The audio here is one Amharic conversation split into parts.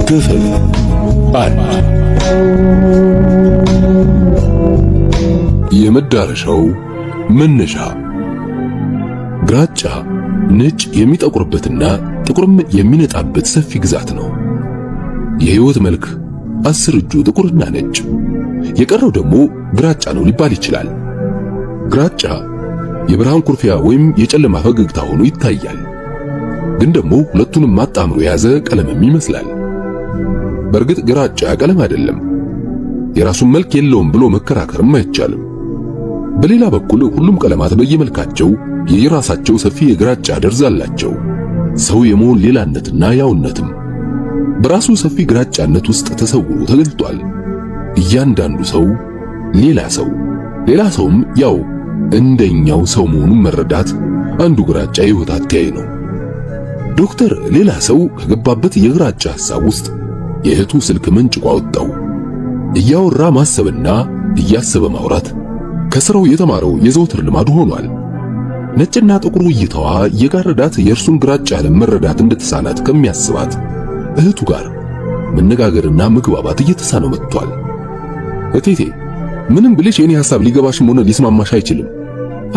ክፍል 1 የመዳረሻው መነሻ። ግራጫ ነጭ የሚጠቁርበትና ጥቁርም የሚነጣበት ሰፊ ግዛት ነው። የህይወት መልክ 10 እጁ ጥቁርና ነጭ፣ የቀረው ደግሞ ግራጫ ነው ሊባል ይችላል። ግራጫ የብርሃን ኩርፊያ ወይም የጨለማ ፈገግታ ሆኖ ይታያል። ግን ደግሞ ሁለቱንም አጣምሮ የያዘ ቀለምም ይመስላል። በእርግጥ ግራጫ ቀለም አይደለም፣ የራሱን መልክ የለውም ብሎ መከራከርም አይቻልም። በሌላ በኩል ሁሉም ቀለማት በየመልካቸው የየራሳቸው ሰፊ የግራጫ ደርዝ አላቸው። ሰው የመሆን ሌላነትና ያውነትም በራሱ ሰፊ ግራጫነት ውስጥ ተሰውሮ ተገልጧል። እያንዳንዱ ሰው ሌላ ሰው፣ ሌላ ሰውም ያው እንደኛው ሰው መሆኑን መረዳት አንዱ ግራጫ የህይወት አተያይ ነው። ዶክተር ሌላ ሰው ከገባበት የግራጫ ሐሳብ ውስጥ የእህቱ ስልክ መንጭቆ አወጣው። እያወራ ማሰብና እያሰበ ማውራት ከስራው የተማረው የዘውትር ልማዱ ሆኗል። ነጭና ጥቁሩ እይታዋ የጋረዳት የእርሱን ግራጫ ዓለም መረዳት እንደተሳናት ከሚያስባት እህቱ ጋር መነጋገርና መግባባት እየተሳነው መጥቷል። እቴቴ ምንም ብልሽ የኔ ሐሳብ ሊገባሽም ሆነ ሊስማማሽ አይችልም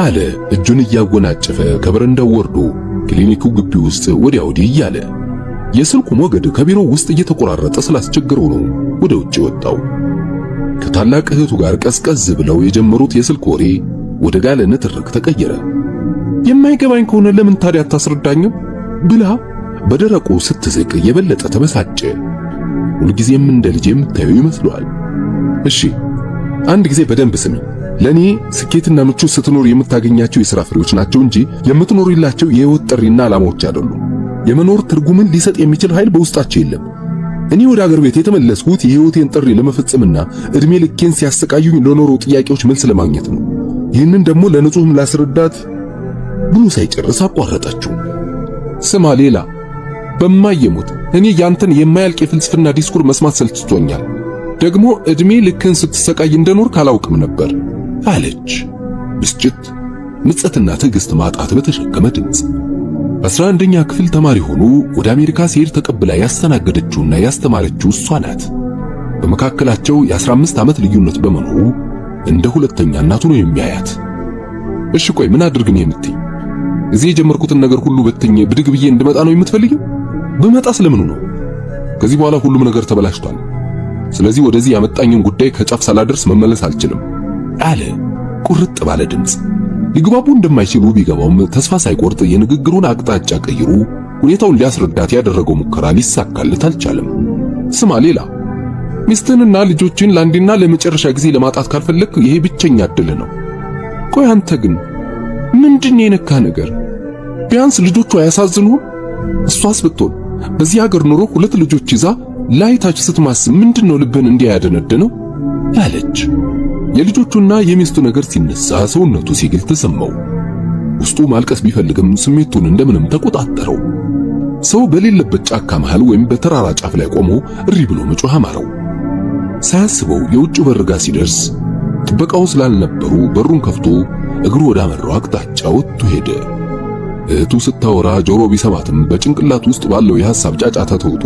አለ እጁን እያጎናጨፈ ከበረንዳው ወርዶ ክሊኒኩ ግቢ ውስጥ ወዲያ ወዲህ እያለ። የስልኩ ሞገድ ከቢሮው ውስጥ እየተቆራረጠ ስላስቸገረው ነው ወደ ውጭ ወጣው። ከታላቅ እህቱ ጋር ቀዝቀዝ ብለው የጀመሩት የስልክ ወሬ ወደ ጋለ ንትርክ ተቀየረ። የማይገባኝ ከሆነ ለምን ታዲያ አታስረዳኝም ብላ በደረቁ ስትስቅ የበለጠ ተበሳጨ። ሁልጊዜም እንደ ልጅ የምታየው ይመስሏል። እሺ አንድ ጊዜ በደንብ ስሚ። ለኔ ስኬትና ምቾት ስትኖር የምታገኛቸው የሥራ ፍሬዎች ናቸው እንጂ የምትኖሪላቸው የህይወት ጥሪና ዓላማዎች አይደሉም። የመኖር ትርጉምን ሊሰጥ የሚችል ኃይል በውስጣቸው የለም። እኔ ወደ አገር ቤት የተመለስኩት የህይወቴን ጥሪ ለመፈጸምና እድሜ ልኬን ሲያሰቃዩኝ ለኖሩ ጥያቄዎች መልስ ለማግኘት ነው። ይህንን ደግሞ ለንጹህም ላስረዳት ብሎ ሳይጨርስ አቋረጠችው። ስማ ሌላ በማየሙት እኔ ያንተን የማያልቅ የፍልስፍና ዲስኩር መስማት ሰልችቶኛል። ደግሞ እድሜ ልክን ስትሰቃይ እንደኖር ካላውቅም ነበር አለች ብስጭት፣ ምጸትና ትዕግስት ማጣት በተሸከመ ድምፅ። 11ኛ ክፍል ተማሪ ሆኖ ወደ አሜሪካ ሲሄድ ተቀብላ ያስተናገደችውና ያስተማረችው እሷ ናት። በመካከላቸው የ15 ዓመት ልዩነት በመኖሩ እንደ ሁለተኛ እናቱ ነው የሚያያት። እሺ ቆይ ምን አድርግ ነው የምትይ? እዚህ የጀመርኩትን ነገር ሁሉ በትኜ ብድግ ብዬ እንድመጣ ነው የምትፈልጊው? ብመጣ ስለምኑ ነው? ከዚህ በኋላ ሁሉም ነገር ተበላሽቷል። ስለዚህ ወደዚህ ያመጣኝን ጉዳይ ከጫፍ ሳላደርስ መመለስ አልችልም አለ ቁርጥ ባለ ድምፅ። ሊግባቡ እንደማይችሉ ቢገባውም ተስፋ ሳይቆርጥ የንግግሩን አቅጣጫ ቀይሩ ሁኔታውን ሊያስረዳት ያደረገው ሙከራ ሊሳካለት አልቻለም። ስማ ሌላ፣ ሚስትንና ልጆችን ለአንዴና ለመጨረሻ ጊዜ ለማጣት ካልፈለክ ይሄ ብቸኛ እድል ነው። ቆይ አንተ ግን ምንድን የነካ ነገር? ቢያንስ ልጆቹ አያሳዝኑም? እሷስ ብትሆን በዚህ ሀገር ኑሮ 2 ልጆች ይዛ ላይታች ስትማስብ ምንድነው ልብን እንዲያደነደነው አለች። የልጆቹና የሚስቱ ነገር ሲነሳ ሰውነቱ ሲግል ተሰማው። ውስጡ ማልቀስ ቢፈልግም ስሜቱን እንደምንም ተቆጣጠረው። ሰው በሌለበት ጫካ መሃል ወይም በተራራ ጫፍ ላይ ቆሞ እሪ ብሎ መጮህ አማረው። ሳያስበው የውጭ በር ጋር ሲደርስ ጥበቃው ስላልነበሩ በሩን ከፍቶ እግሩ ወደ አመራው አቅጣጫ ወጥቶ ሄደ። እህቱ ስታወራ ጆሮ ቢሰማትም በጭንቅላት ውስጥ ባለው የሐሳብ ጫጫታ ተውጦ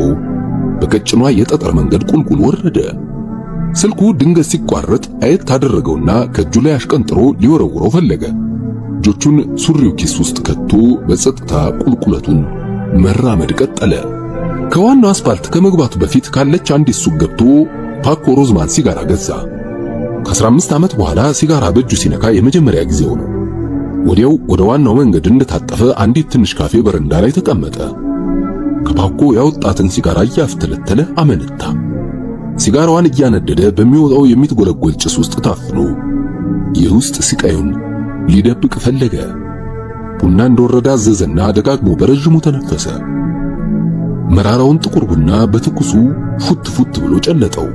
በቀጭኗ የጠጠር መንገድ ቁልቁል ወረደ። ስልኩ ድንገት ሲቋረጥ አየት ታደረገውና ከእጁ ላይ አሽቀንጥሮ ሊወረውረው ፈለገ። እጆቹን ሱሪው ኪስ ውስጥ ከቶ በጸጥታ ቁልቁለቱን መራመድ ቀጠለ። ከዋናው አስፋልት ከመግባቱ በፊት ካለች አንዲት ሱቅ ገብቶ ፓኮ ሮዝማን ሲጋራ ገዛ። ከ15 ዓመት በኋላ ሲጋራ በእጁ ሲነካ የመጀመሪያ ጊዜው ነው። ወዲያው ወደ ዋናው መንገድ እንደታጠፈ አንዲት ትንሽ ካፌ በረንዳ ላይ ተቀመጠ። ከፓኮ ያወጣትን ሲጋራ እያፍተለተለ አመነታ። ሲጋራዋን እያነደደ በሚወጣው የሚትጎለጎል ጭስ ውስጥ ታፍኖ የውስጥ ስቃዩን ሊደብቅ ፈለገ። ቡና እንደወረደ አዘዘና ደጋግሞ በረጅሙ ተነፈሰ። መራራውን ጥቁር ቡና በትኩሱ ፉት ፉት ብሎ ጨለጠው።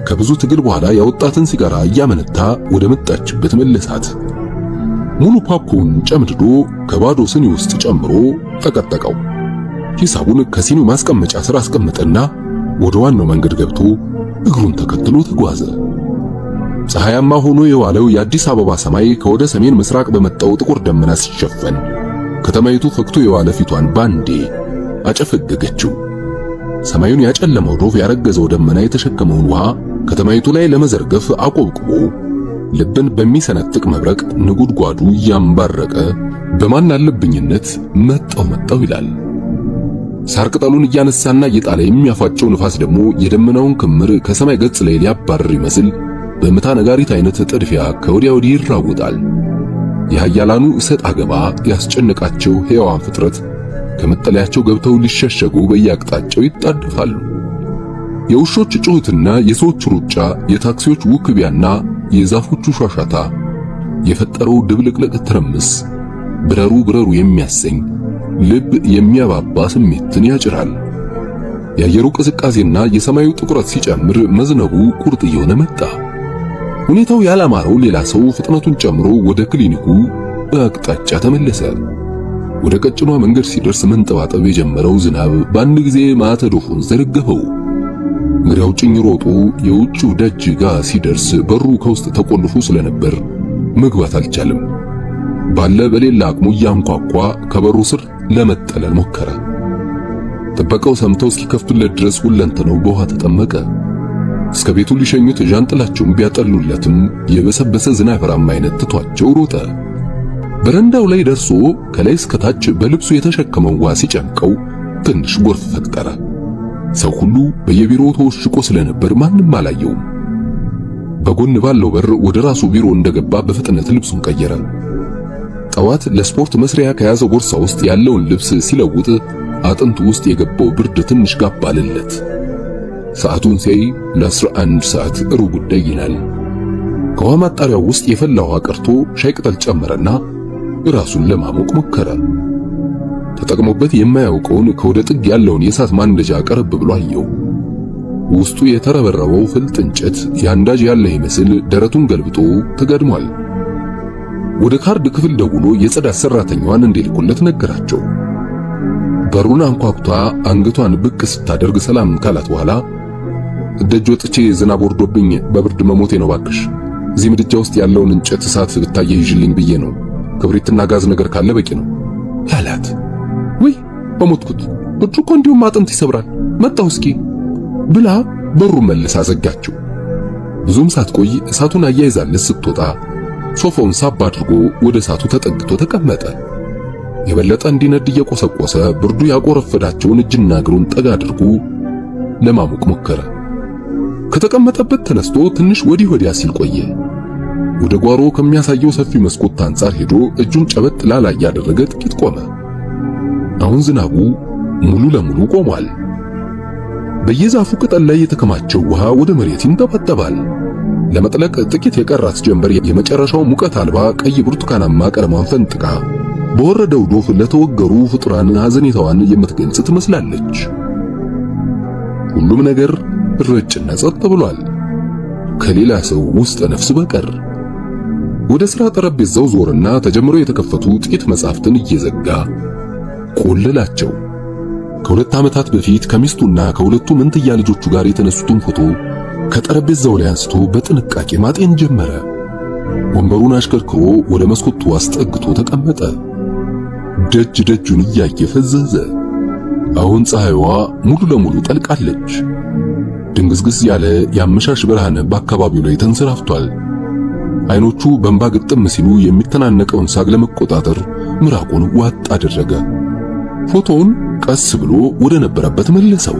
ከብዙ ትግል በኋላ ያወጣትን ሲጋራ እያመነታ ወደ መጣችበት መለሳት። ሙሉ ፓኮውን ጨምድዶ ከባዶ ስኒ ውስጥ ጨምሮ ጠቀጠቀው። ሂሳቡን ከሲኒው ማስቀመጫ ስር አስቀመጠና ወደ ዋናው መንገድ ገብቶ እግሩን ተከትሎ ተጓዘ። ፀሐያማ ሆኖ የዋለው የአዲስ አበባ ሰማይ ከወደ ሰሜን ምስራቅ በመጣው ጥቁር ደመና ሲሸፈን ከተማይቱ ፈክቶ የዋለ ፊቷን ባንዴ አጨፈገገችው። ሰማዩን ያጨለመው ዶፍ ያረገዘው ደመና የተሸከመውን ውሃ ከተማይቱ ላይ ለመዘርገፍ አቆብቁቦ ልብን በሚሰነጥቅ መብረቅ ንጉድጓዱ እያንባረቀ በማን አለብኝነት መጣው ይላል። ሳር ቅጠሉን እያነሳና እየጣለ የሚያፋጨው ንፋስ ደግሞ የደመናውን ክምር ከሰማይ ገጽ ላይ ሊያባርር ይመስል በምታ ነጋሪት አይነት ጥድፊያ ከወዲያ ወዲህ ይራወጣል። የኃያላኑ እሰጥ አገባ ያስጨነቃቸው ሕያዋን ፍጥረት ከመጠለያቸው ገብተው ሊሸሸጉ በየአቅጣጫው ይጣደፋሉ። የውሾች ጩኸትና የሰዎች ሩጫ፣ የታክሲዎች ውክቢያና የዛፎቹ ሿሻታ የፈጠረው ድብልቅልቅ ትርምስ ብረሩ የሚያሰኝ ልብ የሚያባባ ስሜትን ያጭራል። የአየሩ ቅዝቃዜና የሰማዩ ጥቁረት ሲጨምር መዝነቡ ቁርጥ እየሆነ መጣ። ሁኔታው ያላማረው ሌላ ሰው ፍጥነቱን ጨምሮ ወደ ክሊኒኩ አቅጣጫ ተመለሰ። ወደ ቀጭኗ መንገድ ሲደርስ መንጠባጠብ የጀመረው ዝናብ በአንድ ጊዜ ማዕተ ዶፉን ዘረገፈው። እንግዲያው ጭኝ ሮጦ የውጭው ደጅ ጋር ሲደርስ በሩ ከውስጥ ተቆልፎ ስለነበር መግባት አልቻለም። ባለ በሌላ አቅሙ እያንኳኳ ከበሩ ስር ለመጠለል ሞከረ። ጥበቃው ሰምተው እስኪከፍቱለት ድረስ ሁለንተናው በውሃ ተጠመቀ። እስከ ቤቱ ሊሸኙት ዣንጥላቸውን ቢያጠሉለትም የበሰበሰ ዝናብራማ አይነት ትቷቸው ሮጠ። በረንዳው ላይ ደርሶ ከላይ እስከ ታች በልብሱ የተሸከመው ውሃ ሲጨምቀው ትንሽ ጎርፍ ፈጠረ። ሰው ሁሉ በየቢሮው ተወሽቆ ስለነበር ማንም አላየውም። በጎን ባለው በር ወደ ራሱ ቢሮ እንደገባ በፍጥነት ልብሱን ቀየረ። ጠዋት ለስፖርት መስሪያ ከያዘው ቦርሳ ውስጥ ያለውን ልብስ ሲለውጥ አጥንቱ ውስጥ የገባው ብርድ ትንሽ ጋብ አለለት። ሰዓቱን ሲያይ ለ11 ሰዓት ሩብ ጉዳይ ይላል። ከውሃ ማጣሪያው ውስጥ የፈላ ውሃ ቀርቶ ሻይ ቅጠል ጨመረና ራሱን ለማሞቅ ሞከረ። ተጠቅሞበት የማያውቀውን ከወደ ጥግ ያለውን የእሳት ማንደጃ ቀረብ ብሎ አየው። ውስጡ የተረበረበው ፍልጥ እንጨት ያንዳጅ ያለ ይመስል ደረቱን ገልብጦ ተጋድሟል። ወደ ካርድ ክፍል ደውሎ የጽዳት ሰራተኛዋን እንዲልኩለት ነገራቸው። በሩን አንኳኩታ አንገቷን ብቅ ስታደርግ ሰላም ካላት በኋላ ደጅ ወጥቼ ዝናብ ወርዶብኝ በብርድ መሞቴ ነው ባክሽ፣ እዚህ ምድጃ ውስጥ ያለውን እንጨት እሳት ብታያይዥልኝ ብዬ ነው፣ ክብሪትና ጋዝ ነገር ካለ በቂ ነው ያላት። ወይ በሞትኩት ብርዱ እኮ እንዲሁም አጥንት ይሰብራል፣ መጣው እስኪ ብላ በሩን መልሳ ዘጋችው። ብዙም ሳትቆይ እሳቱን አያይዛለት ስትወጣ ሶፋውን ሳብ አድርጎ ወደ እሳቱ ተጠግቶ ተቀመጠ። የበለጠ እንዲነድ እየቆሰቆሰ ብርዱ ያቆረፈዳቸውን እጅና እግሩን ጠጋ አድርጎ ለማሞቅ ሞከረ። ከተቀመጠበት ተነስቶ ትንሽ ወዲህ ወዲያ ሲል ቆየ። ወደ ጓሮ ከሚያሳየው ሰፊ መስኮት አንጻር ሄዶ እጁን ጨበጥ ላላ ያደረገ ጥቂት ቆመ። አሁን ዝናቡ ሙሉ ለሙሉ ቆሟል። በየዛፉ ቅጠል ላይ የተከማቸው ውሃ ወደ መሬት ይንጠባጠባል። ለመጥለቅ ጥቂት የቀራት ጀንበር የመጨረሻው ሙቀት አልባ ቀይ ብርቱካናማ ቀለሟን ፈንጥቃ በወረደው ዶፍ ለተወገሩ ፍጡራን ሐዘኔታዋን የምትገልጽ ትመስላለች። ሁሉም ነገር ረጭና ጸጥ ብሏል፣ ከሌላ ሰው ውስጥ ነፍስ በቀር። ወደ ሥራ ጠረጴዛው ዞርና ተጀምሮ የተከፈቱ ጥቂት መጻሕፍትን እየዘጋ ቆለላቸው። ከሁለት ዓመታት በፊት ከሚስቱና ከሁለቱ መንትያ ልጆቹ ጋር የተነሱትን ፎቶ ከጠረጴዛው ላይ አንስቶ በጥንቃቄ ማጤን ጀመረ። ወንበሩን አሽከርክሮ ወደ መስኮቱ አስጠግቶ ተቀመጠ። ደጅ ደጁን እያየ ፈዘዘ። አሁን ፀሐይዋ ሙሉ ለሙሉ ጠልቃለች። ድንግዝግዝ ያለ የአመሻሽ ብርሃን በአካባቢው ላይ ተንሰራፍቷል። አይኖቹ በእንባ ግጥም ሲሉ የሚተናነቀውን ሳግ ለመቆጣጠር ምራቁን ዋጥ አደረገ። ፎቶውን ቀስ ብሎ ወደ ነበረበት መለሰው።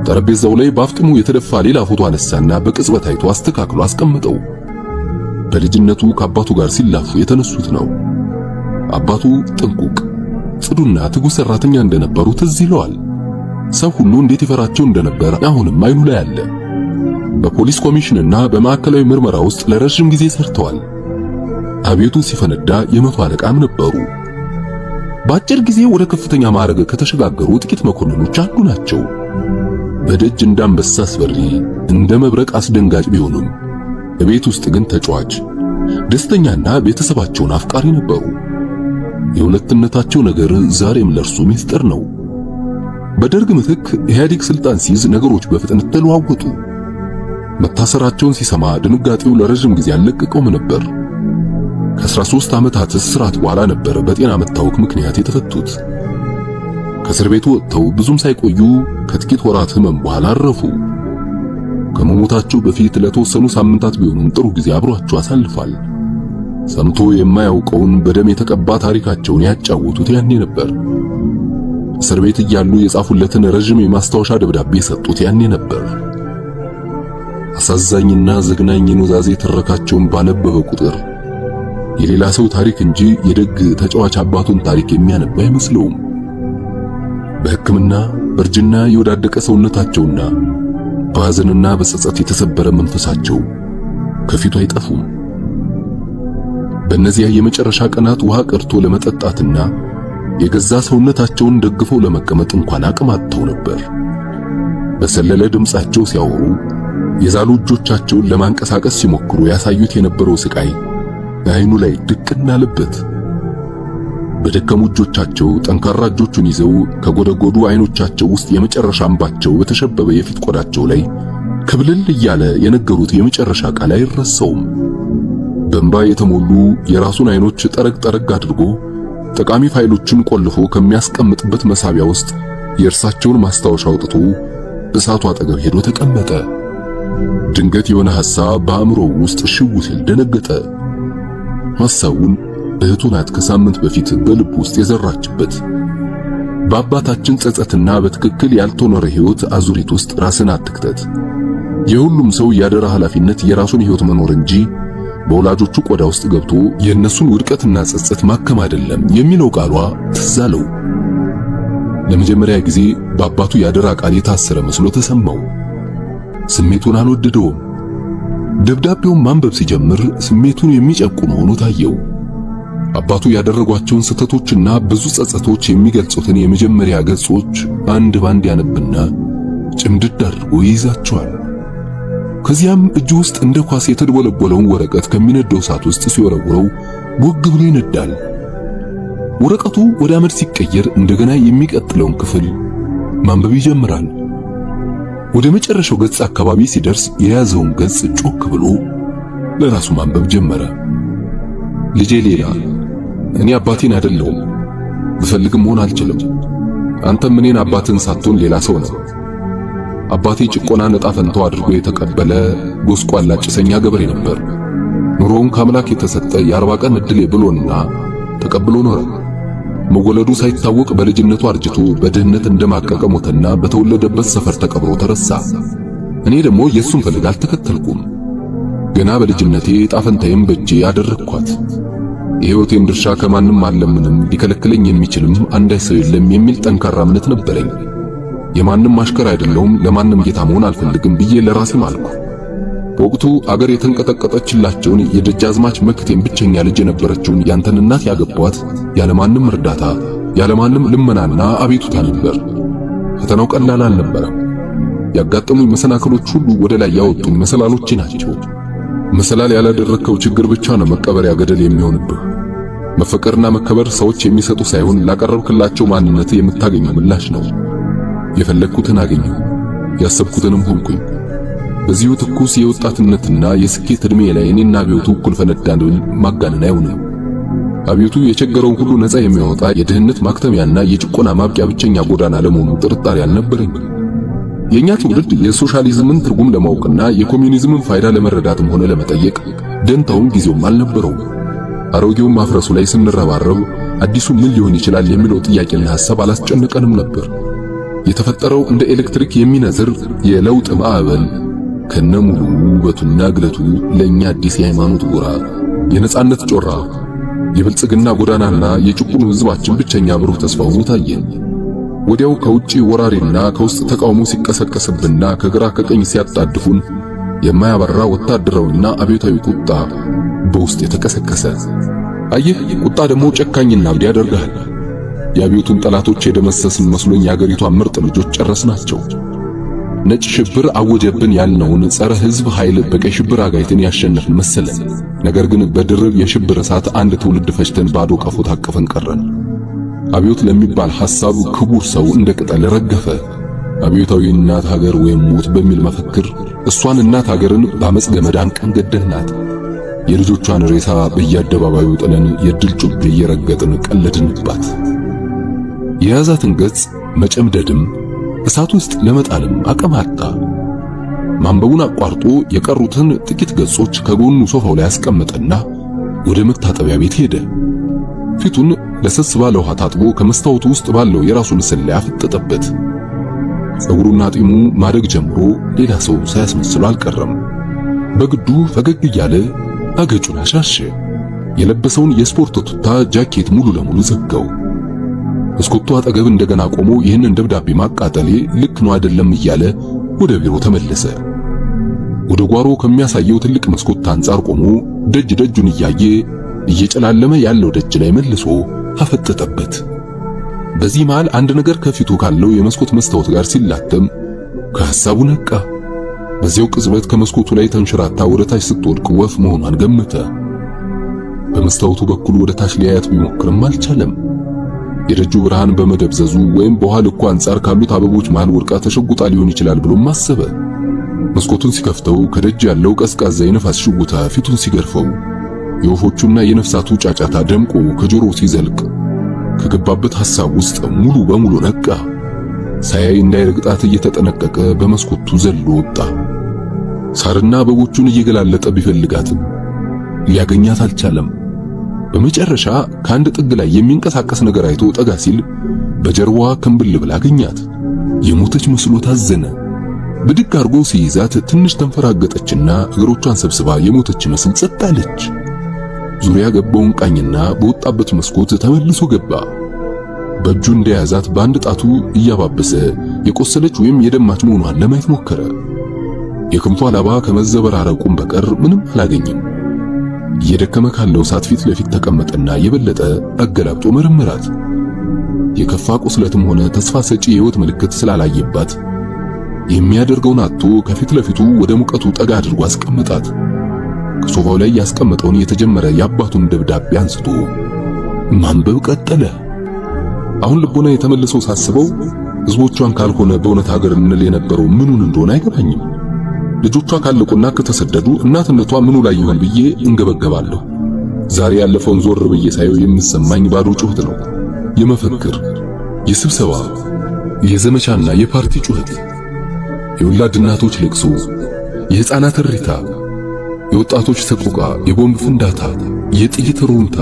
ጠረጴዛው ላይ በአፍጥሙ የተደፋ ሌላ ፎቶ አነሳና በቅጽበት አይቶ አስተካክሎ አስቀመጠው። በልጅነቱ ከአባቱ ጋር ሲላፉ የተነሱት ነው። አባቱ ጥንቁቅ፣ ጽዱና ትጉህ ሰራተኛ እንደነበሩ ትዝ ይለዋል። ሰው ሁሉ እንዴት ይፈራቸው እንደነበር አሁንም አይኑ ላይ አለ። በፖሊስ ኮሚሽንና በማዕከላዊ ምርመራ ውስጥ ለረጅም ጊዜ ሰርተዋል። አቤቱ ሲፈነዳ የመቶ አለቃም ነበሩ። በአጭር ጊዜ ወደ ከፍተኛ ማዕረግ ከተሸጋገሩ ጥቂት መኮንኖች አንዱ ናቸው። በደጅ እንዳንበሳ አስፈሪ፣ እንደ መብረቅ አስደንጋጭ ቢሆኑም በቤት ውስጥ ግን ተጫዋች፣ ደስተኛና ቤተሰባቸውን አፍቃሪ ነበሩ። የሁለትነታቸው ነገር ዛሬም ለርሱ ሚስጥር ነው። በደርግ ምትክ ኢህአዴግ ስልጣን ሲይዝ ነገሮች በፍጥነት ተለዋወጡ። መታሰራቸውን ሲሰማ ድንጋጤው ለረጅም ጊዜ አልለቀቀውም ነበር። ከ13 ዓመታት እስራት በኋላ ነበር በጤና መታወክ ምክንያት የተፈቱት። ከእስር ቤቱ ወጥተው ብዙም ሳይቆዩ ከጥቂት ወራት ህመም በኋላ አረፉ። ከመሞታቸው በፊት ለተወሰኑ ሳምንታት ቢሆኑም ጥሩ ጊዜ አብሯቸው አሳልፏል። ሰምቶ የማያውቀውን በደም የተቀባ ታሪካቸውን ያጫወቱት ያኔ ነበር። እስር ቤት እያሉ የጻፉለትን ረጅም የማስታወሻ ደብዳቤ የሰጡት ያኔ ነበር። አሳዛኝና ዘግናኝ ኑዛዜ ትረካቸውን ባነበበ ቁጥር የሌላ ሰው ታሪክ እንጂ የደግ ተጫዋች አባቱን ታሪክ የሚያነባ አይመስለውም። በሕክምና በእርጅና የወዳደቀ ሰውነታቸውና በሐዘንና በጸጸት የተሰበረ መንፈሳቸው ከፊቱ አይጠፉም። በእነዚያ የመጨረሻ ቀናት ውሃ ቀርቶ ለመጠጣትና የገዛ ሰውነታቸውን ደግፈው ለመቀመጥ እንኳን አቅም አጥተው ነበር። በሰለለ ድምጻቸው ሲያወሩ፣ የዛሉ እጆቻቸውን ለማንቀሳቀስ ሲሞክሩ ያሳዩት የነበረው ስቃይ በዓይኑ ላይ ድቅና አለበት። በደከሙ እጆቻቸው ጠንካራ እጆቹን ይዘው ከጎደጎዱ ዓይኖቻቸው ውስጥ የመጨረሻ እንባቸው በተሸበበ የፊት ቆዳቸው ላይ ክብልል እያለ የነገሩት የመጨረሻ ቃል አይረሳውም። በእንባ የተሞሉ የራሱን ዓይኖች ጠረግ አድርጎ ጠቃሚ ፋይሎችን ቆልፎ ከሚያስቀምጥበት መሳቢያ ውስጥ የእርሳቸውን ማስታወሻ አውጥቶ እሳቱ አጠገብ ሄዶ ተቀመጠ። ድንገት የሆነ ሐሳብ በአእምሮው ውስጥ ሽው ሲል ደነገጠ። ሐሳቡን እህቱ ናት ከሳምንት በፊት በልብ ውስጥ የዘራችበት። በአባታችን ጸጸትና በትክክል ያልተኖረ ሕይወት አዙሪት ውስጥ ራስን አትክተት። የሁሉም ሰው ያደራ ኃላፊነት የራሱን ሕይወት መኖር እንጂ በወላጆቹ ቆዳ ውስጥ ገብቶ የእነሱን ውድቀትና ጸጸት ማከም አይደለም የሚለው ቃሏ ትዝ አለው። ለመጀመሪያ ጊዜ በአባቱ ያደራ ቃል የታሰረ መስሎ ተሰማው። ስሜቱን አልወደደውም። ደብዳቤውን ማንበብ ሲጀምር ስሜቱን የሚጨቁን ሆኖ ታየው። አባቱ ያደረጓቸውን ስህተቶችና ብዙ ጸጸቶች የሚገልጹትን የመጀመሪያ ገጾች አንድ ባንድ ያነብና ጭምድድ አድርጎ ይይዛቸዋል። ከዚያም እጁ ውስጥ እንደ ኳስ የተደበለበለውን ወረቀት ከሚነደው እሳት ውስጥ ሲወረውረው ቦግ ብሎ ይነዳል። ወረቀቱ ወደ አመድ ሲቀየር እንደገና የሚቀጥለውን ክፍል ማንበብ ይጀምራል። ወደ መጨረሻው ገጽ አካባቢ ሲደርስ የያዘውን ገጽ ጮክ ብሎ ለራሱ ማንበብ ጀመረ። ልጄ ሌላ፣ እኔ አባቴን አይደለሁም፣ ብፈልግም መሆን አልችልም። አንተም እኔን አባትን ሳትሆን ሌላ ሰው ነው። አባቴ ጭቆናን ዕጣ ፈንታው አድርጎ የተቀበለ ጎስቋላ ጭሰኛ ገበሬ ነበር። ኑሮውን ከአምላክ የተሰጠ የ40 ቀን ዕድሌ ብሎና ተቀብሎ ኖረ። መወለዱ ሳይታወቅ በልጅነቱ አርጅቶ በድህነት እንደማቀቀ ሞተና በተወለደበት ሰፈር ተቀብሮ ተረሳ። እኔ ደግሞ የሱን ፈለግ አልተከተልኩም። ገና በልጅነቴ ዕጣ ፈንታዬን በእጄ አደረግኳት። የሕይወቴን ድርሻ ከማንም አለምንም ሊከለክለኝ የሚችልም አንዳች ሰው የለም የሚል ጠንካራ እምነት ነበረኝ። የማንም አሽከር አይደለሁም፣ ለማንም ጌታ መሆን አልፈልግም ብዬ ለራሴ ማልኩ። በወቅቱ አገር የተንቀጠቀጠችላቸውን የደጃዝማች መክቴን ብቸኛ ልጅ የነበረችውን ያንተን እናት ያገቧት ያለማንም እርዳታ ያለማንም ልመናና አቤቱታ ነበር። ፈተናው ቀላል አልነበረም። ያጋጠሙኝ መሰናክሎች ሁሉ ወደ ላይ ያወጡኝ መሰላሎቼ ናቸው። መሰላል ያላደረከው ችግር ብቻ ነው መቀበሪያ ገደል የሚሆንብህ። መፈቀርና መከበር ሰዎች የሚሰጡ ሳይሆን ላቀረብክላቸው ማንነት የምታገኘው ምላሽ ነው። የፈለግኩትን አገኘሁ፣ ያሰብኩትንም ሆንኩኝ። በዚሁ ትኩስ የወጣትነትና የስኬት ዕድሜ ላይ እኔና አብዮቱ እኩል ፈነዳን ማጋነን አይሆንም። አብዮቱ የቸገረውን ሁሉ ነፃ የሚያወጣ የድህነት ማክተሚያና የጭቆና ማብቂያ ብቸኛ ጎዳና ለመሆኑ ጥርጣሬ አልነበረኝ። የኛ ትውልድ የሶሻሊዝምን ትርጉም ለማወቅና የኮሚኒዝምን ፋይዳ ለመረዳትም ሆነ ለመጠየቅ ደንታውን ጊዜውም አልነበረው። አሮጌውን ማፍረሱ ላይ ስንረባረብ አዲሱ ምን ሊሆን ይችላል የሚለው ጥያቄና ሐሳብ አላስጨነቀንም ነበር። የተፈጠረው እንደ ኤሌክትሪክ የሚነዝር የለውጥ ማዕበል ከነሙሉ ውበቱና ግለቱ ለኛ አዲስ የሃይማኖት ጎራ፣ የነጻነት ጮራ፣ የብልጽግና ጎዳናና የጭቁኑ ሕዝባችን ብቸኛ ብሩህ ተስፋ ሆኖ ታየን። ወዲያው ከውጪ ወራሪና ከውስጥ ተቃውሞ ሲቀሰቀስብንና ከግራ ከቀኝ ሲያጣድፉን የማያበራ ወታደራዊና አብዮታዊ ቁጣ በውስጥ የተቀሰቀሰ። አየህ፣ ቁጣ ደግሞ ጨካኝና አብዲ ያደርጋል። የአብዮቱን ጠላቶች የደመሰስን መስሎኝ የአገሪቷን ምርጥ ልጆች ጨረስናቸው። ነጭ ሽብር አወጀብን ያልነውን ጸረ ሕዝብ ኃይል በቀይ ሽብር አጋይትን ያሸነፍን መሰለን። ነገር ግን በድርብ የሽብር እሳት አንድ ትውልድ ፈጅተን ባዶ ቀፎ ታቀፈን ቀረን። አብዮት ለሚባል ሐሳቡ ክቡር ሰው እንደ ቅጠል ረገፈ። አብዮታዊ እናት ሀገር ወይም ሞት በሚል መፈክር እሷን እናት ሀገርን በአመጽ ገመድ አንቀን ገደልናት። የልጆቿን ሬሳ በየአደባባዩ ጥለን የድል ጩቤ እየረገጥን ቀለድንባት። የያዛትን ገጽ መጨምደድም እሳት ውስጥ ለመጣልም አቅም አጣ። ማንበቡን አቋርጦ የቀሩትን ጥቂት ገጾች ከጎኑ ሶፋው ላይ አስቀመጠና ወደ መታጠቢያ ቤት ሄደ። ፊቱን ለሰስ ባለ ውሃ ታጥቦ ከመስታወቱ ውስጥ ባለው የራሱ ምስል ላይ አፈጠጠበት። ፀጉሩና ጢሙ ማደግ ጀምሮ ሌላ ሰው ሳያስመስለው አልቀረም። በግዱ ፈገግ እያለ አገጩን አሻሸ። የለበሰውን የስፖርት ቱታ ጃኬት ሙሉ ለሙሉ ዘጋው። መስኮቱ አጠገብ እንደገና ቆሞ ይህንን ደብዳቤ ማቃጠሌ ልክ ነው አይደለም እያለ ወደ ቢሮ ተመለሰ። ወደ ጓሮ ከሚያሳየው ትልቅ መስኮት አንጻር ቆሞ ደጅ ደጁን እያየ እየጨላለመ ያለው ደጅ ላይ መልሶ አፈጠጠበት። በዚህ መሃል አንድ ነገር ከፊቱ ካለው የመስኮት መስታወት ጋር ሲላተም ከሐሳቡ ነቃ። በዚያው ቅጽበት ከመስኮቱ ላይ ተንሸራታ ወደ ታች ስትወድቅ ወፍ መሆኗን ገመተ። በመስታወቱ በኩል ወደ ታች ሊያያት ቢሞክርም አልቻለም። የደጁ ብርሃን በመደብዘዙ ወይም በውሃ ልኩ አንጻር ካሉት አበቦች መሃል ወድቃ ተሸጉጣ ሊሆን ይችላል ብሎም አሰበ። መስኮቱን ሲከፍተው ከደጅ ያለው ቀዝቃዛ የነፋስ ሽጉታ ፊቱን ሲገርፈው የወፎቹና የነፍሳቱ ጫጫታ ደምቆ ከጆሮው ሲዘልቅ ከገባበት ሐሳብ ውስጥ ሙሉ በሙሉ ነቃ። ሳያይ እንዳይረግጣት እየተጠነቀቀ በመስኮቱ ዘሎ ወጣ። ሳርና አበቦቹን እየገላለጠ ቢፈልጋትም ሊያገኛት አልቻለም። በመጨረሻ ከአንድ ጥግ ላይ የሚንቀሳቀስ ነገር አይቶ ጠጋ ሲል በጀርባዋ ክንብል ብላ አገኛት። የሞተች መስሎ ታዘነ። ብድግ አርጎ ሲይዛት ትንሽ ተንፈራገጠችና እግሮቿን ሰብስባ የሞተች መስል ጸጥ አለች። ዙሪያ ገባውን ቃኝና በወጣበት መስኮት ተመልሶ ገባ። በእጁ እንደያዛት በአንድ ጣቱ እያባበሰ የቆሰለች ወይም የደማች መሆኗን ለማየት ሞከረ። የክንፏ ላባ ከመዘበራረቁም በቀር ምንም አላገኘም። እየደከመ ካለው እሳት ፊት ለፊት ተቀመጠና የበለጠ አገላብጦ መረመራት። የከፋ ቁስለትም ሆነ ተስፋ ሰጪ የህይወት ምልክት ስላላየባት የሚያደርገውን አጥቶ ከፊት ለፊቱ ወደ ሙቀቱ ጠጋ አድርጎ አስቀመጣት። ከሶፋው ላይ ያስቀመጠውን የተጀመረ የአባቱን ደብዳቤ አንስቶ ማንበብ ቀጠለ። አሁን ልቦና የተመለሰው ሳስበው ህዝቦቿን ካልሆነ በእውነት ሀገር እንል የነበረው ምኑን እንደሆነ አይገባኝም። ልጆቿ ካለቁና ከተሰደዱ እናትነቷ ምኑ ላይ ይሆን ብዬ እንገበገባለሁ። ዛሬ ያለፈውን ዞር ብዬ ሳየው የሚሰማኝ ባዶ ጩኸት ነው። የመፈክር፣ የስብሰባ፣ የዘመቻና የፓርቲ ጩኸት፣ የወላድ እናቶች ልቅሶ፣ የህፃናት እሪታ፣ የወጣቶች ሰቆቃ፣ የቦምብ ፍንዳታ፣ የጥይት ሩምታ፣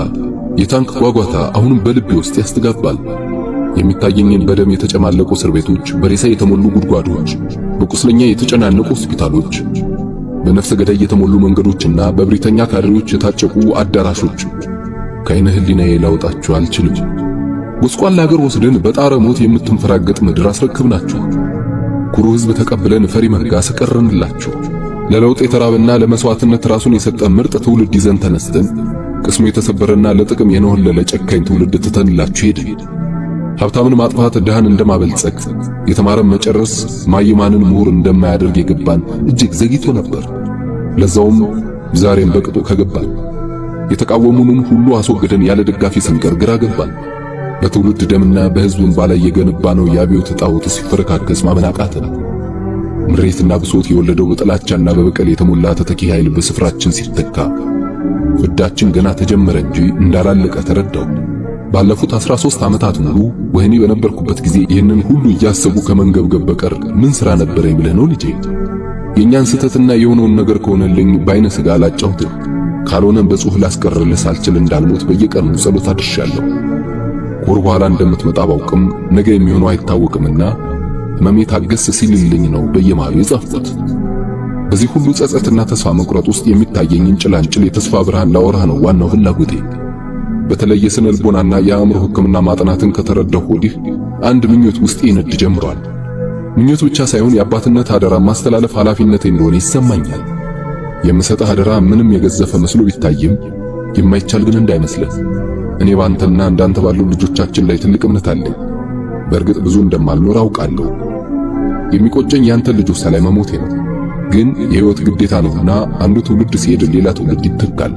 የታንክ ጓጓታ አሁንም በልቤ ውስጥ ያስተጋባል። የሚታየኝን በደም የተጨማለቁ እስር ቤቶች፣ በሬሳ የተሞሉ ጉድጓዶች፣ በቁስለኛ የተጨናነቁ ሆስፒታሎች፣ በነፍሰ ገዳይ የተሞሉ መንገዶችና በብሪተኛ ካድሬዎች የታጨቁ አዳራሾች ከዓይነ ህሊናዬ ላወጣቸው አልችልም። ጎስቋላ ሀገር ወስደን በጣረ ሞት የምትንፈራገጥ ምድር አስረክብናችሁ። ኩሩ ህዝብ ተቀብለን ፈሪ መንጋ ሰቀረንላችሁ። ለለውጥ የተራበና ለመስዋዕትነት ራሱን የሰጠ ምርጥ ትውልድ ይዘን ተነስተን ቅስሙ የተሰበረና ለጥቅም የነሆለለ ጨካኝ ትውልድ ትተንላችሁ ሄድን። ሀብታምን ማጥፋት ድሃን እንደማበልጸግ፣ የተማረን መጨረስ ማይማንን ምሁር እንደማያደርግ የገባን እጅግ ዘግይቶ ነበር። ለዛውም ዛሬም በቅጡ ከገባን የተቃወሙንን ሁሉ አስወግደን ያለ ደጋፊ ስንቀር ግራ ገባን። በትውልድ ደምና በህዝብ እንባ ላይ የገነባነው የአብዮት ጣዖት ሲፈረካከስ ማመን አቃተን። ምሬትና ብሶት የወለደው በጥላቻና በበቀል የተሞላ ተተኪ ኃይል በስፍራችን ሲተካ ፍዳችን ገና ተጀመረ እንጂ እንዳላለቀ ተረዳው። ባለፉት 13 ዓመታት ሙሉ ወህኒ በነበርኩበት ጊዜ ይህንን ሁሉ እያሰቡ ከመንገብገብ በቀር ምን ሥራ ነበረኝ ብለህ ነው ልጄ? የእኛን ስህተትና የሆነውን ነገር ከሆነልኝ በዓይነ ሥጋ ላጫውትህ፣ ካልሆነም በጽሑፍ ላስቀርልህ ሳልችል እንዳልሞት በየቀኑ ጸሎት አድርሻለሁ። ከወር በኋላ እንደምትመጣ ባውቅም ነገ የሚሆነው አይታወቅምና ሕመሜ ታገስ ሲልልኝ ነው በየማሉ የጻፍኩት። በዚህ ሁሉ ጸጸትና ተስፋ መቁረጥ ውስጥ የሚታየኝን ጭላንጭል የተስፋ ብርሃን ላወራህ ነው ዋናው ፍላጎቴ። በተለይ የስነ ልቦናና የአእምሮ ሕክምና ማጥናትን ከተረዳሁ ወዲህ አንድ ምኞት ውስጤ ይነድ ጀምሯል። ምኞት ብቻ ሳይሆን የአባትነት አደራ ማስተላለፍ ኃላፊነቴ እንደሆነ ይሰማኛል። የምሰጥህ አደራ ምንም የገዘፈ መስሎ ቢታይም የማይቻል ግን እንዳይመስልህ። እኔ ባንተና እንዳንተ ባሉ ልጆቻችን ላይ ትልቅ እምነት አለኝ። በእርግጥ ብዙ እንደማልኖር አውቃለሁ። የሚቆጨኝ ያንተ ልጆች ሳላይ መሞቴ ነው። ግን የህይወት ግዴታ ነውና አንዱ ትውልድ ሲሄድ ሌላ ትውልድ ይተካል።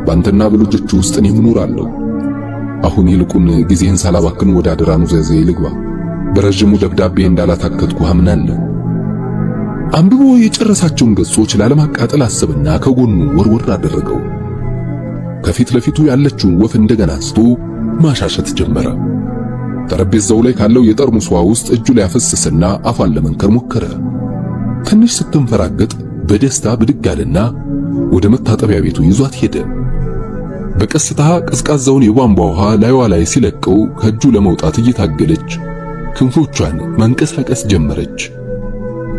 ባንተና በልጆቹ ውስጥ እኔም እኖራለሁ። አሁን ይልቁን ጊዜህን ሳላባክን ወደ አደራ ኑዛዜ ልግባ። በረጅሙ ደብዳቤ እንዳላታከትኩ አምናለሁ። አንብቦ የጨረሳቸውን ገጾች ላለማቃጠል አሰብና ከጎኑ ወርወር አደረገው። ከፊት ለፊቱ ያለችውን ወፍ እንደገና አንስቶ ማሻሸት ጀመረ። ጠረጴዛው ላይ ካለው የጠርሙስ ውሃ ውስጥ እጁ ላይ አፈሰሰና አፏን ለመንከር ሞከረ። ትንሽ ስትንፈራገጥ በደስታ ብድግ አለና ወደ መታጠቢያ ቤቱ ይዟት ሄደ። በቀስታ ቀዝቃዛውን የቧንቧ ውሃ ላይዋ ላይ ሲለቀው ከእጁ ለመውጣት እየታገለች ክንፎቿን መንቀሳቀስ ጀመረች።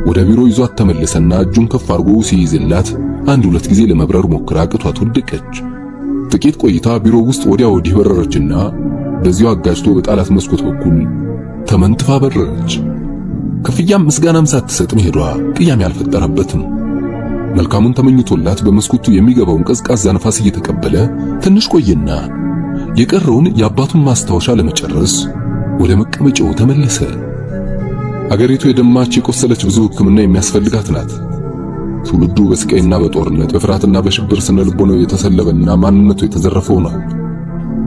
ወደ ቢሮ ይዟት ተመለሰና እጁን ከፍ አድርጎ ሲይዝላት አንድ ሁለት ጊዜ ለመብረር ሞክራ አቅቷት ወደቀች። ጥቂት ቆይታ ቢሮ ውስጥ ወዲያ ወዲህ በረረችና በዚያው አጋጭቶ በጣላት መስኮት በኩል ተመንትፋ በረረች። ክፍያም ምስጋናም ሳትሰጥ መሄዷ ቅያሜ አልፈጠረበትም። መልካሙን ተመኝቶላት በመስኮቱ የሚገባውን ቀዝቃዛ ነፋስ እየተቀበለ ትንሽ ቆየና የቀረውን የአባቱን ማስታወሻ ለመጨረስ ወደ መቀመጫው ተመለሰ። አገሪቱ የደማች የቆሰለች ብዙ ሕክምና የሚያስፈልጋት ናት። ትውልዱ በስቃይና በጦርነት በፍርሃትና በሽብር ስነ ልቦናው የተሰለበና ማንነቱ የተዘረፈው ነው።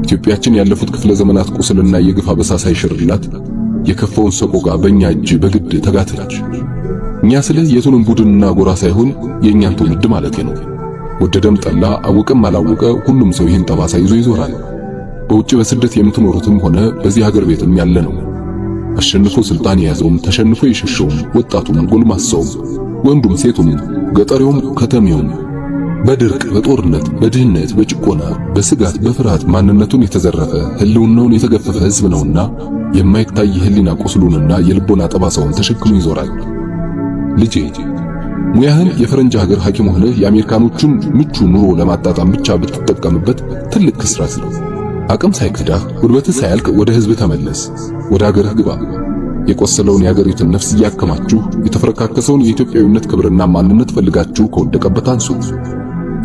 ኢትዮጵያችን ያለፉት ክፍለ ዘመናት ቁስልና የግፍ አበሳ ሳይሽርላት የከፋውን ሰቆቃ በእኛ እጅ በግድ ተጋተች። እኛ ስለ የቱንም ቡድንና ጎራ ሳይሆን የእኛን ትውልድ ማለት ነው። ወደደም ጠላ አወቀም አላወቀ ሁሉም ሰው ይህን ጠባሳ ይዞ ይዞራል። በውጭ በስደት የምትኖሩትም ሆነ በዚህ ሀገር ቤትም ያለ ነው። አሸንፎ ስልጣን የያዘውም ተሸንፎ የሸሸውም ወጣቱም ጎልማሳውም ወንዱም ሴቱም ገጠሬውም ከተሜውም በድርቅ በጦርነት በድህነት በጭቆና በስጋት በፍርሃት ማንነቱን የተዘረፈ ህልውናውን የተገፈፈ ህዝብ ነውና የማይታይ ህሊና ቁስሉንና የልቦና ጠባሳውን ተሸክሞ ይዞራል። ልጄ ሙያህን የፈረንጅ ሀገር ሐኪም ሆነህ የአሜሪካኖቹን ምቹ ኑሮ ለማጣጣም ብቻ ብትጠቀምበት ትልቅ ክስራት ነው። አቅም ሳይከዳህ ጉልበትህ ሳያልቅ ወደ ህዝብ ተመለስ፣ ወደ ሀገርህ ግባ። የቆሰለውን የሀገሪቱን ነፍስ እያከማችሁ የተፈረካከሰውን የኢትዮጵያዊነት ክብርና ማንነት ፈልጋችሁ ከወደቀበት አንሱት።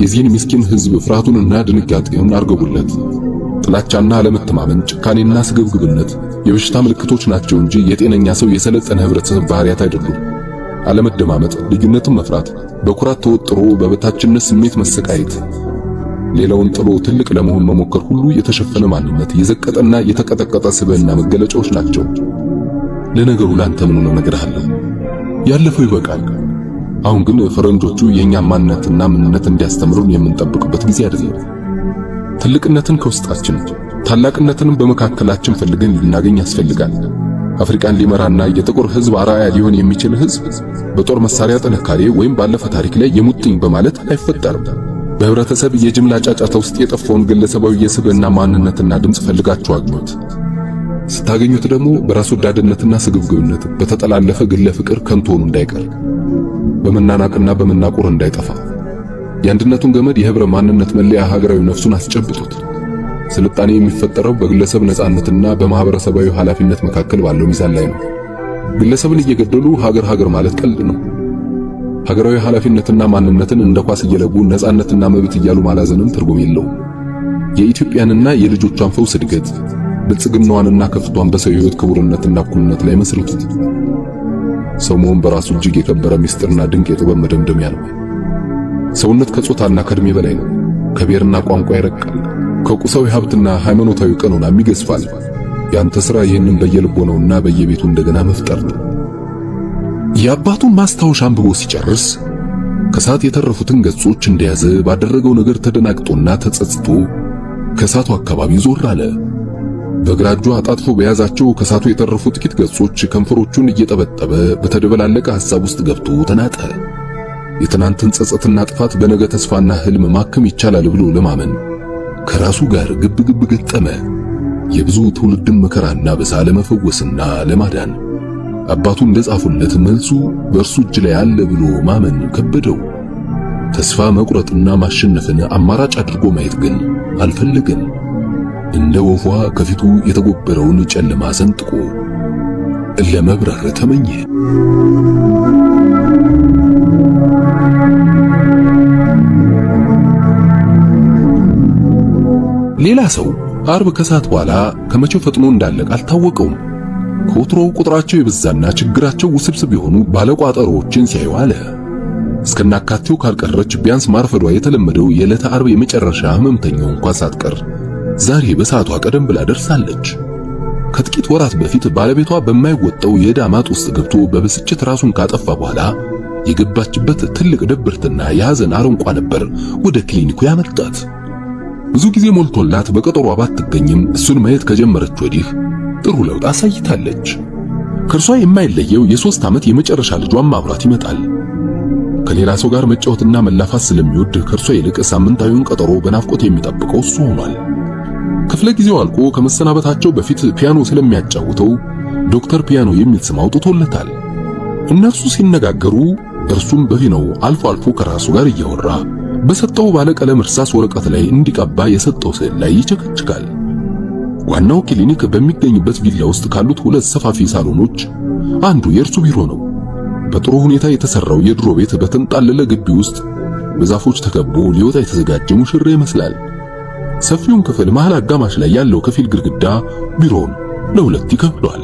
የዚህን ምስኪን ህዝብ ፍርሃቱንና ድንጋጤውን አርገቡለት። ጥላቻና አለመተማመን፣ ጭካኔና ስግብግብነት የበሽታ ምልክቶች ናቸው እንጂ የጤነኛ ሰው የሰለጠነ ህብረተሰብ ባህሪያት አይደሉም። አለመደማመጥ፣ ልዩነትን መፍራት፣ በኩራት ተወጥሮ በበታችነት ስሜት መሰቃየት፣ ሌላውን ጥሎ ትልቅ ለመሆን መሞከር ሁሉ የተሸፈነ ማንነት፣ የዘቀጠና የተቀጠቀጠ ስብዕና መገለጫዎች ናቸው። ለነገሩ ላንተ ምን ነው ነግሬሃለሁ። ያለፈው ይበቃል። አሁን ግን ፈረንጆቹ የኛ ማንነትና ምንነት እንዲያስተምሩን የምንጠብቅበት ጊዜ አይደለም። ትልቅነትን ከውስጣችን ታላቅነትንም በመካከላችን ፈልገን ልናገኝ ያስፈልጋል። አፍሪካን ሊመራና የጥቁር ህዝብ አርአያ ሊሆን የሚችል ህዝብ በጦር መሳሪያ ጥንካሬ ወይም ባለፈ ታሪክ ላይ የሙጥኝ በማለት አይፈጠርም። በህብረተሰብ የጅምላ ጫጫታ ውስጥ የጠፋውን ግለሰባዊ የስብዕና ማንነትና ድምጽ ፈልጋችሁ አግኙት። ስታገኙት ደግሞ በራስ ወዳድነትና ስግብግብነት በተጠላለፈ ግለ ፍቅር ከንቱ ሆኖ እንዳይቀር፣ በመናናቅና በመናቆር እንዳይጠፋ የአንድነቱን ገመድ የህብረ ማንነት መለያ ሀገራዊ ነፍሱን አስጨብጡት። ስልጣኔ የሚፈጠረው በግለሰብ ነጻነትና በማህበረሰባዊ ኃላፊነት መካከል ባለው ሚዛን ላይ ነው። ግለሰብን እየገደሉ ሀገር ማለት ቀልድ ነው። ሀገራዊ ኃላፊነትና ማንነትን እንደ ኳስ እየለጉ ነጻነትና መብት እያሉ ማላዘንም ትርጉም የለውም። የኢትዮጵያንና የልጆቿን ፈውስ እድገት ብልጽግናዋንና ከፍቷን በሰው ህይወት ክቡርነትና እኩልነት ላይ መስርቱት። ሰው መሆን በራሱ እጅግ የከበረ ምስጢርና ድንቅ የጥበብ መደምደሚያ ነው። ሰውነት ከጾታና ከእድሜ በላይ ነው። ከብሔርና ቋንቋ ይረቃል። ከቁሳዊ ሀብትና ሃይማኖታዊ ቀኖናም ይገዝፋል። ያንተ ሥራ ይህንን በየልቦናውና በየቤቱ እንደገና መፍጠር ነው። የአባቱን ማስታወሻ አንብቦ ሲጨርስ ከሳት የተረፉትን ገጾች እንደያዘ ባደረገው ነገር ተደናግጦና ተጸጽቶ ከሳቱ አካባቢ ዞር አለ። በግራ እጁ አጣጥፎ በያዛቸው ከሳቱ የተረፉ ጥቂት ገጾች ከንፈሮቹን እየጠበጠበ በተደበላለቀ ሐሳብ ውስጥ ገብቶ ተናጠ። የትናንትን ጸጸትና ጥፋት በነገ ተስፋና ህልም ማከም ይቻላል ብሎ ለማመን ከራሱ ጋር ግብግብ ገጠመ። የብዙ ትውልድን መከራና በሳ ለመፈወስና ለማዳን አባቱ እንደጻፉለት መልሱ በእርሱ እጅ ላይ አለ ብሎ ማመን ከበደው። ተስፋ መቁረጥና ማሸነፍን አማራጭ አድርጎ ማየት ግን አልፈለገም። እንደ ወፏ ከፊቱ የተጎበረውን ጨለማ ሰንጥቆ ለመብረር ተመኘ። ሌላ ሰው አርብ ከሰዓት በኋላ ከመቼው ፈጥኖ እንዳለቀ አልታወቀውም። ከወትሮው ቁጥራቸው የበዛና ችግራቸው ውስብስብ የሆኑ ባለቋጠሮዎችን ሲያዩ አለ። እስከናካቴው ካልቀረች ቢያንስ ማርፈዷ የተለመደው የዕለተ አርብ የመጨረሻ ህመምተኛው እንኳን ሳትቀር ዛሬ በሰዓቷ ቀደም ብላ ደርሳለች። ከጥቂት ወራት በፊት ባለቤቷ በማይወጣው የዕዳ ማጥ ውስጥ ገብቶ በብስጭት ራሱን ካጠፋ በኋላ የገባችበት ትልቅ ድብርትና የሐዘን አረንቋ ነበር ወደ ክሊኒኩ ያመጣት። ብዙ ጊዜ ሞልቶላት በቀጠሯ ባትገኝም እሱን ማየት ከጀመረች ወዲህ ጥሩ ለውጥ አሳይታለች። ከእርሷ የማይለየው የ3 ዓመት የመጨረሻ ልጇን ማብራት ይመጣል። ከሌላ ሰው ጋር መጫወትና መላፋት ስለሚወድ ከእርሷ ይልቅ ሳምንታዊውን ቀጠሮ በናፍቆት የሚጠብቀው እሱ ሆኗል። ክፍለ ጊዜው አልቆ ከመሰናበታቸው በፊት ፒያኖ ስለሚያጫውተው ዶክተር ፒያኖ የሚል ስም አውጥቶለታል። እነርሱ ሲነጋገሩ እርሱም በፊናው አልፎ አልፎ ከራሱ ጋር እያወራ በሰጠው ባለቀለም እርሳስ ወረቀት ላይ እንዲቀባ የሰጠው ስዕል ላይ ይቸከችካል። ዋናው ክሊኒክ በሚገኝበት ቪላ ውስጥ ካሉት 2 ሰፋፊ ሳሎኖች አንዱ የእርሱ ቢሮ ነው። በጥሩ ሁኔታ የተሰራው የድሮ ቤት በተንጣለለ ግቢ ውስጥ በዛፎች ተከቦ ሊወጣ የተዘጋጀ ሙሽራ ይመስላል። ሰፊውን ክፍል መሃል አጋማሽ ላይ ያለው ከፊል ግድግዳ ቢሮውን ለ2 ይከፍለዋል።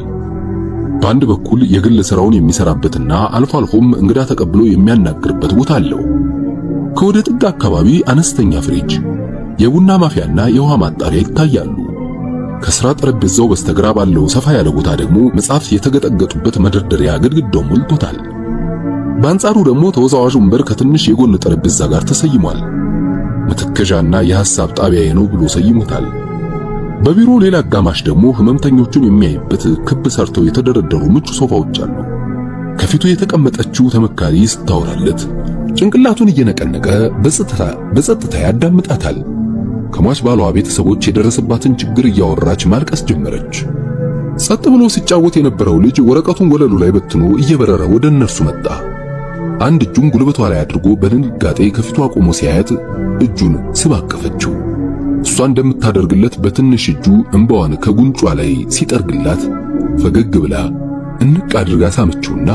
በአንድ በኩል የግል ስራውን የሚሰራበትና አልፎ አልፎም እንግዳ ተቀብሎ የሚያናግርበት ቦታ አለው። ከወደ ጥግ አካባቢ አነስተኛ ፍሪጅ፣ የቡና ማፍያና የውሃ ማጣሪያ ይታያሉ። ከስራ ጠረጴዛው በስተግራ ባለው ሰፋ ያለ ቦታ ደግሞ መጻሕፍት የተገጠገጡበት መደርደሪያ ግድግዳው ሞልቶታል። በአንጻሩ ደግሞ ተወዛዋዥ ወንበር ከትንሽ የጎን ጠረጴዛ ጋር ተሰይሟል። መተከዣና የሐሳብ ጣቢያዬ ነው ብሎ ሰይሞታል። በቢሮ ሌላ አጋማሽ ደግሞ ህመምተኞቹን የሚያይበት ክብ ሰርተው የተደረደሩ ምቹ ሶፋዎች አሉ። ከፊቱ የተቀመጠችው ተመካሪ ስታወራለት ጭንቅላቱን እየነቀነቀ በጸጥታ ያዳምጣታል። ከሟች ባሏ ቤተሰቦች የደረሰባትን ችግር እያወራች ማልቀስ ጀመረች። ጸጥ ብሎ ሲጫወት የነበረው ልጅ ወረቀቱን ወለሉ ላይ በትኖ እየበረረ ወደ እነርሱ መጣ። አንድ እጁን ጉልበቷ ላይ አድርጎ በድንጋጤ ከፊቷ ቆሞ ሲያያት እጁን ስባቀፈችው። እሷ እንደምታደርግለት በትንሽ እጁ እንባዋን ከጉንጯ ላይ ሲጠርግላት ፈገግ ብላ እንቅ አድርጋ ሳመችውና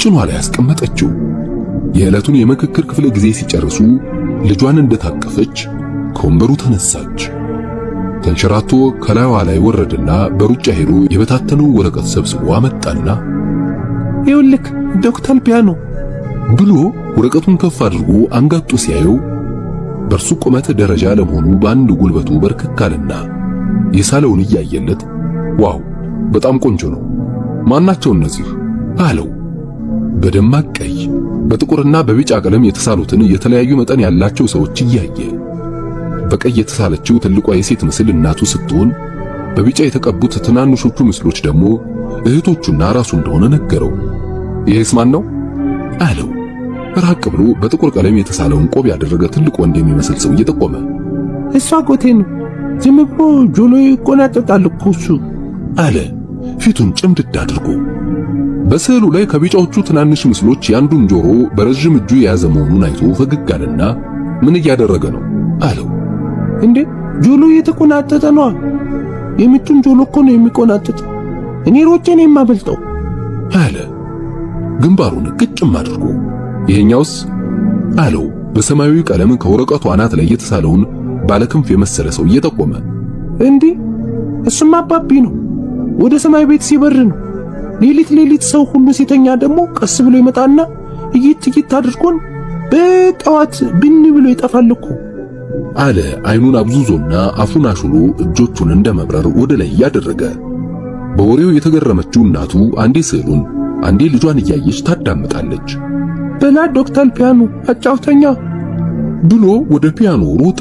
ጭኗ ላይ አስቀመጠችው። የዕለቱን የምክክር ክፍለ ጊዜ ሲጨርሱ ልጇን እንደታቀፈች ከወንበሩ ተነሳች። ተንሸራቶ ከላይዋ ላይ ወረደና በሩጫ ሄዶ የበታተነው ወረቀት ሰብስቦ አመጣና ይኸውልህ ዶክተር ፒያኖ ብሎ ወረቀቱን ከፍ አድርጎ አንጋጦ ሲያየው በእርሱ ቁመት ደረጃ ለመሆኑ በአንድ ጉልበቱ በርክካልና የሳለውን እያየለት ዋው በጣም ቆንጆ ነው፣ ማናቸው እነዚህ አለው። በደማቅ ቀይ በጥቁርና በቢጫ ቀለም የተሳሉትን የተለያዩ መጠን ያላቸው ሰዎች እያየ በቀይ የተሳለችው ትልቋ የሴት ምስል እናቱ ስትሆን በቢጫ የተቀቡት ትናንሾቹ ምስሎች ደግሞ እህቶቹና ራሱ እንደሆነ ነገረው። ይሄስ ማን ነው አለው። ራቅ ብሎ በጥቁር ቀለም የተሳለውን ቆብ ያደረገ ትልቅ ወንድ የሚመስል ሰው እየጠቆመ እሷ አጎቴ ነው፣ ዝም ብሎ ጆሎ ይቆናጠጣል እኮ እሱ አለ ፊቱን ጭምድድ አድርጎ። በስዕሉ ላይ ከቢጫዎቹ ትናንሽ ምስሎች ያንዱን ጆሮ በረጅም እጁ የያዘ መሆኑን አይቶ ፈገግ አለና ምን እያደረገ ነው አለው። እንዴ ጆሎ እየተቆናጠጠ ነው፣ የሚቱን ጆሎ እኮ ነው የሚቆናጠጥ፣ እኔ ሮጬ ነው የማበልጠው አለ ግንባሩን ቅጭም አድርጎ። ይሄኛውስ አለው በሰማያዊ ቀለም ከወረቀቱ አናት ላይ የተሳለውን ባለክንፍ የመሰለ ሰው እየጠቆመ። እንዴ እሱማ አባቢ ነው፣ ወደ ሰማይ ቤት ሲበር ነው። ሌሊት ሰው ሁሉ ሲተኛ ደግሞ ቀስ ብሎ ይመጣና እይት አድርጎን በጠዋት ብን ብሎ ይጠፋል እኮ አለ አይኑን አብዙዞና አፉን አሹሎ እጆቹን እንደመብረር ወደ ላይ ያደረገ። በወሬው የተገረመችው እናቱ አንዴ ስዕሉን አንዴ ልጇን እያየች ታዳምጣለች። በላ ዶክተር ፒያኖ አጫውተኛ ብሎ ወደ ፒያኖ ሮጠ።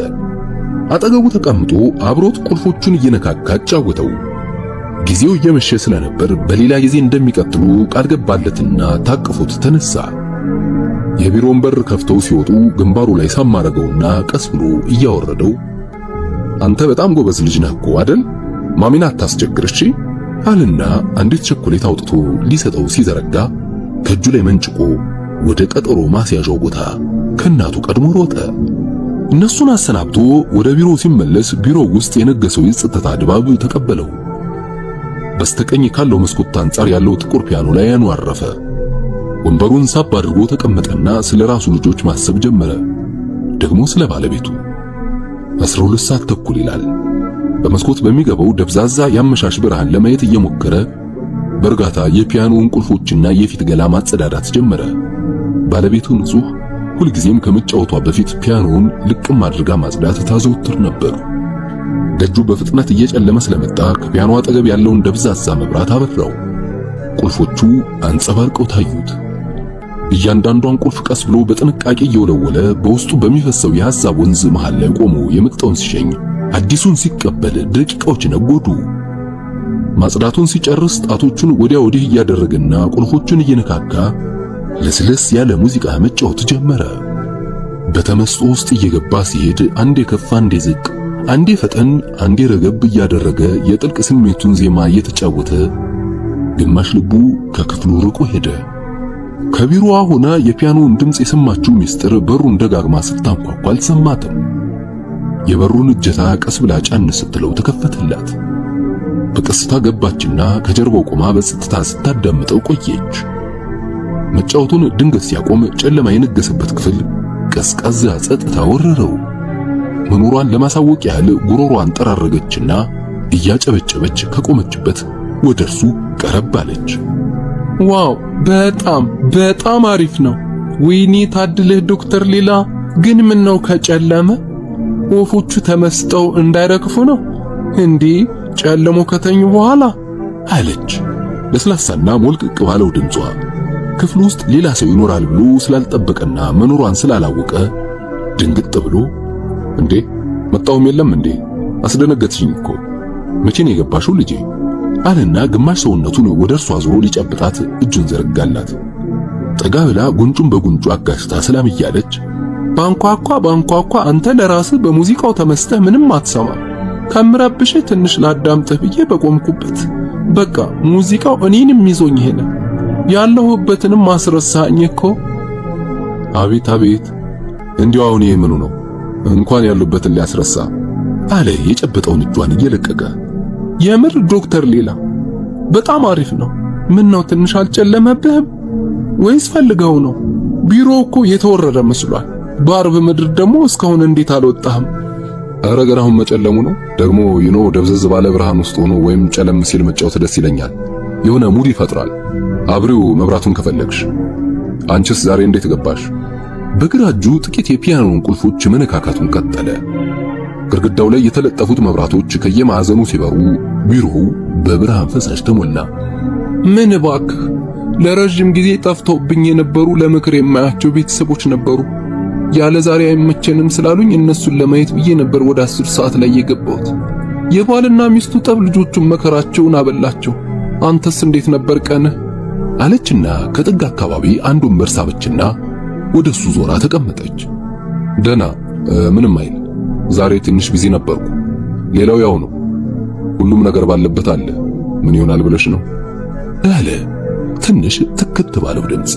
አጠገቡ ተቀምጦ አብሮት ቁልፎቹን እየነካካ አጫወተው። ጊዜው እየመሸ ስለነበር በሌላ ጊዜ እንደሚቀጥሉ ቃል ገባለትና ታቅፎት ተነሳ። የቢሮውን በር ከፍተው ሲወጡ ግንባሩ ላይ ሳማረገውና ቀስ ብሎ እያወረደው አንተ በጣም ጎበዝ ልጅ ነህ እኮ አይደል? ማሚና አታስቸግር እሺ አልና አንዲት ቸኮሌት አውጥቶ ሊሰጠው ሲዘረጋ ከእጁ ላይ መንጭቆ ወደ ቀጠሮ ማስያዣው ቦታ ከእናቱ ቀድሞ ሮጠ። እነሱን አሰናብቶ ወደ ቢሮ ሲመለስ ቢሮው ውስጥ የነገሰው የጸጥታ ድባብ ተቀበለው። በስተቀኝ ካለው መስኮት አንጻር ያለው ጥቁር ፒያኖ ላይ አይኑ አረፈ። ወንበሩን ሳብ አድርጎ ተቀመጠና ስለ ራሱ ልጆች ማሰብ ጀመረ። ደግሞ ስለ ባለቤቱ። 12 ሰዓት ተኩል ይላል። በመስኮት በሚገባው ደብዛዛ ያመሻሽ ብርሃን ለማየት እየሞከረ በእርጋታ የፒያኖውን ቁልፎችና የፊት ገላ ማጸዳዳት ጀመረ። ባለቤቱ ንጹህ፣ ሁልጊዜም ከመጫወቷ በፊት ፒያኖውን ልቅም አድርጋ ማጽዳት ታዘውትር ነበር። ደጁ በፍጥነት እየጨለመ ስለመጣ ከፒያኖ አጠገብ ያለውን ደብዛዛ መብራት አበራው። ቁልፎቹ አንጸባርቀው ታዩት። እያንዳንዷን ቁልፍ ቀስ ብሎ በጥንቃቄ እየወለወለ በውስጡ በሚፈሰው የሐሳብ ወንዝ መሃል ላይ ቆሞ የመጣውን ሲሸኝ አዲሱን ሲቀበል ደቂቃዎች ነጎዱ። ማጽዳቱን ሲጨርስ ጣቶቹን ወዲያ ወዲህ እያደረገና ቁልፎቹን እየነካካ ለስለስ ያለ ሙዚቃ መጫወት ጀመረ። በተመስጦ ውስጥ እየገባ ሲሄድ አንዴ ከፍ አንዴ ዝቅ፣ አንዴ ፈጠን አንዴ ረገብ እያደረገ የጥልቅ ስሜቱን ዜማ እየተጫወተ ግማሽ ልቡ ከክፍሉ ርቆ ሄደ። ከቢሮዋ ሆና የፒያኖውን ድምፅ የሰማችው ሚስጥር በሩን ደጋግማ ስታንኳኳ አልሰማትም። የበሩን እጀታ ቀስ ብላ ጫን ስትለው ተከፈተላት። በቀስታ ገባችና ከጀርባው ቆማ በጸጥታ ስታዳምጠው ቆየች። መጫወቱን ድንገት ሲያቆም ጨለማ የነገሰበት ክፍል ቀዝቃዛ ጸጥታ ወረረው። መኖሯን ለማሳወቅ ያህል ጉሮሯን ጠራረገችና እያጨበጨበች ከቆመችበት ወደ እርሱ ቀረብ አለች። ዋው በጣም አሪፍ ነው። ወይኔ ታድልህ ዶክተር ሌላ። ግን ምን ነው ከጨለመ? ወፎቹ ተመስጠው እንዳይረግፉ ነው እንዴ ጨለሞ ከተኙ በኋላ አለች ለስላሳና ሞልቅቅ ባለው ድምጿ። ክፍሉ ውስጥ ሌላ ሰው ይኖራል ብሎ ስላልጠበቀና መኖሯን ስላላወቀ ድንግጥ ብሎ እንዴ መጣውም የለም እንዴ አስደነገጥሽኝ እኮ መቼ ነው የገባሽው ልጄ አለና ግማሽ ሰውነቱን ወደ እርሷ ዞሮ ሊጨብጣት እጁን ዘረጋላት። ጠጋ ብላ ጉንጩን በጉንጩ አጋሽታ ሰላም እያለች ባንኳኳ አንተ ለራስህ በሙዚቃው ተመስጠህ ምንም አትሰማ ከምረብሽ ትንሽ ላዳምጥህ ብዬ በቆምኩበት በቃ ሙዚቃው እኔንም ይዞኝ ሄደ። ያለሁበትንም ማስረሳኝ እኮ። አቤት እንዲያው አሁን ይሄ ምኑ ነው እንኳን ያሉበትን ሊያስረሳ አለ የጨበጠውን እጇን እየለቀቀ። የምር ዶክተር ሌላ በጣም አሪፍ ነው። ምን ነው ትንሽ አልጨለመብህም ወይስ ፈልገው ነው? ቢሮ እኮ የተወረረ መስሏል። በአርብ ምድር ደግሞ እስካሁን እንዴት አልወጣህም? ኧረ ገና አሁን መጨለሙ ነው ደግሞ ደብዘዝ ባለ ብርሃን ውስጥ ሆኖ ወይም ጨለም ሲል መጫወት ደስ ይለኛል። የሆነ ሙድ ይፈጥራል። አብሪው መብራቱን ከፈለግሽ። አንቺስ ዛሬ እንዴት ገባሽ? በግራ እጁ ጥቂት የፒያኖን ቁልፎች መነካካቱን ቀጠለ። ግድግዳው ላይ የተለጠፉት መብራቶች ከየማዕዘኑ ሲበሩ ቢሮው በብርሃን ፈሳሽ ተሞላ። ምን እባክህ ለረጅም ጊዜ ጠፍተውብኝ የነበሩ ለምክር የማያቸው ቤተሰቦች ነበሩ። ያለ ዛሬ አይመቸንም ስላሉኝ እነሱን ለማየት ብዬ ነበር ወደ 10 ሰዓት ላይ የገባሁት። የባልና ሚስቱ ጠብ ልጆቹን መከራቸውን አበላቸው። አንተስ እንዴት ነበር ቀንህ? አለችና ከጥግ አካባቢ አንድ ወንበር ሳበችና ወደሱ ዞራ ተቀመጠች። ደና ምንም አይል። ዛሬ ትንሽ ቢዚ ነበርኩ። ሌላው ያው ነው። ሁሉም ነገር ባለበት አለ። ምን ይሆናል ብለሽ ነው? አለ ትንሽ ትክት ባለው ድምፅ።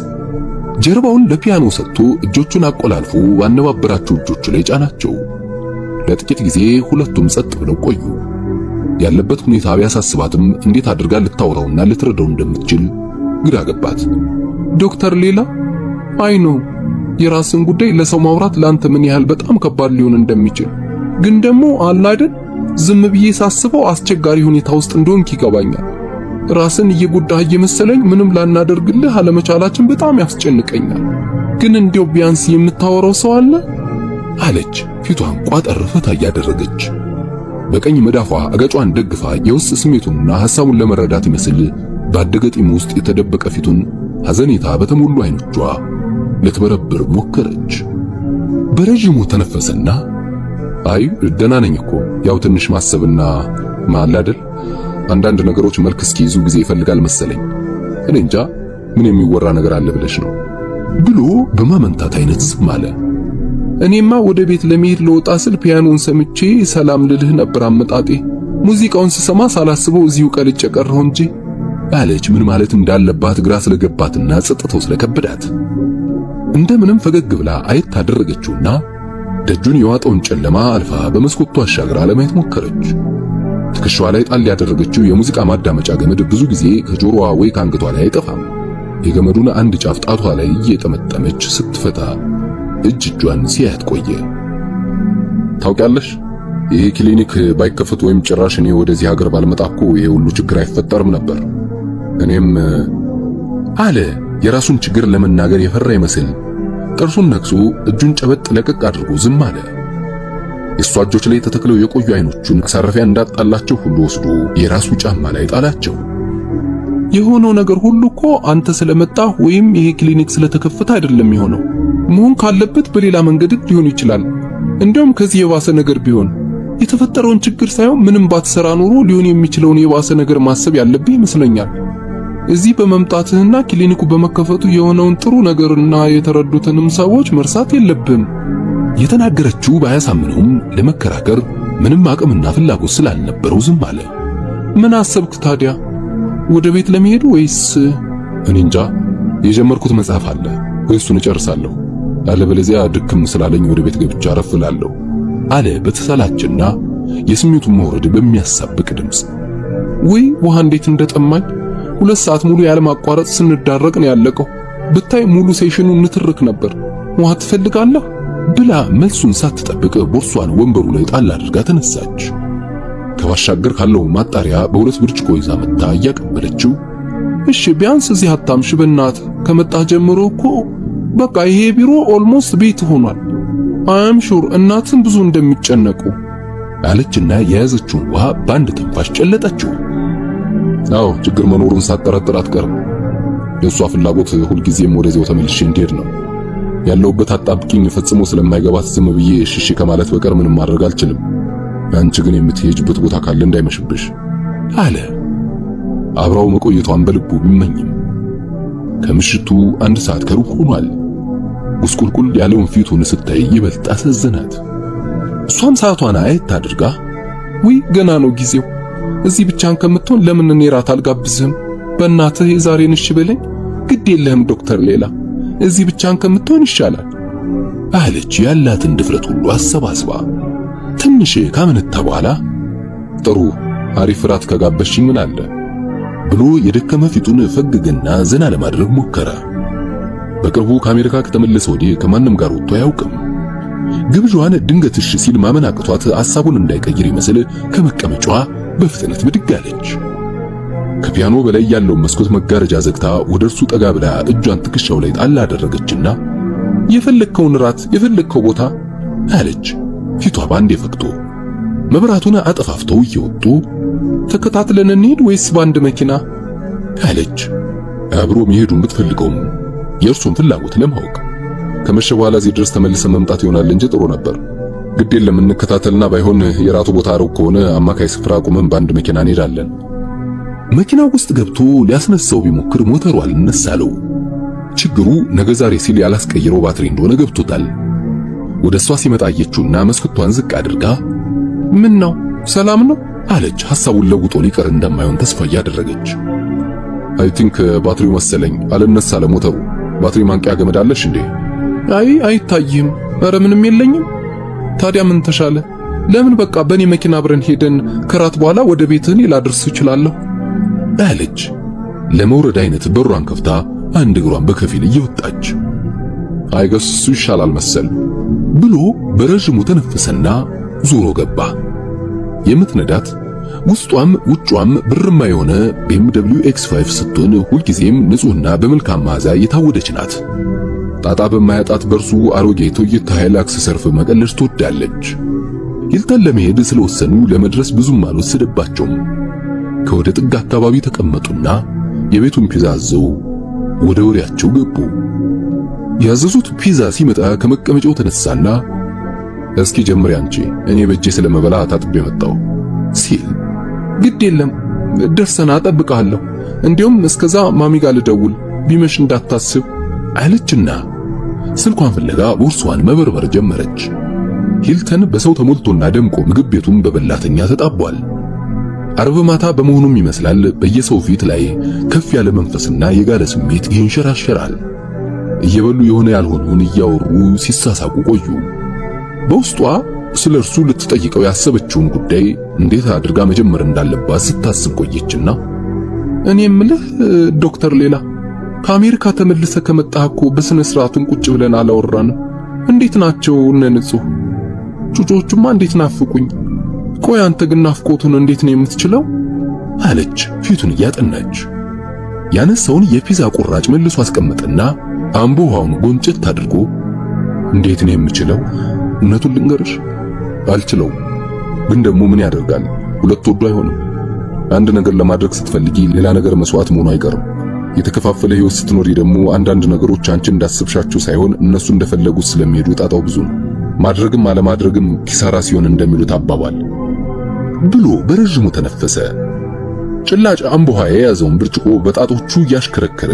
ጀርባውን ለፒያኖ ሰጥቶ እጆቹን አቆላልፎ ባነባበራቸው እጆቹ ላይ ጫናቸው። ለጥቂት ጊዜ ሁለቱም ጸጥ ብለው ቆዩ። ያለበት ሁኔታ ቢያሳስባትም እንዴት አድርጋ ልታወራውና ልትረዳው እንደምትችል ግራ ገባት። ዶክተር ሌላ አይኖ የራስን ጉዳይ ለሰው ማውራት ላንተ ምን ያህል በጣም ከባድ ሊሆን እንደሚችል ግን ደግሞ አላደን ዝም ብዬ ሳስበው አስቸጋሪ ሁኔታ ውስጥ እንደሆንክ ይገባኛል። ራስን እየጎዳህ እየመሰለኝ ምንም ላናደርግልህ አለመቻላችን በጣም ያስጨንቀኛል። ግን እንዲያው ቢያንስ የምታወራው ሰው አለ አለች ፊቷን ቋጠር ፈታ እያደረገች። በቀኝ መዳፏ አገጯን ደግፋ የውስጥ ስሜቱንና ሐሳቡን ለመረዳት ይመስል ባደገ ጢም ውስጥ የተደበቀ ፊቱን ሐዘኔታ በተሞሉ አይኖቿ ልትበረብር ሞከረች። በረጅሙ ተነፈሰና አይ ደህና ነኝ እኮ ያው ትንሽ ማሰብና ማላደል አንዳንድ ነገሮች መልክ እስኪይዙ ጊዜ ይፈልጋል መሰለኝ። እኔ እንጃ ምን የሚወራ ነገር አለ ብለሽ ነው ብሎ በማመንታት አይነት ዝም አለ። እኔማ ወደ ቤት ለመሄድ ለወጣ ስል ፒያኖን ሰምቼ ሰላም ልልህ ነበር አመጣጤ። ሙዚቃውን ስሰማ ሳላስበው እዚሁ ቀልጬ ቀረሁ እንጂ አለች ምን ማለት እንዳለባት ግራ ስለገባትና ጸጥታው ስለከበዳት። እንደምንም ፈገግ ብላ አየት አደረገችውና ደጁን የዋጠውን ጨለማ አልፋ በመስኮቱ አሻግራ ለማየት ሞከረች። ትከሻዋ ላይ ጣል ያደረገችው የሙዚቃ ማዳመጫ ገመድ ብዙ ጊዜ ከጆሮዋ ወይ ከአንገቷ ላይ አይጠፋም። የገመዱን አንድ ጫፍ ጣቷ ላይ እየጠመጠመች ስትፈታ እጇን ሲያያት ቆየ። ታውቂያለሽ ይሄ ክሊኒክ ባይከፈት ወይም ጭራሽ እኔ ወደዚህ ሀገር ባልመጣ እኮ ይሄ ሁሉ ችግር አይፈጠርም ነበር። እኔም አለ የራሱን ችግር ለመናገር የፈራ ይመስል ጥርሱን ነክሶ እጁን ጨበጥ ለቀቅ አድርጎ ዝም አለ። የሷ እጆች ላይ ተተክለው የቆዩ አይኖቹን ማሳረፊያ እንዳጣላቸው ሁሉ ወስዶ የራሱ ጫማ ላይ ጣላቸው። የሆነው ነገር ሁሉ እኮ አንተ ስለመጣህ ወይም ይሄ ክሊኒክ ስለተከፈተ አይደለም የሆነው። መሆን ካለበት በሌላ መንገድ ሊሆን ይችላል። እንዲያውም ከዚህ የባሰ ነገር ቢሆን የተፈጠረውን ችግር ሳይሆን ምንም ባትሰራ ኖሮ ሊሆን የሚችለውን የባሰ ነገር ማሰብ ያለብህ ይመስለኛል። እዚህ በመምጣትህና ክሊኒኩ በመከፈቱ የሆነውን ጥሩ ነገርና የተረዱትንም ሰዎች መርሳት የለብህም። የተናገረችው ባያሳምነውም ለመከራከር ምንም አቅምና ፍላጎት ስላልነበረው ዝም አለ። ምን አሰብክ ታዲያ? ወደ ቤት ለመሄድ ወይስ? እኔ እንጃ። የጀመርኩት መጽሐፍ አለ፣ እሱን እጨርሳለሁ። አለበለዚያ ድክም ስላለኝ ወደ ቤት ገብቻ አረፍ እላለሁ አለ በተሰላችና የስሜቱን መውረድ በሚያሳብቅ ድምፅ። ወይ ውሃ እንዴት እንደጠማኝ! 2 ሰዓት ሙሉ ያለማቋረጥ ስንዳረቅ ነው ያለቀው። ብታይ ሙሉ ሴሽኑ ንትርክ ነበር። ውሃ ትፈልጋለህ ብላ መልሱን ሳትጠብቅ ቦርሷን ወንበሩ ላይ ጣል አድርጋ ተነሳች። ከባሻገር ካለው ማጣሪያ በሁለት ብርጭቆ ይዛ መጣ እያቀበለችው። እሺ ቢያንስ እዚህ አታምሽ በእናትህ። ከመጣህ ጀምሮ እኮ በቃ ይሄ ቢሮ ኦልሞስት ቤት ሆኗል። አም ሹር እናትን ብዙ እንደሚጨነቁ አለችና የያዘችውን ውሃ በአንድ ትንፋሽ ጨለጠችው። አዎ ችግር መኖሩን ሳትጠረጥር አትቀርም። የእሷ ፍላጎት ሁልጊዜም ወደዚያው ተመልሼ እንድሄድ ነው። ያለውበት አጣብቂኝ ፈጽሞ ስለማይገባት ዝም ብዬ እሺ ከማለት በቀር ምንም ማድረግ አልችልም። አንቺ ግን የምትሄጅበት ቦታ ካለ እንዳይመሽብሽ አለ። አብራው መቆየቷን በልቡ ቢመኝም ከምሽቱ 1 ሰዓት ከሩብ ሆኗል። ጉስቁልቁል ያለውን ፊቱን ስታይ ይበልጥ አሳዘናት። እሷም ሰዓቷን አየት አድርጋ ውይ ገና ነው ጊዜው፣ እዚህ ብቻን ከምትሆን ለምን እኔ ራት አልጋብዝህም? በእናትህ የዛሬን እሺ በለኝ። ግድ የለህም ዶክተር ሌላ፣ እዚህ ብቻን ከምትሆን ይሻላል አለች ያላትን ድፍረት ሁሉ አሰባስባ። ትንሽ ካመነታ በኋላ ጥሩ አሪፍ ራት ከጋበሽኝ ምን አለ ብሎ የደከመ ፊቱን ፈገገና ዘና ለማድረግ ሞከረ። በቅርቡ ከአሜሪካ ከተመለሰ ወዲህ ከማንም ጋር ወጥቶ አያውቅም። ግብዣዋን ድንገት እሺ ሲል ማመን አቅቷት ሐሳቡን እንዳይቀይር ይመስል ከመቀመጫዋ በፍጥነት ብድግ አለች። ከፒያኖ በላይ ያለው መስኮት መጋረጃ ዘግታ ወደ እርሱ ጠጋ ብላ እጇን ትከሻው ላይ ጣል አደረገችና የፈለግከውን ራት የፈለግከው ቦታ አለች። ፊቷ ባንዴ ፈክቶ መብራቱን አጠፋፍተው እየወጡ ተከታትለን እንሂድ ወይስ በአንድ መኪና አለች። አብሮ መሄዱን ብትፈልገውም የእርሱን ፍላጎት ለማወቅ ከመሸ በኋላ እዚህ ድረስ ተመልሰን መምጣት ይሆናል እንጂ ጥሩ ነበር። ግድ የለም እንከታተልና ባይሆን የራቱ ቦታ ሩቅ ከሆነ አማካይ ስፍራ ቆመን በአንድ መኪና እንሄዳለን። መኪናው ውስጥ ገብቶ ሊያስነሳው ቢሞክር ሞተሩ አልነሳለው። ችግሩ ነገ ዛሬ ሲል ያላስቀየረው ባትሪ እንደሆነ ገብቶታል። ወደ እሷ ሲመጣ አየችውና መስኮቷን ዝቅ አድርጋ ምን ነው ሰላም ነው አለች። ሐሳቡን ለውጦ ሊቀር እንደማይሆን ተስፋ እያደረገች አይ ቲንክ ባትሪው መሰለኝ አልነሳ ለሞተሩ። ባትሪ ማንቂያ ገመድ አለሽ እንዴ? አይ አይታይም። ኧረ ምንም የለኝም። ታዲያ ምን ተሻለ? ለምን በቃ በኔ መኪና አብረን ሄደን ከራት በኋላ ወደ ቤትህ ላድርስ እችላለሁ አለች። ለመውረድ አይነት በሯን ከፍታ አንድ እግሯን በከፊል እየወጣች አይገስሱ ይሻላል መሰል ብሎ በረጅሙ ተነፈሰና ዞሮ ገባ። የምትነዳት ውስጧም ውጯም ብርማ የሆነ BMW X5 ስትሆን ሁልጊዜም ንጹህና በመልካም መዓዛ የታወደች ናት። ጣጣ በማያጣት በርሱ አሮጌ ቶዮታ ሃይላክስ ሰርፍ መቀለድ ትወዳለች። ሂልተን ለመሄድ ስለወሰኑ ለመድረስ ብዙም አልወሰደባቸውም። ከወደ ጥግ አካባቢ ተቀመጡና የቤቱን ፒዛ አዘው ወደ ወሬያቸው ገቡ። ያዘዙት ፒዛ ሲመጣ ከመቀመጫው ተነሳና እስኪ ጀምሪ አንቺ፣ እኔ በእጄ ስለመበላ ታጥቤ መጣሁ ሲል ግድ የለም ደርሰና እጠብቅሃለሁ። እንዲያውም እስከዛ ማሚ ጋር ልደውል ቢመሽ እንዳታስብ አለችና ስልኳን ፍለጋ ቦርሷን መበርበር ጀመረች። ሂልተን በሰው ተሞልቶና ደምቆ ምግብ ቤቱን በበላተኛ ተጣቧል። አርብ ማታ በመሆኑም ይመስላል በየሰው ፊት ላይ ከፍ ያለ መንፈስና የጋለ ስሜት ይንሸራሸራል። እየበሉ የሆነ ያልሆነውን እያወሩ ሲሳሳቁ ቆዩ። በውስጧ ስለ እርሱ ልትጠይቀው ያሰበችውን ጉዳይ እንዴት አድርጋ መጀመር እንዳለባት ስታስብ ቆየችና እኔ የምልህ ዶክተር ሌላ ከአሜሪካ ተመልሰ ከመጣህ እኮ በስነ ስርዓቱን ቁጭ ብለን አላወራንም። እንዴት ናቸው እነ ንጹህ? ጩጮቹማ እንዴት ናፍቁኝ። ቆይ አንተ ግን ናፍቆቱን እንዴት ነው የምትችለው? አለች ፊቱን እያጠናች። ያነሳውን የፒዛ ቁራጭ መልሶ አስቀመጠና አምቦሃውን ጎንጨት አድርጎ እንዴት ነው የምችለው? እውነቱን ልንገርሽ አልችለው። ግን ደግሞ ምን ያደርጋል፣ ሁለት ወዶ አይሆንም። አንድ ነገር ለማድረግ ስትፈልጊ ሌላ ነገር መስዋዕት መሆኑ አይቀርም። የተከፋፈለ ህይወት ስትኖሪ ደግሞ አንዳንድ ነገሮች አንቺ እንዳስብሻቸው ሳይሆን እነሱ እንደፈለጉት ስለሚሄዱ ጣጣው ብዙ ነው ማድረግም አለማድረግም ኪሳራ ሲሆን እንደሚሉት አባባል ብሎ በረጅሙ ተነፈሰ። ጭላጭ አምቦሃ የያዘውን ብርጭቆ በጣቶቹ እያሽከረከረ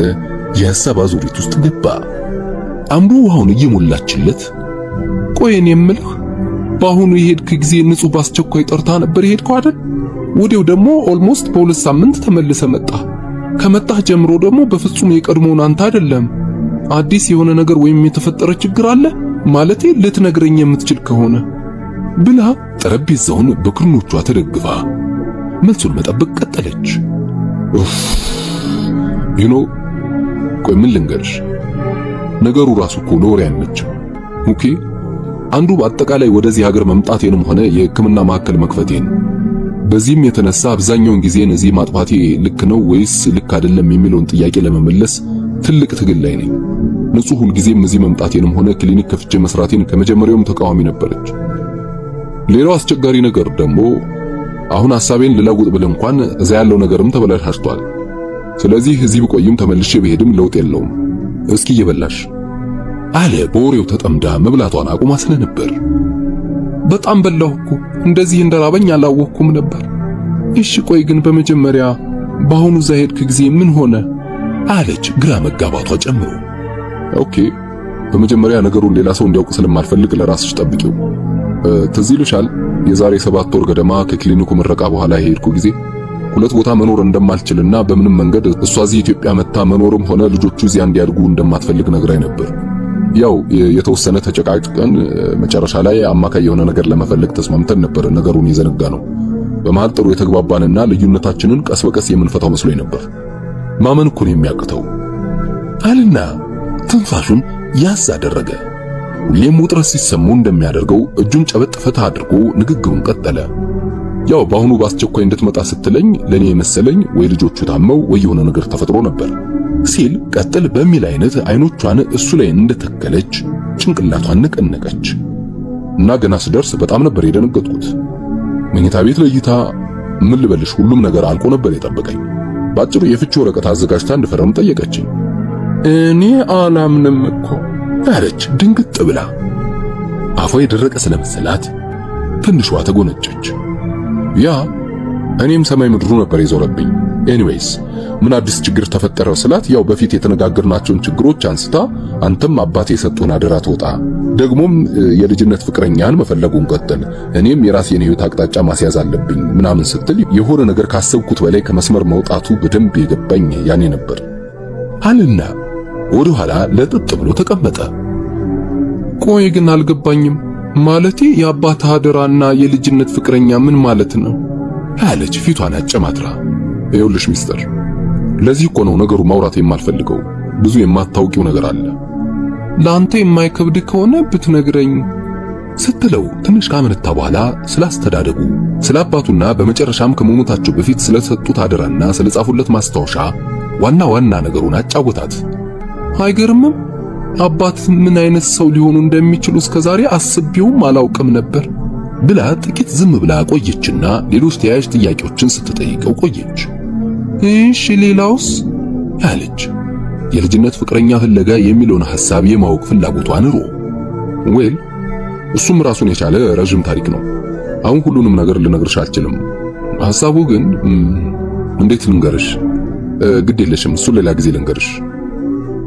የሐሳብ አዙሪት ውስጥ ገባ። አምቦ ውሃውን እየሞላችለት ቆየን የምልህ በአሁኑ የሄድክ ጊዜ ንጹህ ባስቸኳይ ጠርታ ነበር የሄድከው አይደል? ወዲያው ደግሞ ኦልሞስት በሁለት ሳምንት ተመልሰ መጣ። ከመጣህ ጀምሮ ደግሞ በፍጹም የቀድሞውን አንተ አይደለም። አዲስ የሆነ ነገር ወይም የተፈጠረ ችግር አለ ማለቴ ልትነግረኝ የምትችል ከሆነ ብላ ጠረጴዛውን በክርኖቿ ተደግፋ መልሱን መጠበቅ ቀጠለች። ቆይ ምን ልንገርሽ፣ ነገሩ ራሱ እኮ ለወሬ አይመችም። ኦኬ አንዱ በአጠቃላይ ወደዚህ ሀገር መምጣቴንም ሆነ የሕክምና ማዕከል መክፈቴን፣ በዚህም የተነሳ አብዛኛውን ጊዜን እዚህ ማጥፋቴ ልክ ነው ወይስ ልክ አይደለም የሚለውን ጥያቄ ለመመለስ ትልቅ ትግል ላይ ነኝ። ንጹህ ሁልጊዜም እዚህ መምጣቴንም ሆነ ክሊኒክ ከፍቼ መስራቴን ከመጀመሪያውም ተቃዋሚ ነበረች። ሌላው አስቸጋሪ ነገር ደግሞ አሁን ሐሳቤን ልለውጥ ብል እንኳን እዛ ያለው ነገርም ተበላሽቷል። ስለዚህ እዚህ ብቆይም ተመልሼ ብሄድም ለውጥ የለውም። እስኪ እየበላሽ አለ በወሬው ተጠምዳ መብላቷን አቁማ ስለነበር። በጣም በላሁ እኮ እንደዚህ እንደራበኝ አላወቅኩም ነበር። እሺ ቆይ ግን በመጀመሪያ በአሁኑ እዛ ሄድክ ጊዜ ምን ሆነ አለች ግራ መጋባቷ ጨምሮ። ኦኬ በመጀመሪያ ነገሩን ሌላ ሰው እንዲያውቅ ስለማልፈልግ ለራስሽ ጠብቂው። ትዝ ይልሻል የዛሬ 7 ወር ገደማ ከክሊኒኩ ምረቃ በኋላ የሄድኩ ጊዜ ሁለት ቦታ መኖር እንደማልችልና በምንም መንገድ እሷ እዚህ ኢትዮጵያ መታ መኖርም ሆነ ልጆቹ እዚያ እንዲያድጉ እንደማትፈልግ ነግራኝ ነበር። ያው የተወሰነ ተጨቃጭቀን መጨረሻ ላይ አማካይ የሆነ ነገር ለመፈለግ ተስማምተን ነበር ነገሩን የዘነጋ ነው። በመሃል ጥሩ የተግባባንና ልዩነታችንን ቀስ በቀስ የምንፈታው መስሎኝ ነበር። ማመን እኮ ነው የሚያቅተው አልና ትንፋሹን ያዝ አደረገ። ሁሌም ውጥረት ሲሰማው እንደሚያደርገው እጁን ጨበጥ ፈታ አድርጎ ንግግሩን ቀጠለ። ያው በአሁኑ በአስቸኳይ እንድትመጣ ስትለኝ ለኔ የመሰለኝ ወይ ልጆቹ ታመው ወይ የሆነ ነገር ተፈጥሮ ነበር ሲል ቀጥል በሚል አይነት አይኖቿን እሱ ላይ እንደተከለች ጭንቅላቷን ነቀነቀች እና ገና ስደርስ በጣም ነበር የደነገጥኩት። መኝታ ቤት ለይታ ምን ልበልሽ ሁሉም ነገር አልቆ ነበር የጠበቀኝ። ባጭሩ የፍቺ ወረቀት አዘጋጅታ እንድፈርም ጠየቀችኝ። እኔ አላምንም እኮ አለች ድንግጥ ብላ። አፏ የደረቀ ስለመሰላት ትንሿ ተጎነጨች። ያ እኔም ሰማይ ምድሩ ነበር የዞረብኝ። ኤኒዌይስ ምን አዲስ ችግር ተፈጠረ ስላት ያው በፊት የተነጋገርናቸውን ችግሮች አንስታ አንተም አባቴ የሰጡን አደራ ተወጣ፣ ደግሞም የልጅነት ፍቅረኛን መፈለጉን ቀጥል፣ እኔም የራሴን ሕይወት አቅጣጫ ማስያዝ አለብኝ ምናምን ስትል የሆነ ነገር ካሰብኩት በላይ ከመስመር መውጣቱ በደንብ የገባኝ ያኔ ነበር አልና ወደ ኋላ ለጥጥ ብሎ ተቀመጠ። ቆይ ግን አልገባኝም፣ ማለቴ የአባት አደራና የልጅነት ፍቅረኛ ምን ማለት ነው አለች ፊቷን አጨማትራ። ይኸውልሽ ሚስተር፣ ለዚህ እኮ ነው ነገሩ ማውራት የማልፈልገው። ብዙ የማታውቂው ነገር አለ። ለአንተ የማይከብድ ከሆነ ብትነግረኝ ስትለው ትንሽ ካመነታ በኋላ ስላስተዳደጉ ስለ አባቱና በመጨረሻም ከመሞታቸው በፊት ስለሰጡት አደራና ስለጻፉለት ማስታወሻ ዋና ዋና ነገሩን አጫወታት። አይገርምም? አባት ምን አይነት ሰው ሊሆኑ እንደሚችሉ እስከዛሬ አስቤውም አላውቅም ነበር ብላ ጥቂት ዝም ብላ ቆየችና ሌሎች ተያያዥ ጥያቄዎችን ስትጠይቀው ቆየች። እሺ ሌላውስ አለች። የልጅነት ፍቅረኛ ፍለጋ የሚለውን ሐሳብ የማወቅ ፍላጎቷ ንሮ ዌል እሱም ራሱን የቻለ ረጅም ታሪክ ነው። አሁን ሁሉንም ነገር ልነግርሽ አልችልም። ሐሳቡ ግን እንዴት ልንገርሽ? ግድ የለሽም፣ እሱ ሌላ ጊዜ ልንገርሽ።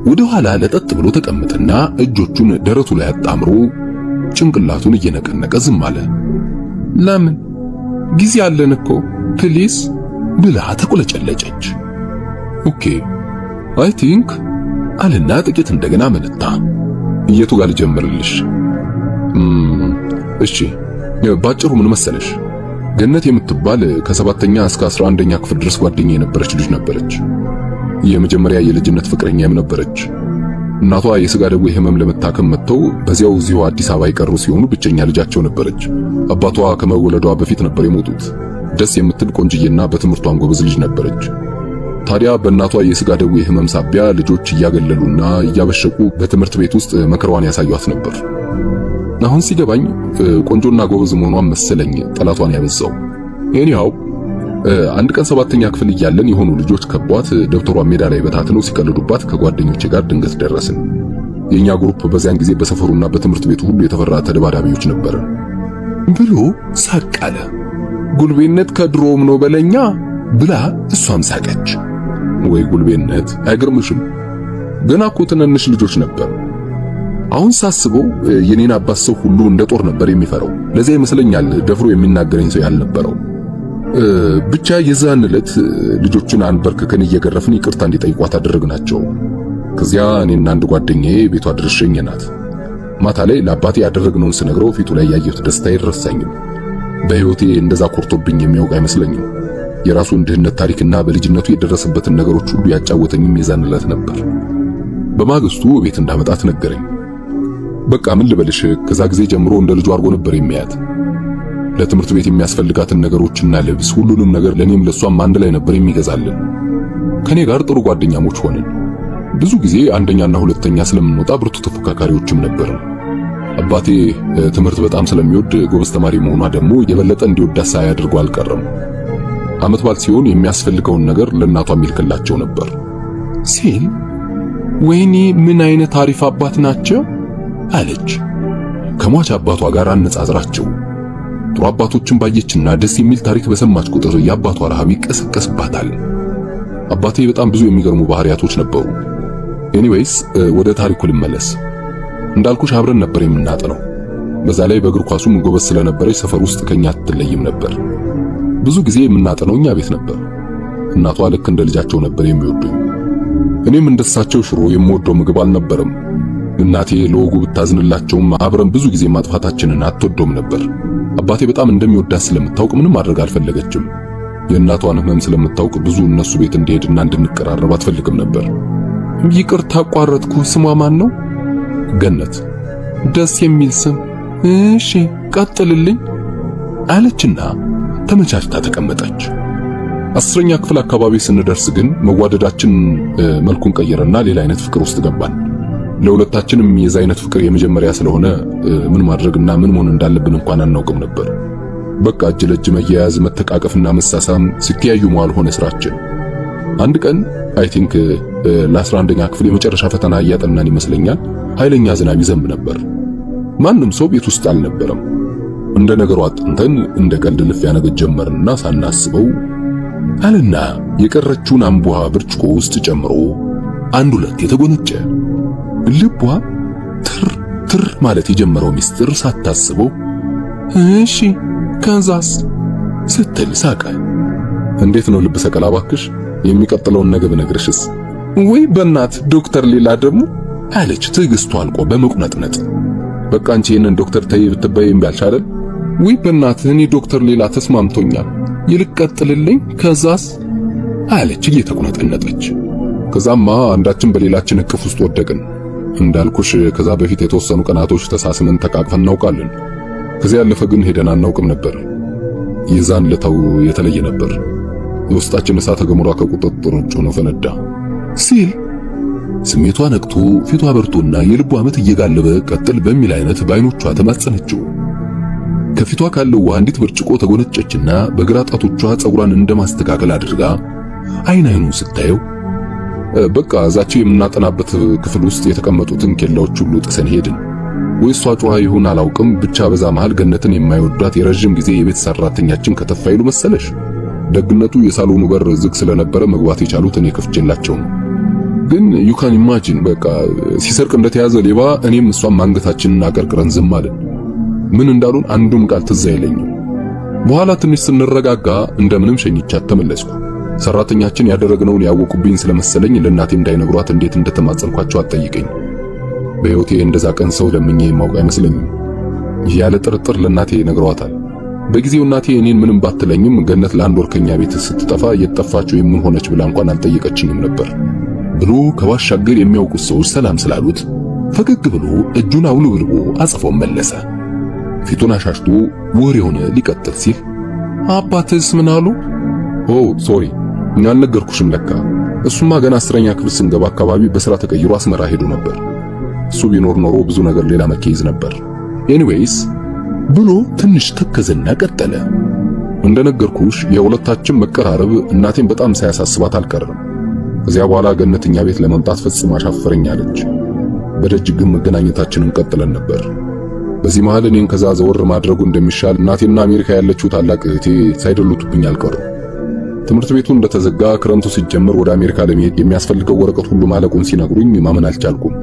ወደ ኋላ ለጠጥ ብሎ ተቀመጠና እጆቹን ደረቱ ላይ አጣምሮ ጭንቅላቱን እየነቀነቀ ዝም አለ። ለምን? ጊዜ አለን እኮ ፕሊስ ብላ ተቆለጨለጨች። ኦኬ አይ ቲንክ አለና ጥቂት እንደገና መነታ። የቱ ጋር ልጀምርልሽ? እሺ ባጭሩ ምን መሰለሽ፣ ገነት የምትባል ከ7ኛ እስከ 11ኛ ክፍል ድረስ ጓደኛ የነበረች ልጅ ነበረች። የመጀመሪያ የልጅነት ፍቅረኛም ነበረች። እናቷ የሥጋ ደዌ ህመም ለመታከም መጥተው በዚያው እዚሁ አዲስ አበባ የቀሩ ሲሆኑ ብቸኛ ልጃቸው ነበረች። አባቷ ከመወለዷ በፊት ነበር የሞቱት። ደስ የምትል ቆንጅዬና በትምህርቷም ጎበዝ ልጅ ነበረች። ታዲያ በእናቷ የሥጋ ደዌ ህመም ሳቢያ ልጆች እያገለሉና እያበሸቁ በትምህርት ቤት ውስጥ መከራዋን ያሳዩት ነበር። አሁን ሲገባኝ ቆንጆና ጎበዝ መሆኗን መሰለኝ ጠላቷን ያበዛው። ኤኒሃው አንድ ቀን 7ኛ ክፍል እያለን የሆኑ ልጆች ከቧት ደብተሯን ሜዳ ላይ በታትነው ሲቀልዱባት ከጓደኞቼ ጋር ድንገት ደረስን። የኛ ግሩፕ በዚያን ጊዜ በሰፈሩና በትምህርት ቤቱ ሁሉ የተፈራ ተደባዳቢዎች ነበር ብሎ ሳቅ አለ። ጉልቤነት ከድሮም ነው በለኛ ብላ እሷም ሳቀች። ወይ ጉልቤነት አይገርምሽም? ገና እኮ ትንንሽ ልጆች ነበር። አሁን ሳስበው የኔን አባት ሰው ሁሉ እንደ ጦር ነበር የሚፈራው። ለዚያ ይመስለኛል ደፍሮ የሚናገረኝ ሰው ያልነበረው። ብቻ የዛን ዕለት ልጆቹን አንበርክከን እየገረፍን ይቅርታ እንዲጠይቋት አደረግናቸው። ከዚያ እኔና አንድ ጓደኛዬ ቤቷ ድረስ ሸኘናት። ማታ ላይ ለአባቴ ያደረግነውን ስነግረው ፊቱ ላይ ያየሁት ደስታ አይረሳኝም። በሕይወቴ እንደዛ ኮርቶብኝ የሚያውቅ አይመስለኝም። የራሱን ድህነት ታሪክና በልጅነቱ የደረሰበትን ነገሮች ሁሉ ያጫወተኝም የዛን ዕለት ነበር። በማግስቱ ቤት እንዳመጣት ነገረኝ። በቃ ምን ልበልሽ፣ ከዛ ጊዜ ጀምሮ እንደ ልጁ አድርጎ ነበር የሚያያት። ለትምህርት ቤት የሚያስፈልጋትን ነገሮችና ልብስ፣ ሁሉንም ነገር ለኔም ለሷም አንድ ላይ ነበር የሚገዛልን። ከኔ ጋር ጥሩ ጓደኛሞች ሆነን ብዙ ጊዜ አንደኛና ሁለተኛ ስለምንወጣ ብርቱ ተፎካካሪዎችም ነበርን። አባቴ ትምህርት በጣም ስለሚወድ ጎበዝ ተማሪ መሆኗ ደግሞ የበለጠ እንዲወዳት ሳያደርገው አልቀረም። ዓመት በዓል ሲሆን የሚያስፈልገውን ነገር ለእናቷ የሚልክላቸው ነበር ሲል፣ ወይኔ ምን አይነት አሪፍ አባት ናቸው አለች። ከሟች አባቷ ጋር አነጻጽራቸው። ጥሩ አባቶችን ባየችና ደስ የሚል ታሪክ በሰማች ቁጥር የአባቷ ረሃብ ይቀሰቀስባታል። አባቴ በጣም ብዙ የሚገርሙ ባህሪያቶች ነበሩ። ኤኒዌይስ ወደ ታሪኩ ልመለስ። እንዳልኩሽ አብረን ነበር የምናጠነው። በዛ ላይ በእግር ኳሱም ጎበዝ ስለነበረች ሰፈር ውስጥ ከኛ አትለይም ነበር። ብዙ ጊዜ የምናጠነው እኛ ቤት ነበር። እናቷ ልክ እንደ ልጃቸው ነበር የሚወዱኝ። እኔም እንደሳቸው ሽሮ የምወደው ምግብ አልነበረም። እናቴ ለወጉ ብታዝንላቸውም አብረን ብዙ ጊዜ ማጥፋታችንን አትወደውም ነበር። አባቴ በጣም እንደሚወዳት ስለምታውቅ ምንም ማድረግ አልፈለገችም። የእናቷን ሕመም ስለምታውቅ ብዙ እነሱ ቤት እንዲሄድና እንድንቀራረብ አትፈልግም ነበር። ይቅርታ አቋረጥኩ፣ ስሟ ማን ነው? ገነት። ደስ የሚል ስም። እሺ ቀጥልልኝ አለችና ተመቻችታ ተቀመጠች። 10ኛ ክፍል አካባቢ ስንደርስ ግን መዋደዳችን መልኩን ቀየረና ሌላ አይነት ፍቅር ውስጥ ገባን። ለሁለታችንም የዛ አይነት ፍቅር የመጀመሪያ ስለሆነ ምን ማድረግና ምን መሆን እንዳለብን እንኳን አናውቅም ነበር። በቃ እጅ ለእጅ መያያዝ፣ መተቃቀፍና መሳሳም፣ ሲተያዩ መዋል ሆነ ስራችን። አንድ ቀን አይ ቲንክ ለ11ኛ ክፍል የመጨረሻ ፈተና እያጠናን ይመስለኛል፣ ኃይለኛ ዝናብ ይዘንብ ነበር። ማንም ሰው ቤት ውስጥ አልነበረም። እንደ ነገሩ አጥንተን እንደ ቀልድ ልፊያ ነገር ጀመርንና ሳናስበው አለና የቀረችውን አምቧ ብርጭቆ ውስጥ ጨምሮ አንድ ሁለት የተጎነጨ። ልቧ ትር ትር ማለት የጀመረው ሚስጥር ሳታስበው እሺ ከዛስ ስትል ሳቀ። እንዴት ነው ልብ ሰቀላ ባክሽ? የሚቀጥለውን ነገር ብነግርሽስ? ወይ በእናት ዶክተር ሌላ ደግሞ አለች ትዕግስቷ አልቆ በመቁነጥነጥ። በቃ አንቺ ይሄንን ዶክተር ተይ ብትበይ እምቢ አልሽ አይደል? ወይ በእናት እኔ ዶክተር ሌላ ተስማምቶኛል። ይልቅ ቀጥልልኝ። ከዛስ አለች እየተቁነጠነጠች። ከዛማ አንዳችን በሌላችን እቅፍ ውስጥ ወደቅን። እንዳልኩሽ ከዛ በፊት የተወሰኑ ቀናቶች ተሳስመን ተቃቅፈን እናውቃለን። ከዚያ ያለፈ ግን ሄደን አናውቅም ነበር። የዛን ለታው የተለየ ነበር። የውስጣችን እሳተ ገሞራ ከቁጥጥር ውጭ ሆኖ ፈነዳ ሲል ስሜቷ ነቅቶ ፊቷ በርቶና የልቧ ምት እየጋለበ ቀጥል በሚል አይነት በዓይኖቿ ተማጸነችው። ከፊቷ ካለው ውሃ አንዲት ብርጭቆ ተጎነጨችና በግራ ጣቶቿ ጸጉሯን እንደማስተካከል አድርጋ አይኑን ስታየው በቃ እዛቸው የምናጠናበት ክፍል ውስጥ የተቀመጡትን ኬላዎች ሁሉ ጥሰን ሄድን። ወይሷ ጮኻ ይሁን አላውቅም፣ ብቻ በዛ መሃል ገነትን የማይወዷት የረጅም ጊዜ የቤት ሰራተኛችን ከተፋይሉ መሰለሽ። ደግነቱ የሳሎኑ በር ዝግ ስለነበረ መግባት የቻሉት እኔ ከፍቼላቸው ነው። ግን you can imagine በቃ ሲሰርቅ እንደተያዘ ሌባ እኔም እሷም አንገታችንን አቀርቅረን ዝም አለን። ምን እንዳሉን አንዱም ቃል ትዝ አይለኝም። በኋላ ትንሽ ስንረጋጋ እንደምንም ሸኝቻት ተመለስኩ። ሰራተኛችን ያደረግነውን ያወቁብኝ ስለመሰለኝ ለእናቴ እንዳይነግሯት እንዴት እንደተማጸንኳቸው አትጠይቀኝ። በሕይወቴ እንደዛ ቀን ሰው ለምኜ የማውቅ አይመስለኝም። ያለ ጥርጥር ለእናቴ ነግሯታል። በጊዜው እናቴ እኔን ምንም ባትለኝም ገነት ለአንድ ወር ከኛ ቤት ስትጠፋ የጠፋችው የምን ሆነች ብላ እንኳን አልጠየቀችኝም ነበር ብሎ ከባሻገር የሚያውቁት ሰዎች ሰላም ስላሉት ፈገግ ብሎ እጁን አውለብልቦ አጽፎ መለሰ። ፊቱን አሻሽቶ ወሬውን ሊቀጥል ሲል አባትስ ምን አሉ? ኦ ሶሪ እኛ አልነገርኩሽም ለካ። እሱማ ገና 10ኛ ክፍል ስንገባ አካባቢ በስራ ተቀይሮ አስመራ ሄዶ ነበር። እሱ ቢኖር ኖሮ ብዙ ነገር ሌላ መከይዝ ነበር። ኤኒዌይስ ብሎ ትንሽ ተከዘና ቀጠለ። እንደነገርኩሽ የሁለታችን መቀራረብ እናቴን በጣም ሳያሳስባት አልቀረም። ከዚያ በኋላ ገነት እኛ ቤት ለመምጣት ፈጽማ አሻፈረኝ አለች። በደጅ ግን መገናኘታችንን ቀጥለን ነበር። በዚህ መሃል እኔን ከዛ ዘወር ማድረጉ እንደሚሻል እናቴና አሜሪካ ያለችው ታላቅ እህቴ ሳይደሉትብኝ አልቀሩ። ትምህርት ቤቱ እንደተዘጋ ክረምቱ ሲጀምር ወደ አሜሪካ ለመሄድ የሚያስፈልገው ወረቀት ሁሉ ማለቁን ሲነግሩኝ ማመን አልቻልኩም።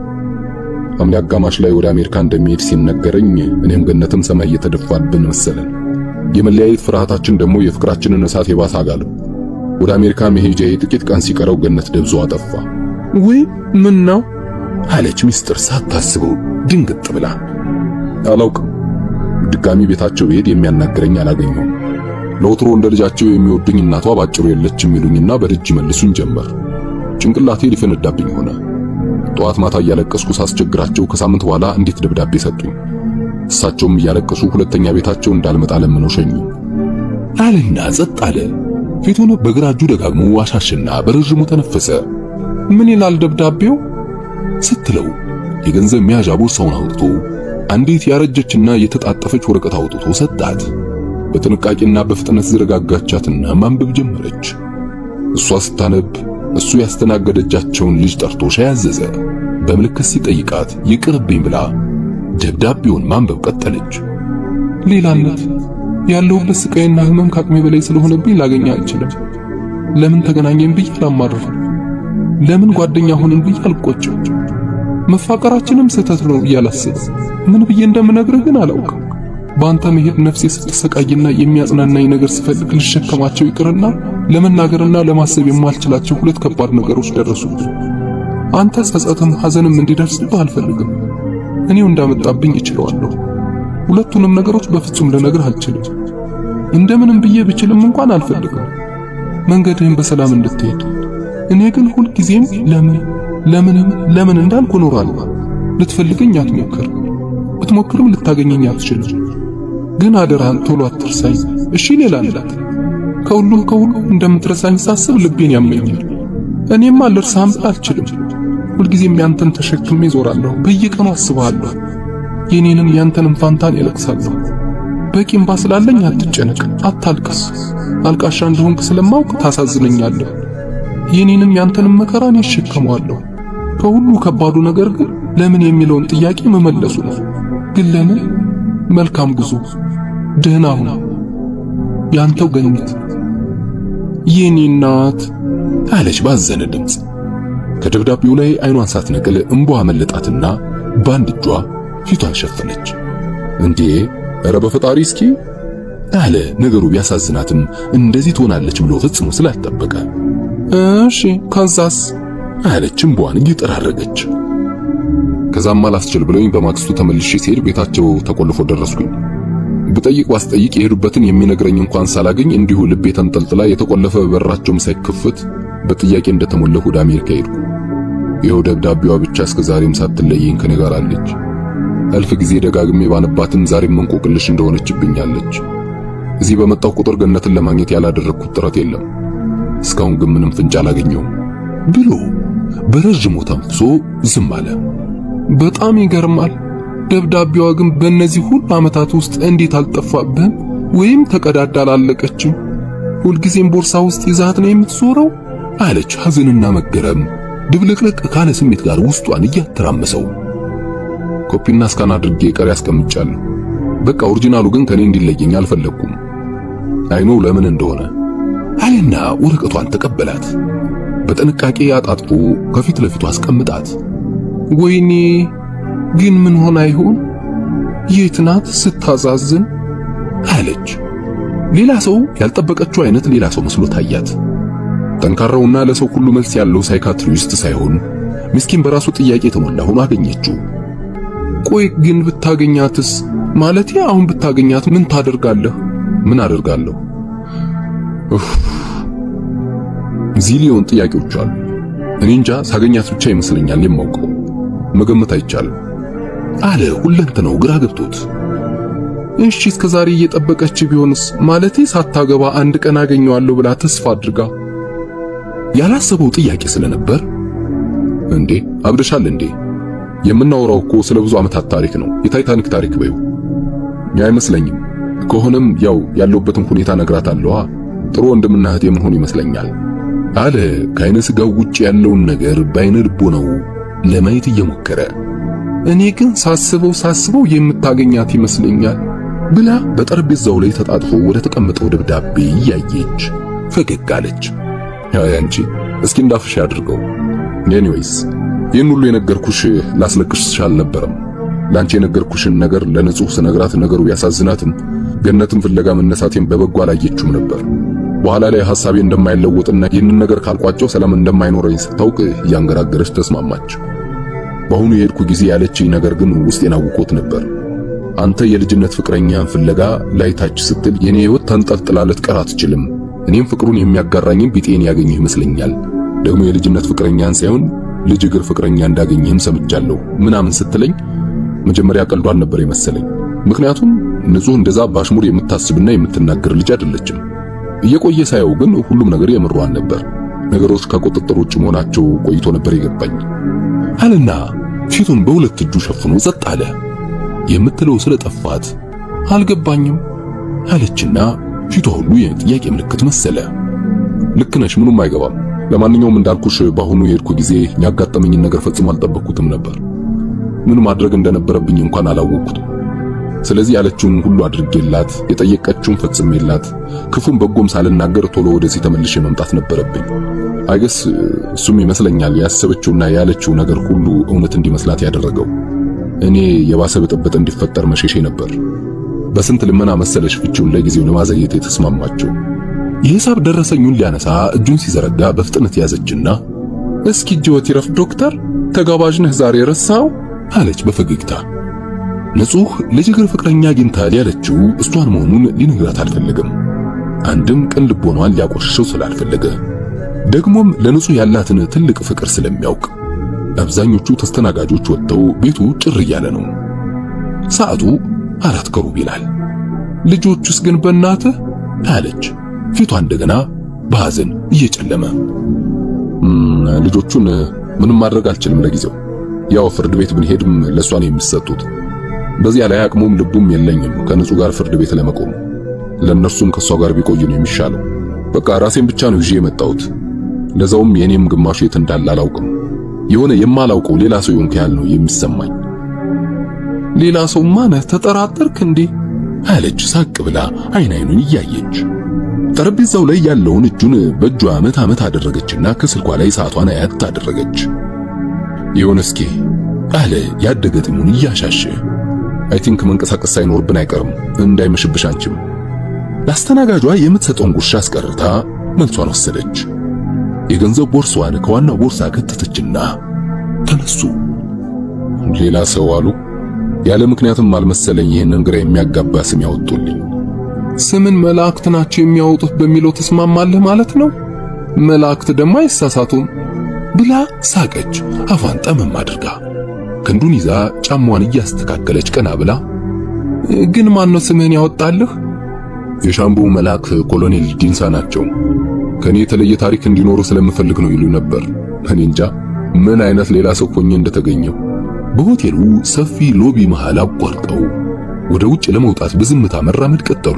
ሐምሌ አጋማሽ ላይ ወደ አሜሪካ እንደሚሄድ ሲነገረኝ እኔም ገነትም ሰማይ እየተደፋብን መሰለን። የመለያየት ፍርሃታችን ደግሞ የፍቅራችንን እሳት የባሰ አጋለው። ወደ አሜሪካ መሄጃዬ ጥቂት ቀን ሲቀረው ገነት ደብዞ አጠፋ። ወይ ምን ነው አለች ሚስጥር ሳታስበው ድንግጥ ብላ። አላውቅም። ድጋሚ ቤታቸው ብሄድ የሚያናግረኝ አላገኘሁም። ለወትሮ እንደ ልጃቸው የሚወዱኝ እናቷ ባጭሩ የለችም ይሉኝና በደጅ መልሱኝ ጀመር። ጭንቅላቴ ሊፈነዳብኝ ሆነ። ጠዋት ማታ እያለቀስኩ ሳስቸግራቸው ከሳምንት በኋላ እንዴት ደብዳቤ ሰጡኝ። እሳቸውም እያለቀሱ ሁለተኛ ቤታቸው እንዳልመጣ ለምነው ሸኙኝ አለና ጸጥ አለ። ፊቱን በግራ እጁ ደጋግሞ አሻሽና በረጅሙ ተነፈሰ። ምን ይላል ደብዳቤው ስትለው የገንዘብ መያዣ ቦርሳውን አውጥቶ አንዲት ያረጀችና የተጣጠፈች ወረቀት አውጥቶ ሰጣት። በጥንቃቄና በፍጥነት ዘረጋጋቻትና ማንበብ ጀመረች። እሷ ስታነብ እሱ ያስተናገደቻቸውን ልጅ ጠርቶ ሻይ አዘዘ። በምልክት ሲጠይቃት ይቅርብኝ ብላ ደብዳቤውን ማንበብ ቀጠለች። ሌላነት ያለሁበት ስቃይና ህመም ከአቅሜ በላይ ስለሆነብኝ ላገኝ አልችልም። ለምን ተገናኘን ብዬ አላማርርም። ለምን ጓደኛ ሆነን ብዬ አልቆጭም። መፋቀራችንም ስህተት ነው እያላስብ ምን ብዬ እንደምነግርህ ግን አላውቅም። በአንተ መሄድ ነፍሴ ስትሰቃይና የሚያጽናናኝ ነገር ስፈልግ ልሸከማቸው ይቅርና ለመናገርና ለማሰብ የማልችላቸው ሁለት ከባድ ነገሮች ደረሱብኝ። አንተ ጸጸትም ሐዘንም እንዲደርስብህ አልፈልግም። እኔው እንዳመጣብኝ እችለዋለሁ። ሁለቱንም ነገሮች በፍጹም ልነግርህ አልችልም። እንደምንም ብዬ ብችልም እንኳን አልፈልግም መንገድህን በሰላም እንድትሄድ። እኔ ግን ሁል ጊዜም ለምን እንዳልኩ እኖራለሁ። ልትፈልገኝ አትሞክር፣ ብትሞክርም ልታገኘኝ አትችልም። ግን አደራህን ቶሎ አትርሳኝ እሺ? ሌላ እንዳት ከሁሉም እንደምትረሳኝ ሳስብ ልቤን ያመኛል። እኔማ ልርሳህም አልችልም። ሁልጊዜም ያንተን ተሸክሜ ዞራለሁ። በየቀኑ አስብሃለሁ። የኔንም ያንተንም ፋንታን እለቅሳለሁ። በቂ እንባ ስላለኝ አትጨነቅ፣ አታልቅስ። አልቃሻ እንደሆንክ ስለማውቅ ታሳዝነኛለህ። የኔንም ያንተንም መከራን እሸከመዋለሁ። ከሁሉ ከባዱ ነገር ግን ለምን የሚለውን ጥያቄ መመለሱ ነው። ግን ለምን? መልካም ጉዞ፣ ደህና ሁን። ያንተው ገነት። የኔ እናት አለች ባዘነ ድምፅ። ከደብዳቤው ላይ አይኗን ሳትነቅል እንቧ መለጣትና በአንድ እጇ ፊቷን ሸፈነች። እንዴ ኧረ በፈጣሪ እስኪ አለ። ነገሩ ቢያሳዝናትም እንደዚህ ትሆናለች ብሎ ፈጽሞ ስላልጠበቀ። እሺ ከዛስ አለች እንቧን እየጠራረገች። ከዛም አላስችል ብለውኝ በማግስቱ ተመልሼ ሲሄድ ቤታቸው ተቆልፎ ደረስኩኝ። ብጠይቅ ባስጠይቅ የሄዱበትን የሚነግረኝ እንኳን ሳላገኝ እንዲሁ ልቤ ተንጠልጥላ የተቆለፈ በራቸውም ሳይከፈት በጥያቄ እንደተሞላሁ ወደ አሜሪካ ሄድኩ። ይኸው ደብዳቤዋ ብቻ እስከ ዛሬም ሳትለየኝ ከኔ ጋር አለች። እልፍ ጊዜ ደጋግሜ ባነባትም ዛሬም መንቆቅልሽ እንደሆነችብኛለች። እዚህ በመጣው ቁጥር ገነትን ለማግኘት ያላደረኩት ጥረት የለም። እስካሁን ግን ምንም ፍንጭ አላገኘሁም ብሎ በረጅሙ ተንፍሶ ዝም አለ። በጣም ይገርማል። ደብዳቤዋ ግን በእነዚህ ሁሉ ዓመታት ውስጥ እንዴት አልጠፋብህም ወይም ተቀዳዳ አላለቀችም? ሁልጊዜም ቦርሳ ውስጥ ይዛት ነው የምትዞረው አለች ሐዘንና መገረም ድብልቅልቅ ካለ ስሜት ጋር ውስጧን እያተራመሰው። ኮፒና ስካን አድርጌ ቀሪ አስቀምጫለሁ። በቃ ኦሪጂናሉ ግን ከኔ እንዲለየኝ አልፈለኩም። አይኖ ለምን እንደሆነ አለና ወረቀቷን ተቀበላት። በጥንቃቄ አጣጥፎ ከፊት ለፊቱ አስቀምጣት። ወይኔ ግን ምን ሆና ይሆን? የት ናት ስታዛዝን አለች። ሌላ ሰው ያልጠበቀችው አይነት ሌላ ሰው መስሎ ታያት። ጠንካራውና ለሰው ሁሉ መልስ ያለው ሳይካትሪስት ሳይሆን ምስኪን በራሱ ጥያቄ የተሞላ ሆኖ አገኘችው። ቆይ ግን ብታገኛትስ? ማለቴ አሁን ብታገኛት ምን ታደርጋለህ? ምን አደርጋለሁ? ዚሊዮን ጥያቄዎች አሉ። እኔ እንጃ፣ ሳገኛት ብቻ ይመስለኛል የማውቀው። መገመት አይቻልም አለ ሁለንተናው ግራ ገብቶት። እሺ እስከዛሬ እየጠበቀች ቢሆንስ? ማለቴ ሳታገባ አንድ ቀን አገኘዋለሁ ብላ ተስፋ አድርጋ። ያላሰበው ጥያቄ ስለነበር እንዴ አብደሻል እንዴ? የምናወራው እኮ ስለ ብዙ ዓመታት ታሪክ ነው። የታይታኒክ ታሪክ በይው። አይመስለኝም። ከሆነም ያው ያለውበትን ሁኔታ ነግራታለሁ። ጥሩ ወንድምና እህት የምንሆን ይመስለኛል አለ። ከዓይነ ሥጋው ውጭ ያለውን ነገር በዓይነ ልቦናው ለማየት እየሞከረ እኔ ግን ሳስበው የምታገኛት ይመስለኛል ብላ በጠረጴዛው ላይ ተጣጥፎ ወደ ተቀመጠው ደብዳቤ እያየች ፈገግ አለች። አንቺ እስኪ እንዳፍሽ አድርገው። ኤኒዌይስ ይህን ሁሉ የነገርኩሽ ላስለቅስሽ አልነበረም። ላንቺ የነገርኩሽን ነገር ለንጹህ ስነግራት ነገሩ ያሳዝናትም ገነትን ፍለጋ መነሳቴን በበጎ አላየችውም ነበር። በኋላ ላይ ሐሳቤ እንደማይለወጥና ይህንን ነገር ካልቋጨው ሰላም እንደማይኖረኝ ስታውቅ እያንገራገረች ተስማማች። በአሁኑ የሄድኩ ጊዜ ያለችኝ ነገር ግን ውስጤን አውቆት ነበር። አንተ የልጅነት ፍቅረኛን ፍለጋ ላይታች ስትል የኔ ሕይወት ተንጠልጥላ ልትቀር አትችልም። እኔም ፍቅሩን የሚያጋራኝም ቢጤን ያገኝህ ይመስለኛል። ደግሞ የልጅነት ፍቅረኛን ሳይሆን ልጅ እግር ፍቅረኛ እንዳገኘህም ሰምቻለሁ ምናምን ስትለኝ መጀመሪያ ቀልዷን ነበር የመሰለኝ። ምክንያቱም ንጹህ እንደዛ ባሽሙር የምታስብና የምትናገር ልጅ አይደለችም። እየቆየ ሳየው ግን ሁሉም ነገር የምሯን ነበር። ነገሮች ከቁጥጥር ውጭ መሆናቸው ቆይቶ ነበር የገባኝ አለና ፊቱን በሁለት እጁ ሸፍኖ ጸጥ አለ። የምትለው ስለጠፋት አልገባኝም አለችና ፊቷ ሁሉ የጥያቄ ምልክት መሰለ። ልክ ነሽ፣ ምንም አይገባም። ለማንኛውም እንዳልኩሽ በአሁኑ የሄድኩ ጊዜ ያጋጠመኝን ነገር ፈጽሞ አልጠበቅኩትም ነበር። ምን ማድረግ እንደነበረብኝ እንኳን አላወቅኩትም። ስለዚህ ያለችውን ሁሉ አድርጌላት የጠየቀችውን ፈጽሜላት ክፉም በጎም ሳልናገር ቶሎ ወደዚህ ተመልሼ መምጣት ነበረብኝ። አይገስ እሱም ይመስለኛል ያሰበችውና ያለችው ነገር ሁሉ እውነት እንዲመስላት ያደረገው። እኔ የባሰ ብጥብጥ እንዲፈጠር መሸሼ ነበር። በስንት ልመና መሰለሽ ፍቺውን ለጊዜው ለማዘግየት የተስማማቸው። የሂሳብ ደረሰኙን ሊያነሳ እጁን ሲዘረጋ በፍጥነት ያዘችና እስኪ ጆት ይረፍ ዶክተር፣ ተጋባዥ ነህ ዛሬ ረሳው አለች በፈገግታ። ንጹህ ልጅ እግር ፍቅረኛ አግኝታል ያለችው እሷን መሆኑን ሊነግራት አልፈለገም። አንድም ቅን ልቦናዋን ሊያቆሽሸው ስላልፈለገ፣ ደግሞም ለንጹህ ያላትን ትልቅ ፍቅር ስለሚያውቅ። አብዛኞቹ ተስተናጋጆች ወጥተው ቤቱ ጭር እያለ ነው። ሰዓቱ 4 ይላል። ልጆቹስ ግን በእናትህ አለች ፊቷ እንደገና በሐዘን እየጨለመ። ልጆቹን ምንም ማድረግ አልችልም ለጊዜው። ያው ፍርድ ቤት ብንሄድም ለሷ ነው የሚሰጡት። በዚያ ላይ አቅሙም ልቡም የለኝም ከንጹህ ጋር ፍርድ ቤት ለመቆም። ለነርሱም ከሷ ጋር ቢቆይ ነው የሚሻለው። በቃ ራሴን ብቻ ነው ይዤ የመጣሁት። ለዛውም የኔም ግማሽ የት እንዳለ አላውቅም። የሆነ የማላውቀው ሌላ ሰው ይሆን ያህል ነው የሚሰማኝ። ሌላ ሰው ማነህ? ተጠራጠርክ እንዴ? አለች ሳቅ ብላ አይን አይኑን እያየች። ጠረጴዛው ላይ ያለውን እጁን በእጇ አመት አደረገችና ከስልኳ ላይ ሰዓቷን አያት አደረገች። ይሁን እስኪ አለ ያደገ ጢሙን እያሻሸ። አይ ቲንክ መንቀሳቀስ ሳይኖርብን አይቀርም እንዳይመሽብሽ አንቺም። ለአስተናጋጇ የምትሰጠውን ጉርሻ አስቀርታ መልሷን ወሰደች። የገንዘብ ቦርሷን ከዋናው ቦርሳ ከተተችና ተነሱ። ሌላ ሰው አሉ። ያለ ምክንያትም አልመሰለኝ ይህንን ግራ የሚያጋባ ስም ያወጡልኝ። ስምን መላእክት ናቸው የሚያወጡት በሚለው ተስማማለህ ማለት ነው? መላእክት ደግሞ አይሳሳቱም ብላ ሳቀች አፏን ጠመም አድርጋ። ክንዱን ይዛ ጫማዋን እያስተካከለች ቀና ብላ ግን ማን ነው ስምህን ያወጣልህ? የሻምቡ መልአክ ኮሎኔል ዲንሳ ናቸው። ከኔ የተለየ ታሪክ እንዲኖሩ ስለምፈልግ ነው ይሉ ነበር። እኔ እንጃ ምን አይነት ሌላ ሰው ሆኜ እንደተገኘው። በሆቴሉ ሰፊ ሎቢ መሃል አቋርጠው ወደ ውጭ ለመውጣት በዝምታ መራመድ ቀጠሉ።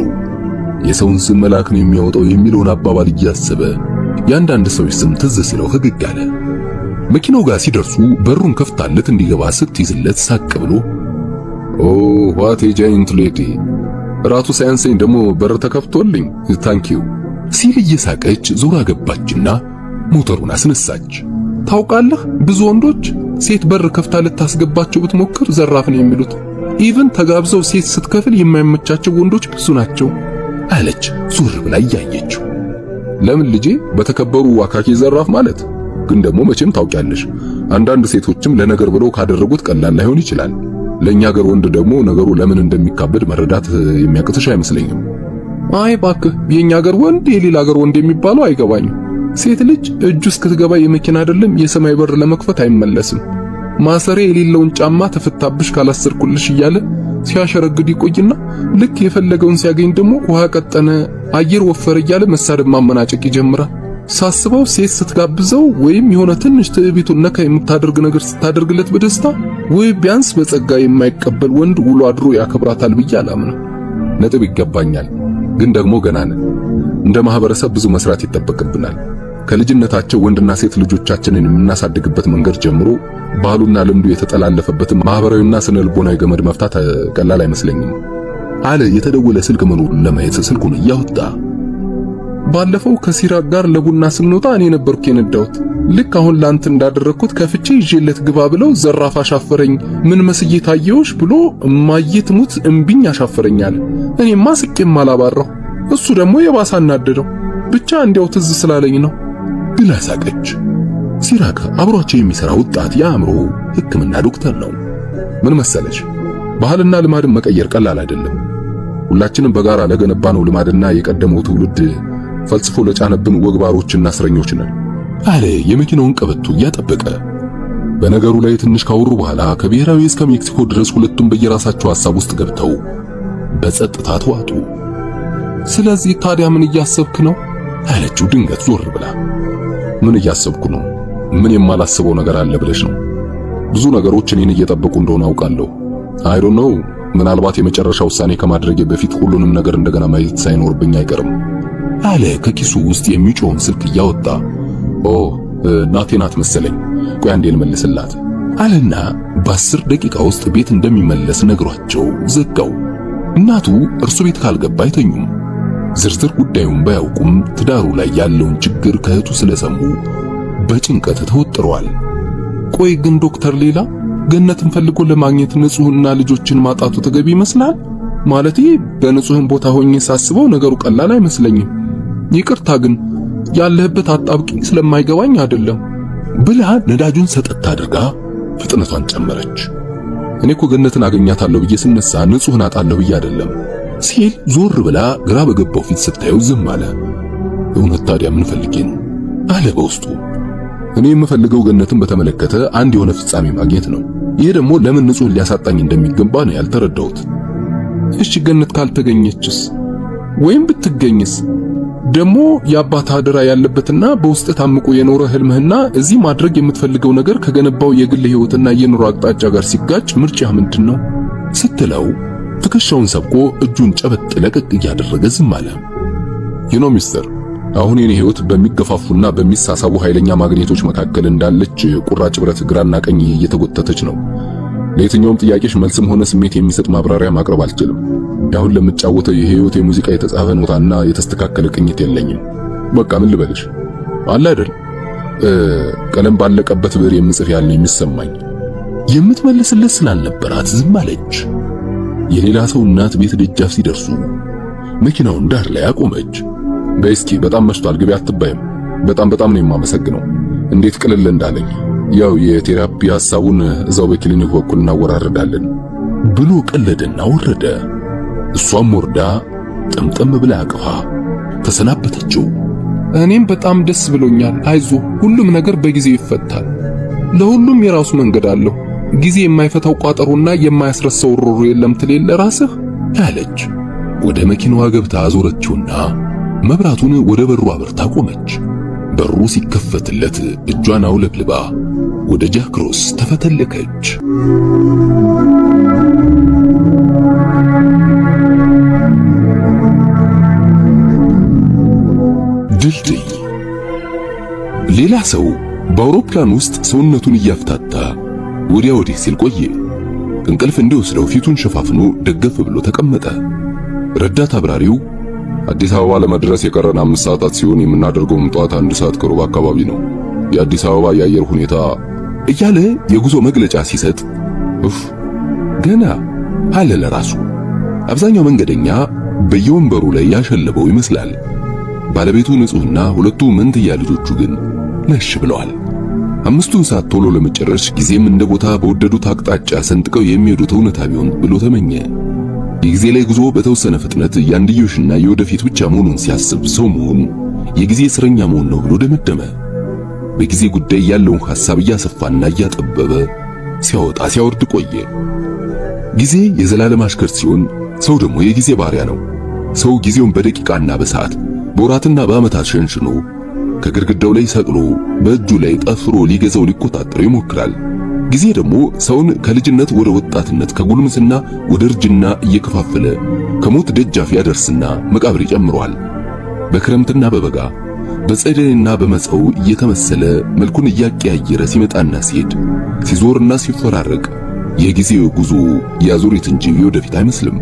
የሰውን ስም መልአክ ነው የሚያወጣው የሚለውን አባባል እያሰበ ያንዳንድ ሰዎች ስም ትዝ ሲለው ፈገግ አለ። መኪናው ጋር ሲደርሱ በሩን ከፍታለት እንዲገባ ስትይዝለት ሳቅ ብሎ ኦ ዋት ኤ ጃይንት ሌዲ፣ ራቱ ሳያንሰኝ ደግሞ በር ተከፍቶልኝ ታንኪዩ ሲል እየሳቀች ዞራ ገባችና ሞተሩን አስነሳች። ታውቃለህ ብዙ ወንዶች ሴት በር ከፍታ ልታስገባቸው ብትሞክር ዘራፍ ነው የሚሉት። ኢቭን ተጋብዘው ሴት ስትከፍል የማይመቻቸው ወንዶች ብዙ ናቸው አለች ዞር ብላ እያየችው። ለምን ልጄ በተከበሩ አካኪ ዘራፍ ማለት ግን ደግሞ መቼም ታውቂያለሽ አንዳንድ ሴቶችም ለነገር ብለው ካደረጉት ቀላል ላይሆን ይችላል። ለኛ ሀገር ወንድ ደግሞ ነገሩ ለምን እንደሚካበድ መረዳት የሚያቅትሽ አይመስለኝም። አይ ባክህ የኛ ሀገር ወንድ የሌላ ሀገር ወንድ የሚባለው አይገባኝም። ሴት ልጅ እጁ እስክትገባ የመኪና አይደለም የሰማይ በር ለመክፈት አይመለስም። ማሰሪያ የሌለውን ጫማ ተፈታብሽ ካላሰርኩልሽ እያለ ሲያሸረግድ ይቆይና ልክ የፈለገውን ሲያገኝ ደግሞ ውሃ ቀጠነ አየር ወፈረ እያለ መሳደብ ማመናጨቅ ይጀምራል። ሳስበው ሴት ስትጋብዘው ወይም የሆነ ትንሽ ትዕቢቱን ነካ የምታደርግ ነገር ስታደርግለት በደስታ ወይ ቢያንስ በጸጋ የማይቀበል ወንድ ውሎ አድሮ ያከብራታል ብዬ አላምንም። ነጥብ ይገባኛል፣ ግን ደግሞ ገና ነን። እንደ ማህበረሰብ ብዙ መስራት ይጠበቅብናል። ከልጅነታቸው ወንድና ሴት ልጆቻችንን የምናሳድግበት መንገድ ጀምሮ ባህሉና ልምዱ የተጠላለፈበትን ማህበራዊና ስነ ልቦናዊ ገመድ መፍታት ቀላል አይመስለኝም አለ የተደወለ ስልክ መኖሩን ለማየት ስልኩን እያወጣ። ባለፈው ከሲራክ ጋር ለቡና ስንወጣ እኔ ነበርኩ የነዳሁት። ልክ አሁን ላንተ እንዳደረኩት ከፍቼ ይዤለት ግባ ብለው ዘራፍ አሻፈረኝ፣ ምን መስዬ ታየውሽ ብሎ እማዬ ትሙት እምቢኝ አሻፈረኛል። እኔማ ስቄም አላባራሁ፣ እሱ ደግሞ የባሰ አናደደው። ብቻ እንዲያው ትዝ ስላለኝ ነው ብላ ሳቀች። ሲራክ አብሯቸው የሚሰራ ወጣት የአእምሮ ሕክምና ዶክተር ነው። ምን መሰለሽ፣ ባህልና ልማድን መቀየር ቀላል አይደለም። ሁላችንም በጋራ ለገነባነው ልማድና የቀደመው ትውልድ ፈልስፎ ለጫነብን ወግባሮችና እስረኞች ነን አለ የመኪናውን ቀበቶ እያጠበቀ። በነገሩ ላይ ትንሽ ካወሩ በኋላ ከብሔራዊ እስከ ሜክሲኮ ድረስ ሁለቱም በየራሳቸው ሐሳብ ውስጥ ገብተው በጸጥታ ተዋጡ። ስለዚህ ታዲያ ምን እያሰብክ ነው አለችው ድንገት ዞር ብላ። ምን እያሰብኩ ነው? ምን የማላስበው ነገር አለ ብለሽ ነው? ብዙ ነገሮች እኔን እየጠበቁ እንደሆነ አውቃለሁ። አይ ዶንት ኖ፣ ምናልባት የመጨረሻ ውሳኔ ከማድረጌ በፊት ሁሉንም ነገር እንደገና ማየት ሳይኖርብኝ አይቀርም አለ ከኪሱ ውስጥ የሚጮውን ስልክ እያወጣ። ኦ እናቴ ናት መሰለኝ፣ ቆይ አንዴ ልመልስላት አለና በ10 ደቂቃ ውስጥ ቤት እንደሚመለስ ነግሯቸው ዘጋው። እናቱ እርሱ ቤት ካልገባ አይተኙም። ዝርዝር ጉዳዩን ባያውቁም ትዳሩ ላይ ያለውን ችግር ከእህቱ ስለሰሙ በጭንቀት ተወጥረዋል። ቆይ ግን ዶክተር ሌላ ገነትን ፈልጎ ለማግኘት ንጹህና ልጆችን ማጣቱ ተገቢ ይመስላል? ማለቴ በንጹህን ቦታ ሆኜ ሳስበው ነገሩ ቀላል አይመስለኝም። ይቅርታ ግን ያለህበት አጣብቂኝ ስለማይገባኝ አይደለም ብላ ነዳጁን ሰጠት አድርጋ ፍጥነቷን ጨመረች። እኔ እኮ ገነትን አገኛታለሁ ብዬ ስነሳ ንጹህን አጣለሁ ብዬ አይደለም ሲል ዞር ብላ ግራ በገባው ፊት ስታየው ዝም አለ። እውነት ታዲያ ምን ፈልጌ ነው አለ በውስጡ። እኔ የምፈልገው ገነትን በተመለከተ አንድ የሆነ ፍጻሜ ማግኘት ነው። ይሄ ደግሞ ለምን ንጹህ ሊያሳጣኝ እንደሚገባ ነው ያልተረዳሁት። እሺ ገነት ካልተገኘችስ? ወይም ብትገኝስ? ደግሞ የአባት አደራ ያለበትና በውስጥ ታምቆ የኖረ ህልምህና እዚህ ማድረግ የምትፈልገው ነገር ከገነባው የግል ህይወትና የኑሮ አቅጣጫ ጋር ሲጋጭ ምርጫ ምንድነው ስትለው ትከሻውን ሰብቆ እጁን ጨበጥ ለቀቅ እያደረገ ዝም አለ። ይኖ ሚስተር፣ አሁን የኔ ህይወት በሚገፋፉና በሚሳሳቡ ኃይለኛ ማግኔቶች መካከል እንዳለች ቁራጭ ብረት ግራና ቀኝ እየተጎተተች ነው። ለየትኛውም ጥያቄሽ መልስም ሆነ ስሜት የሚሰጥ ማብራሪያ ማቅረብ አልችልም። አሁን ለምጫወተው የህይወት የሙዚቃ የተጻፈ ኖታና የተስተካከለ ቅኝት የለኝም። በቃ ምን ልበልሽ አለ አይደል ቀለም ባለቀበት ብዕር የምጽፍ ያለ የሚሰማኝ። የምትመልስለት ስላልነበራት ዝም አለች። የሌላ ሰው እናት ቤት ደጃፍ ሲደርሱ መኪናውን ዳር ላይ አቆመች። በእስኪ በጣም መሽቷል፣ ግቢ አትባይም። በጣም ነው የማመሰግነው። እንዴት ቅልል እንዳለኝ። ያው የቴራፒ ሐሳቡን እዛው በክሊኒክ በኩል እናወራረዳለን ብሎ ቀለደና ወረደ። እሷም ወርዳ ጠምጠም ብላ አቅፋ ተሰናበተችው። እኔም በጣም ደስ ብሎኛል። አይዞ፣ ሁሉም ነገር በጊዜው ይፈታል። ለሁሉም የራሱ መንገድ አለው። ጊዜ የማይፈታው ቋጠሮና የማያስረሳው ሮሮ የለም ትሌለ ራስህ አለች። ወደ መኪናዋ ገብታ አዞረችውና መብራቱን ወደ በሩ አብርታ ቆመች። በሩ ሲከፈትለት እጇን አውለብልባ ወደ ጃክሮስ ተፈተለከች። ድልድይ። ሌላ ሰው በአውሮፕላን ውስጥ ሰውነቱን እያፍታታ ወዲያ ወዲህ ሲል ቆየ። እንቅልፍ እንዲወስደው ፊቱን ሸፋፍኖ ደገፍ ብሎ ተቀመጠ። ረዳት አብራሪው አዲስ አበባ ለመድረስ የቀረን 5 ሰዓታት ሲሆን የምናደርገውም ጠዋት 1 ሰዓት ከሩብ አካባቢ ነው። የአዲስ አበባ የአየር ሁኔታ እያለ የጉዞ መግለጫ ሲሰጥ ገና አለ ለራሱ። አብዛኛው መንገደኛ በየወንበሩ ላይ ያሸለበው ይመስላል። ባለቤቱ ንጹህና ሁለቱ መንትያ ልጆቹ ግን ለሽ ብለዋል። 5ቱን ሰዓት ቶሎ ለመጨረስ ጊዜም እንደ ቦታ በወደዱት አቅጣጫ ሰንጥቀው የሚሄዱት እውነታ ቢሆን ብሎ ተመኘ። የጊዜ ላይ ጉዞ በተወሰነ ፍጥነት ያንድዮሽና የወደፊት ብቻ መሆኑን ሲያስብ ሰው መሆኑ የጊዜ እስረኛ መሆን ነው ብሎ ደመደመ። በጊዜ ጉዳይ ያለውን ሐሳብ እያሰፋና እያጠበበ ሲያወጣ ሲያወርድ ቆየ። ጊዜ የዘላለም አሽከር ሲሆን ሰው ደግሞ የጊዜ ባሪያ ነው። ሰው ጊዜውን በደቂቃና በሰዓት በወራትና በዓመታት ሸንሽኖ ከግድግዳው ላይ ሰቅሎ በእጁ ላይ ጠፍሮ ሊገዛው ሊቆጣጠረው ይሞክራል። ጊዜ ደግሞ ሰውን ከልጅነት ወደ ወጣትነት ከጉልምስና ወደ እርጅና እየከፋፈለ ከሞት ደጃፍ ያደርስና መቃብር ይጨምረዋል። በክረምትና በበጋ በጸደይና በመጸው እየተመሰለ መልኩን እያቀያየረ ሲመጣና ሲሄድ ሲዞርና ሲፈራረቅ የጊዜው ጉዞ ያዙሪት እንጂ ወደፊት አይመስልም።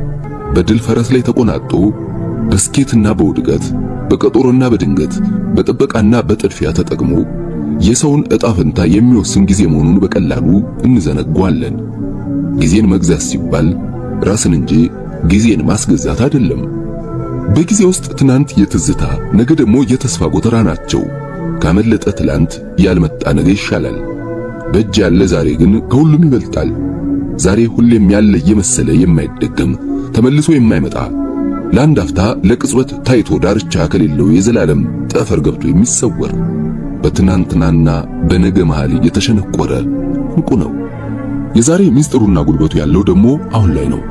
በድል ፈረስ ላይ ተቆናጦ በስኬትና በውድቀት በቀጦርና በድንገት በጥበቃና በጥድፊያ ተጠቅሞ የሰውን ዕጣ ፈንታ የሚወስን ጊዜ መሆኑን በቀላሉ እንዘነጋዋለን። ጊዜን መግዛት ሲባል ራስን እንጂ ጊዜን ማስገዛት አይደለም። በጊዜ ውስጥ ትናንት የትዝታ ነገ ደግሞ የተስፋ ጎተራ ናቸው። ካመለጠ ትላንት ያልመጣ ነገ ይሻላል። በእጅ ያለ ዛሬ ግን ከሁሉም ይበልጣል። ዛሬ ሁሌም ያለ የመሰለ የማይደገም ተመልሶ የማይመጣ ለአንድ አፍታ ለቅጽበት ታይቶ ዳርቻ ከሌለው የዘላለም ጠፈር ገብቶ የሚሰወር በትናንትናና በነገ መሃል የተሸነቆረ ዕንቁ ነው። የዛሬ ምስጢሩና ጉልበቱ ያለው ደግሞ አሁን ላይ ነው።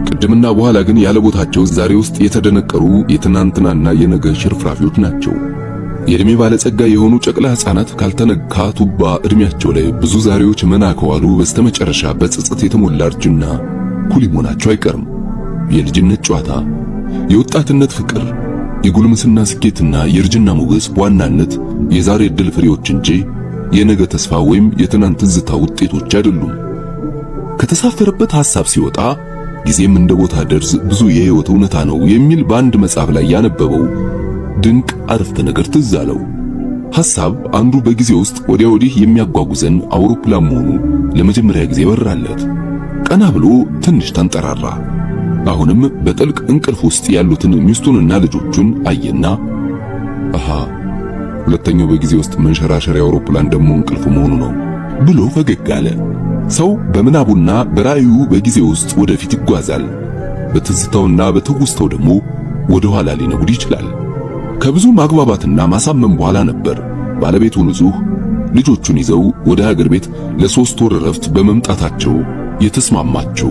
ቅድምና በኋላ ግን ያለ ቦታቸው ዛሬ ውስጥ የተደነቀሩ የትናንትናና የነገ ሽርፍራፊዎች ናቸው። የዕድሜ ባለጸጋ የሆኑ ጨቅላ ሕፃናት ካልተነካ ቱባ ዕድሜያቸው ላይ ብዙ ዛሬዎች መና ከዋሉ በስተመጨረሻ በጽጽት የተሞላ እርጅና ኩሊ መሆናቸው አይቀርም። የልጅነት ጨዋታ፣ የወጣትነት ፍቅር፣ የጉልምስና ስኬትና የእርጅና ሞገስ በዋናነት የዛሬ ዕድል ፍሬዎች እንጂ የነገ ተስፋ ወይም የትናንት ትዝታ ውጤቶች አይደሉም። ከተሳፈረበት ሐሳብ ሲወጣ ጊዜም እንደ ቦታ ደርዝ ብዙ የሕይወት እውነታ ነው የሚል በአንድ መጽሐፍ ላይ ያነበበው ድንቅ አረፍተ ነገር ትዝ አለው። ሐሳብ አንዱ በጊዜ ውስጥ ወዲያ ወዲህ የሚያጓጉዘን አውሮፕላን መሆኑ ለመጀመሪያ ጊዜ በራለት። ቀና ብሎ ትንሽ ተንጠራራ። አሁንም በጥልቅ እንቅልፍ ውስጥ ያሉትን ሚስቱንና ልጆቹን አየና አሃ ሁለተኛው በጊዜ ውስጥ መንሸራሸሪያ አውሮፕላን ደግሞ እንቅልፍ መሆኑ ነው ብሎ ፈገግ አለ። ሰው በምናቡና በራእዩ በጊዜ ውስጥ ወደፊት ይጓዛል። በትዝታውና በትውስታው ደግሞ ወደ ኋላ ሊነጉድ ይችላል። ከብዙ ማግባባትና ማሳመን በኋላ ነበር ባለቤቱ ንጹህ ልጆቹን ይዘው ወደ ሀገር ቤት ለሶስት ወር ዕረፍት በመምጣታቸው የተስማማቸው።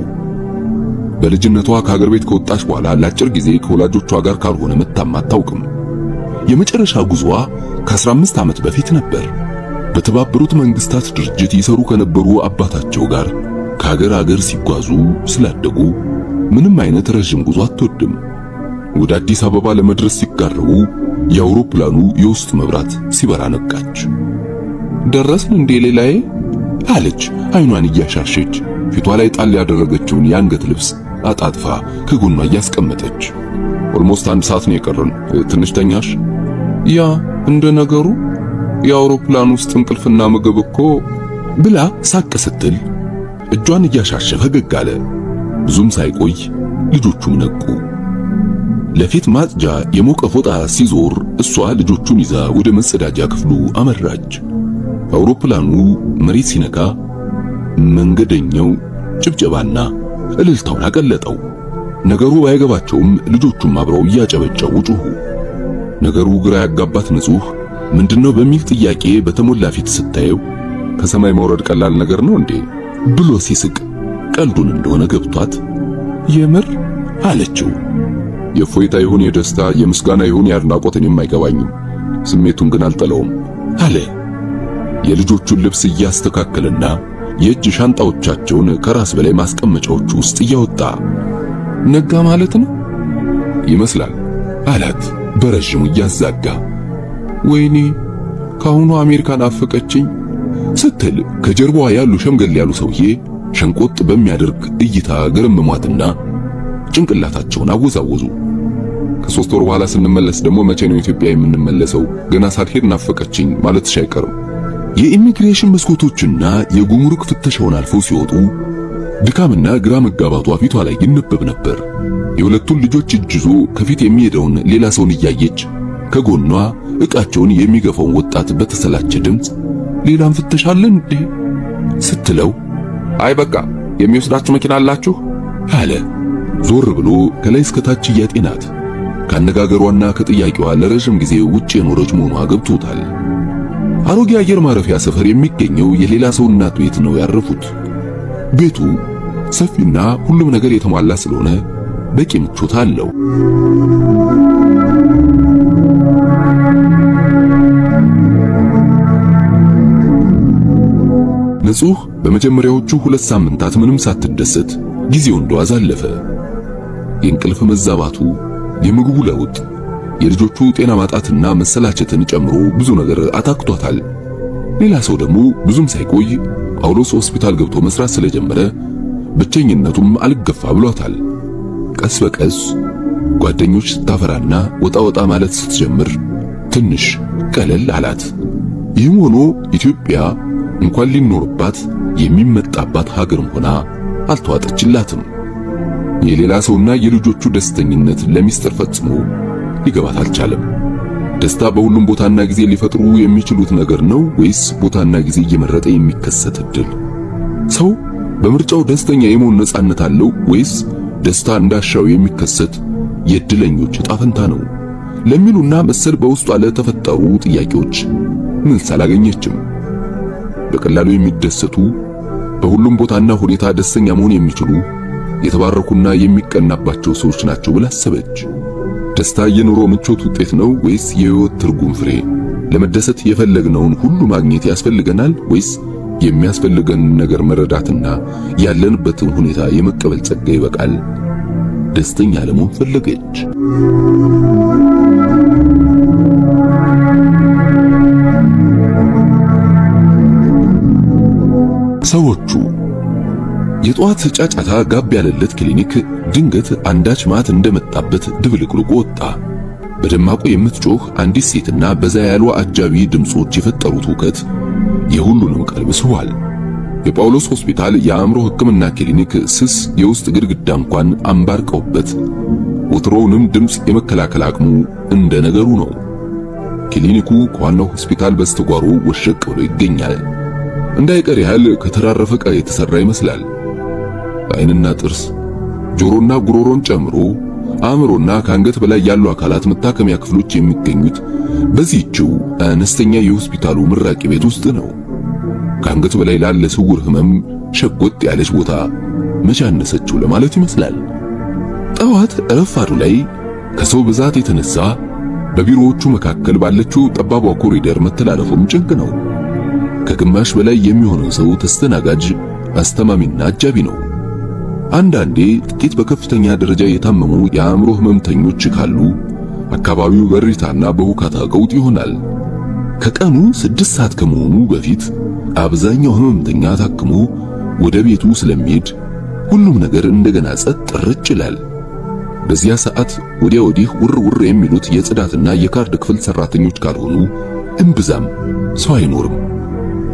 በልጅነቷ ከሀገር ቤት ከወጣች በኋላ ለአጭር ጊዜ ከወላጆቿ ጋር ካልሆነ መታም አታውቅም። የመጨረሻ ጉዞዋ ከ15 ዓመት በፊት ነበር። በተባበሩት መንግስታት ድርጅት ይሰሩ ከነበሩ አባታቸው ጋር ከሀገር ሀገር ሲጓዙ ስላደጉ ምንም አይነት ረጅም ጉዞ አትወድም። ወደ አዲስ አበባ ለመድረስ ሲቃረቡ የአውሮፕላኑ የውስጥ መብራት ሲበራ ነቃች። ደረስን እንዴ ሌላዬ አለች አይኗን እያሻሸች ፊቷ ላይ ጣል ያደረገችውን የአንገት ልብስ አጣጥፋ ከጎኗ እያስቀመጠች። ኦልሞስት 1 ሰዓት ነው የቀረን፣ ትንሽ ተኛሽ? ያ እንደ ነገሩ የአውሮፕላን ውስጥ እንቅልፍና ምግብ እኮ ብላ ሳቅ ስትል እጇን እያሻሸ ፈገግ አለ። ብዙም ሳይቆይ ልጆቹም ነቁ። ለፊት ማጽጃ የሞቀ ፎጣ ሲዞር እሷ ልጆቹን ይዛ ወደ መጸዳጃ ክፍሉ አመራች። አውሮፕላኑ መሬት ሲነካ መንገደኛው ጭብጨባና እልልታውን አቀለጠው። ነገሩ ባይገባቸውም ልጆቹም አብረው እያጨበጨቡ ጮኹ። ነገሩ ግራ ያጋባት ንጹህ ምንድነው በሚል ጥያቄ በተሞላ ፊት ስታየው ከሰማይ መውረድ ቀላል ነገር ነው እንዴ ብሎ ሲስቅ ቀልዱን እንደሆነ ገብቷት የምር አለችው። የፎይታ ይሁን የደስታ የምስጋና ይሁን የአድናቆት እኔም አይገባኝም፣ ስሜቱን ግን አልጠለውም አለ። የልጆቹን ልብስ እያስተካከለና የእጅ ሻንጣዎቻቸውን ከራስ በላይ ማስቀመጫዎቹ ውስጥ እያወጣ ነጋ ማለት ነው ይመስላል አላት በረዥሙ እያዛጋ። ወይኔ ካሁኑ አሜሪካን አፈቀችኝ ስትል ከጀርባዋ ያሉ ሸምገል ያሉ ሰውዬ ሸንቆጥ በሚያደርግ እይታ ገረመሟትና ጭንቅላታቸውን አወዛወዙ። ከ3 ወር በኋላ ስንመለስ ደግሞ መቼ ነው ኢትዮጵያ የምንመለሰው? ገና ሳልሄድ ናፈቀችኝ ማለትሽ አይቀርም። የኢሚግሬሽን መስኮቶችና የጉምሩክ ፍተሻውን አልፈው ሲወጡ ድካምና ግራ መጋባቷ ፊቷ ላይ ይነበብ ነበር። የሁለቱን ልጆች እጅ ይዞ ከፊት የሚሄደውን ሌላ ሰውን እያየች ከጎኗ ዕቃቸውን የሚገፋውን ወጣት በተሰላቸ ድምፅ ሌላም ፍተሻ አለ እንዴ ስትለው አይ በቃ የሚወስዳችሁ መኪና አላችሁ አለ። ዞር ብሎ ከላይ እስከ ታች እያጤናት ካነጋገሯና ከጥያቄዋ ለረጅም ጊዜ ውጪ የኖረች መሆኗ ገብቶታል። አሮጌ አየር ማረፊያ ሰፈር የሚገኘው የሌላ ሰው እናት ቤት ነው ያረፉት። ቤቱ ሰፊና ሁሉም ነገር የተሟላ ስለሆነ በቂ ምቾት አለው። ንጹህ በመጀመሪያዎቹ 2 ሳምንታት ምንም ሳትደሰት ጊዜው እንደዋዛ አለፈ። የእንቅልፍ መዛባቱ፣ የምግቡ ለውጥ፣ የልጆቹ ጤና ማጣትና መሰላቸትን ጨምሮ ብዙ ነገር አታክቷታል። ሌላ ሰው ደግሞ ብዙም ሳይቆይ ጳውሎስ ሆስፒታል ገብቶ መስራት ስለጀመረ ብቸኝነቱም አልገፋ ብሏታል። ቀስ በቀስ ጓደኞች ስታፈራና ወጣ ወጣ ማለት ስትጀምር ትንሽ ቀለል አላት። ይህም ሆኖ ኢትዮጵያ እንኳን ሊኖርባት የሚመጣባት ሀገርም ሆና አልተዋጠችላትም። የሌላ ሰውና የልጆቹ ደስተኝነት ለሚስጥር ፈጽሞ ሊገባት አልቻለም። ደስታ በሁሉም ቦታና ጊዜ ሊፈጥሩ የሚችሉት ነገር ነው ወይስ ቦታና ጊዜ እየመረጠ የሚከሰት እድል? ሰው በምርጫው ደስተኛ የመሆን ነፃነት አለው ወይስ ደስታ እንዳሻው የሚከሰት የእድለኞች ዕጣ ፈንታ ነው? ለሚሉና መሰል በውስጧ ለተፈጠሩ ጥያቄዎች መልስ አላገኘችም። በቀላሉ የሚደሰቱ በሁሉም ቦታና ሁኔታ ደስተኛ መሆን የሚችሉ የተባረኩና የሚቀናባቸው ሰዎች ናቸው ብላ አሰበች። ደስታ የኑሮ ምቾት ውጤት ነው ወይስ የህይወት ትርጉም ፍሬ? ለመደሰት የፈለግነውን ሁሉ ማግኘት ያስፈልገናል ወይስ የሚያስፈልገን ነገር መረዳትና ያለንበትን ሁኔታ የመቀበል ጸጋ ይበቃል? ደስተኛ ለመሆን ፈለገች። ሰዎቹ የጧት ጫጫታ ጋብ ያለለት ክሊኒክ ድንገት አንዳች ማት እንደመጣበት ድብልቅልቁ ወጣ። በደማቁ የምትጮህ አንዲት ሴትና በዛ ያሉ አጃቢ ድምጾች የፈጠሩት ሁከት የሁሉንም ቀልብ ስቧል። የጳውሎስ ሆስፒታል የአእምሮ ሕክምና ክሊኒክ ስስ የውስጥ ግድግዳ እንኳን አንባርቀውበት ወትሮውንም ድምጽ የመከላከል አቅሙ እንደ ነገሩ ነው። ክሊኒኩ ከዋናው ሆስፒታል በስተጓሮ ወሸቅ ብሎ ይገኛል። እንዳይቀር ያህል ከተራረፈ ዕቃ የተሰራ ይመስላል። ዓይንና ጥርስ፣ ጆሮና ጉሮሮን ጨምሮ አእምሮና ከአንገት በላይ ያሉ አካላት መታከሚያ ክፍሎች የሚገኙት በዚህችው አነስተኛ የሆስፒታሉ ምራቂ ቤት ውስጥ ነው። ከአንገት በላይ ላለ ስውር ህመም ሸጎጥ ያለች ቦታ መቻነሰችው ለማለት ይመስላል። ጠዋት ረፋዱ ላይ ከሰው ብዛት የተነሳ በቢሮዎቹ መካከል ባለችው ጠባቧ ኮሪደር መተላለፉም ጭንቅ ነው። ከግማሽ በላይ የሚሆነው ሰው ተስተናጋጅ፣ አስተማሚና አጃቢ ነው። አንዳንዴ ጥቂት በከፍተኛ ደረጃ የታመሙ የአእምሮ ህመምተኞች ካሉ አካባቢው በሪታና በሁካታ ቀውጥ ይሆናል። ከቀኑ 6 ሰዓት ከመሆኑ በፊት አብዛኛው ህመምተኛ ታክሞ ወደ ቤቱ ስለሚሄድ ሁሉም ነገር እንደገና ጸጥ ረጭ ይላል። በዚያ ሰዓት ወዲያ ወዲህ ውር ውር የሚሉት የጽዳትና የካርድ ክፍል ሰራተኞች ካልሆኑ እምብዛም ሰው አይኖርም።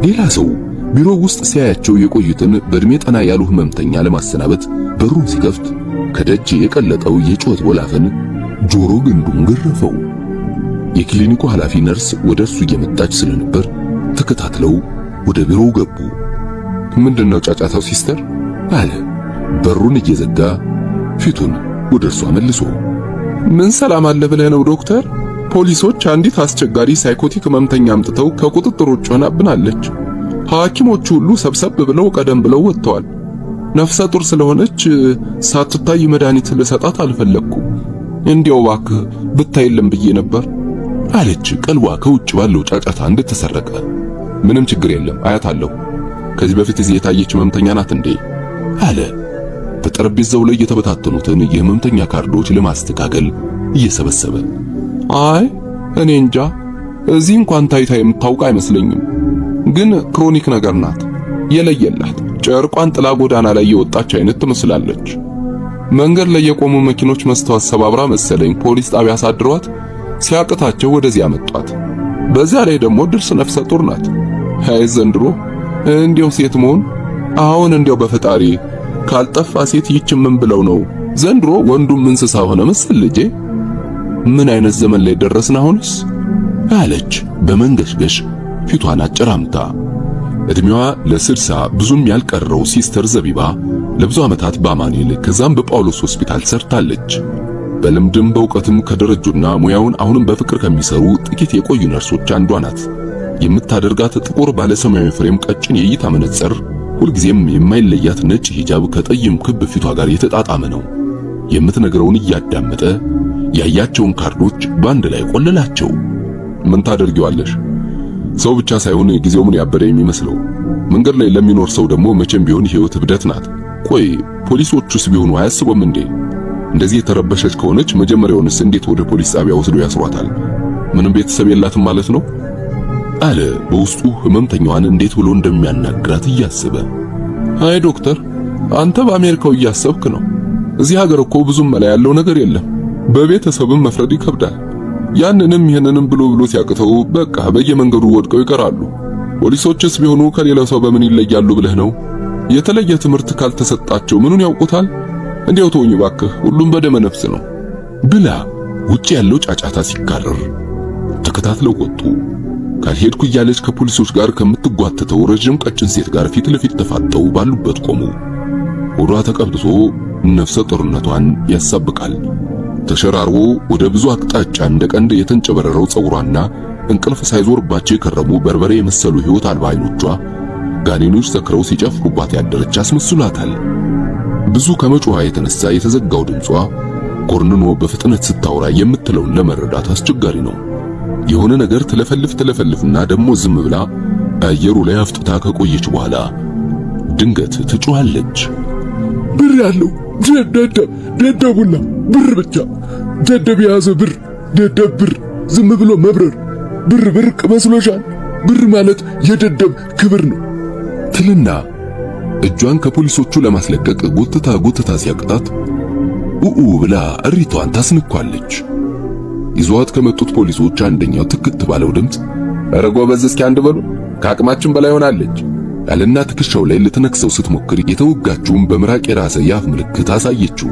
ሌላ ሰው ቢሮ ውስጥ ሲያያቸው የቆዩትን በእድሜ ጠና ያሉ ህመምተኛ ለማሰናበት በሩን ሲከፍት ከደጅ የቀለጠው የጩኸት ወላፈን ጆሮ ግንዱን ገረፈው። የክሊኒኩ ኃላፊ ነርስ ወደ እርሱ እየመጣች ስለነበር ተከታትለው ወደ ቢሮው ገቡ። ምንድነው ጫጫታው ሲስተር? አለ በሩን እየዘጋ ፊቱን ወደ እርሷ መልሶ። ምን ሰላም አለ ብለህ ነው ዶክተር? ፖሊሶች አንዲት አስቸጋሪ ሳይኮቲክ ህመምተኛ አምጥተው ከቁጥጥር ውጭ ሆናብናለች። ሐኪሞቹ ሁሉ ሰብሰብ ብለው ቀደም ብለው ወጥተዋል። ነፍሰ ጡር ስለሆነች ሳትታይ መድኃኒት ልሰጣት አልፈለኩም። እንዲያው እባክህ ብታይልም ብዬ ነበር አለች፣ ቀልቧ ከውጭ ባለው ጫጫታ እንደተሰረቀ። ምንም ችግር የለም አያታለሁ። ከዚህ በፊት እዚህ የታየች ህመምተኛ ናት እንዴ? አለ በጠረጴዛው ላይ የተበታተኑትን የህመምተኛ ካርዶች ለማስተካከል እየሰበሰበ። አይ እኔ እንጃ፣ እዚህ እንኳን ታይታ የምታውቅ አይመስለኝም። ግን ክሮኒክ ነገር ናት የለየላት። ጨርቋን ጥላ ጎዳና ላይ የወጣች አይነት ትመስላለች። መንገድ ላይ የቆሙ መኪኖች መስተዋት ሰባብራ መሰለኝ ፖሊስ ጣቢያ አሳድሯት ሲያቅታቸው ወደዚህ ያመጧት። በዚያ ላይ ደግሞ ድርስ ነፍሰ ጡር ናት። አይ ዘንድሮ እንዲያው ሴት መሆን አሁን እንዲያው በፈጣሪ ካልጠፋ ሴት ይች ምን ብለው ነው ዘንድሮ ወንዱም እንስሳ ሆነ መሰል ልጄ። ምን አይነት ዘመን ላይ ደረስን አሁንስ? አለች በመንገሽገሽ ፊቷን አጨራምታ። እድሜዋ ለ60 ብዙም ያልቀረው ሲስተር ዘቢባ ለብዙ ዓመታት በአማኑኤል ከዛም በጳውሎስ ሆስፒታል ሰርታለች። በልምድም በእውቀትም ከደረጁና ሙያውን አሁንም በፍቅር ከሚሰሩ ጥቂት የቆዩ ነርሶች አንዷ ናት። የምታደርጋት ጥቁር ባለሰማያዊ ፍሬም ቀጭን የእይታ መነጽር ሁልጊዜም የማይለያት ነጭ ሂጃብ ከጠይም ክብ ፊቷ ጋር የተጣጣመ ነው። የምትነግረውን እያዳመጠ ያያቸውን ካርዶች ባንድ ላይ ቆለላቸው። ምን ታደርጊዋለሽ? ሰው ብቻ ሳይሆን ጊዜው ምን ያበደ የሚመስለው። መንገድ ላይ ለሚኖር ሰው ደግሞ መቼም ቢሆን ህይወት እብደት ናት። ቆይ ፖሊሶቹስ ቢሆኑ አያስቡም እንዴ? እንደዚህ የተረበሸች ከሆነች መጀመሪያውንስ እንዴት ወደ ፖሊስ ጣቢያ ወስዶ ያስሯታል? ምንም ቤተሰብ የላትም ማለት ነው አለ በውስጡ ህመምተኛዋን እንዴት ብሎ እንደሚያናግራት እያሰበ። አይ ዶክተር፣ አንተ በአሜሪካው እያሰብክ ነው። እዚህ ሀገር እኮ ብዙም መላ ያለው ነገር የለም። በቤተሰብም መፍረድ ይከብዳል። ያንንም ይህንንም ብሎ ሲያቅተው በቃ በየመንገዱ ወድቀው ይቀራሉ። ፖሊሶችስ ቢሆኑ ከሌላው ሰው በምን ይለያሉ ብለህ ነው? የተለየ ትምህርት ካልተሰጣቸው ምኑን ያውቁታል? እንዲያው ተወኝ እባክህ፣ ሁሉም በደመ ነፍስ ነው ብላ ውጪ ያለው ጫጫታ ሲካረር ተከታትለው ወጡ። ካልሄድኩ እያለች ከፖሊሶች ጋር ከምትጓተተው ረጅም ቀጭን ሴት ጋር ፊት ለፊት ተፋጠው ባሉበት ቆሙ። ሆዷ ተቀብቶ ነፍሰ ጡርነቷን ያሳብቃል። ተሸራርቦ ወደ ብዙ አቅጣጫ እንደ ቀንድ የተንጨበረረው ጸጉሯና እንቅልፍ ሳይዞርባቸው የከረሙ በርበሬ የመሰሉ ሕይወት አልባ አይኖቿ ጋኔኖች ሰክረው ሲጨፍሩባት ያደረች አስመስሏታል። ብዙ ከመጮኋ የተነሳ የተዘጋው ድምጿ ጎርንኖ በፍጥነት ስታወራ የምትለውን ለመረዳት አስቸጋሪ ነው። የሆነ ነገር ትለፈልፍና ደግሞ ዝም ብላ አየሩ ላይ አፍጥታ ከቆየች በኋላ ድንገት ትጮኻለች። ብር ያለው ደደቡና ብር ብቻ፣ ደደብ የያዘ ብር፣ ደደብ ብር፣ ዝም ብሎ መብረር፣ ብር ብርቅ መስሎሻል? ብር ማለት የደደብ ክብር ነው ትልና እጇን ከፖሊሶቹ ለማስለቀቅ ጎትታ ሲያቅጣት ኡኡ ብላ እሪቷን ታስንኳለች። ይዟት ከመጡት ፖሊሶች አንደኛው ትክት ባለው ድምፅ ኧረ ጎበዝ እስኪ አንድ በሉ ከአቅማችን በላይ ሆናለች ያለና ትከሻው ላይ ልትነክሰው ስትሞክር የተወጋችውን በምራቅ የራሰ የአፍ ምልክት አሳየችው።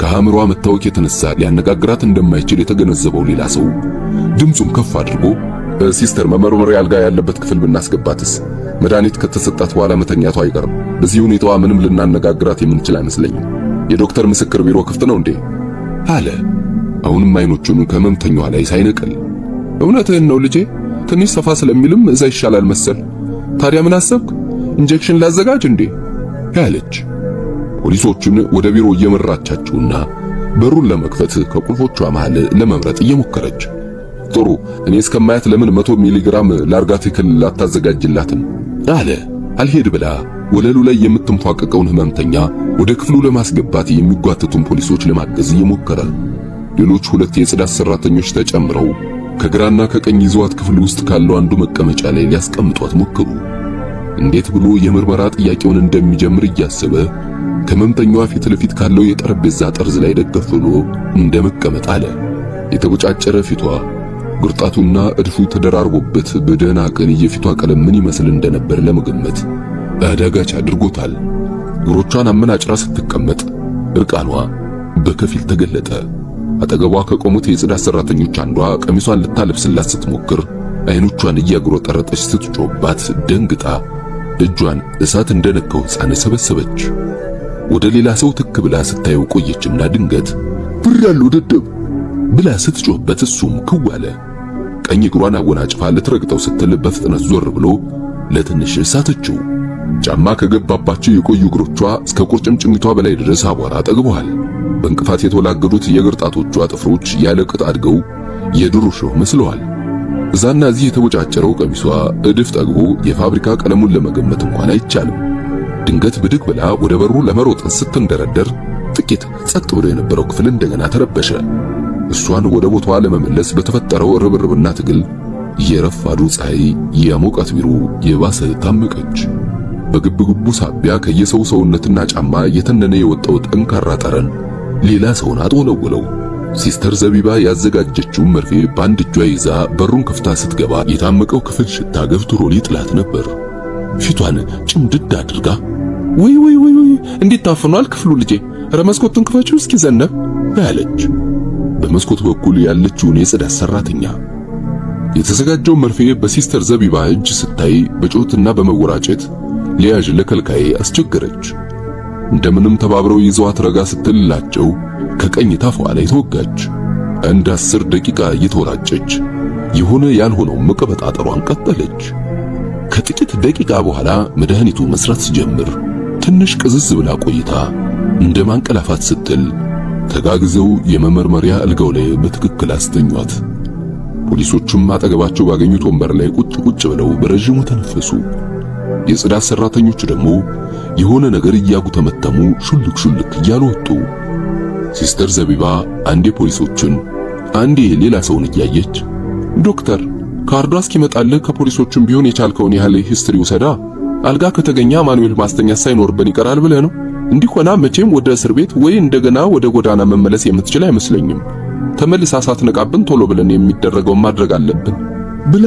ከአእምሯ መታወክ የተነሳ ሊያነጋግራት እንደማይችል የተገነዘበው ሌላ ሰው ድምፁን ከፍ አድርጎ ሲስተር መመርመሪያ አልጋ ያለበት ክፍል ብናስገባትስ? መድኃኒት ከተሰጣት በኋላ መተኛቷ አይቀርም። በዚህ ሁኔታዋ ምንም ልናነጋግራት የምንችል አይመስለኝም። የዶክተር ምስክር ቢሮ ክፍት ነው እንዴ? አለ አሁንም አይኖቹን ከመምተኛዋ ላይ ሳይነቅል። እውነትህን ነው ልጄ፣ ትንሽ ሰፋ ስለሚልም እዛ ይሻላል መሰል። ታዲያ ምን አሰብክ? ኢንጀክሽን ላዘጋጅ እንዴ? ያለች ፖሊሶቹን ወደ ቢሮ እየመራቻቸውና በሩን ለመክፈት ከቁልፎቿ መሃል ለመምረጥ እየሞከረች ጥሩ፣ እኔ እስከማያት ለምን 100 ሚሊግራም ላርጋቲክል ላታዘጋጅላትም? አለ አልሄድ ብላ ወለሉ ላይ የምትንፏቀቀውን ህመምተኛ ወደ ክፍሉ ለማስገባት የሚጓተቱን ፖሊሶች ለማገዝ እየሞከረ ሌሎች ሁለት የጽዳት ሰራተኞች ተጨምረው ከግራና ከቀኝ ይዘዋት ክፍሉ ውስጥ ካለው አንዱ መቀመጫ ላይ ሊያስቀምጧት ሞከሩ። እንዴት ብሎ የምርመራ ጥያቄውን እንደሚጀምር እያሰበ ከህመምተኛዋ ፊት ለፊት ካለው የጠረጴዛ ጠርዝ ላይ ደገፍ ብሎ እንደመቀመጥ አለ። የተቦጫጨረ ፊቷ ጉርጣቱና እድፉ ተደራርቦበት በደህና ቀን የፊቷ ቀለም ምን ይመስል እንደነበር ለመገመት አዳጋች አድርጎታል። እግሮቿን አመናጭራ ስትቀመጥ እርቃኗ በከፊል ተገለጠ። አጠገቧ ከቆሙት የጽዳት ሰራተኞች አንዷ ቀሚሷን ልታለብስላት ስትሞክር አይኖቿን እያጉረጠረጠች ስትጮባት ደንግጣ እጇን እሳት እንደነካው ሕፃን ሰበሰበች። ወደ ሌላ ሰው ትክ ብላ ስታየው ቆየችና ድንገት ብር ያለው ደደብ ብላ ስትጮህበት እሱም ክው አለ። ቀኝ እግሯን አወናጭፋ ልትረግጠው ስትል በፍጥነት ዞር ብሎ ለትንሽ ሳተችው። ጫማ ከገባባቸው የቆዩ እግሮቿ እስከ ቁርጭምጭሚቷ በላይ ድረስ አቧራ ጠግበዋል። በእንቅፋት የተወላገዱት የእግር ጣቶቿ ጥፍሮች ያለ ቅጥ አድገው የድሮ ሾህ መስለዋል። እዛና እዚህ የተቦጫጨረው ቀሚሷ እድፍ ጠግቦ የፋብሪካ ቀለሙን ለመገመት እንኳን አይቻልም። ድንገት ብድግ ብላ ወደ በሩ ለመሮጥ ስትንደረደር ጥቂት ጸጥ ብሎ የነበረው ክፍል እንደገና ተረበሸ። እሷን ወደ ቦታዋ ለመመለስ በተፈጠረው ርብርብና ትግል የረፋዱ ፀሐይ የሙቀት ቢሩ የባሰ ታመቀች። በግብግቡ ሳቢያ ከየሰው ሰውነትና ጫማ የተነነ የወጣው ጠንካራ ጠረን ሌላ ሰውን አጥወለወለው። ሲስተር ዘቢባ ያዘጋጀችው መርፌ በአንድ እጇ ይዛ በሩን ከፍታ ስትገባ የታመቀው ክፍል ሽታ ገፍትሮ ሊጥላት ነበር። ፊቷን ጭምድድ አድርጋ ወይ እንዴት ታፍኗል ክፍሉ ልጄ፣ ኧረ መስኮቱን ክፈችው እስኪ ዘነብ ያለች በመስኮት በኩል ያለችውን የጽዳት ሰራተኛ የተዘጋጀው መርፌ በሲስተር ዘቢባ እጅ ስታይ በጮትና በመወራጨት ሊያዥ ለከልካይ አስቸገረች። እንደምንም ተባብረው ይዘዋት ረጋ ስትልላቸው ከቀኝ ታፏ ላይ ተወጋች። አንድ 10 ደቂቃ እየተወራጨች የሆነ ያልሆነው መቀበጣጠሯን ቀጠለች። ከጥቂት ደቂቃ በኋላ መድኃኒቱ መስራት ሲጀምር ትንሽ ቅዝዝ ብላ ቆይታ እንደ ማንቀላፋት ስትል ተጋግዘው የመመርመሪያ አልጋው ላይ በትክክል አስተኟት። ፖሊሶቹም አጠገባቸው ባገኙት ወንበር ላይ ቁጭ ብለው በረጅሙ ተነፈሱ። የጽዳት ሰራተኞቹ ደግሞ የሆነ ነገር እያጉተመተሙ ሹልክ እያሉ ወጡ። ሲስተር ዘቢባ አንዴ ፖሊሶቹን አንዴ ሌላ ሰውን እያየች ዶክተር ካርዷ እስኪመጣልህ ከፖሊሶቹም ቢሆን የቻልከውን ያህል ሂስትሪ ውሰዳ። አልጋ ከተገኘ አማኑኤል ማስተኛ ሳይኖርብን ይቀራል ብለህ ነው? እንዲሆና መቼም ወደ እስር ቤት ወይ እንደገና ወደ ጎዳና መመለስ የምትችል አይመስለኝም። ተመልሳ ሳትነቃብን ቶሎ ብለን የሚደረገው ማድረግ አለብን ብላ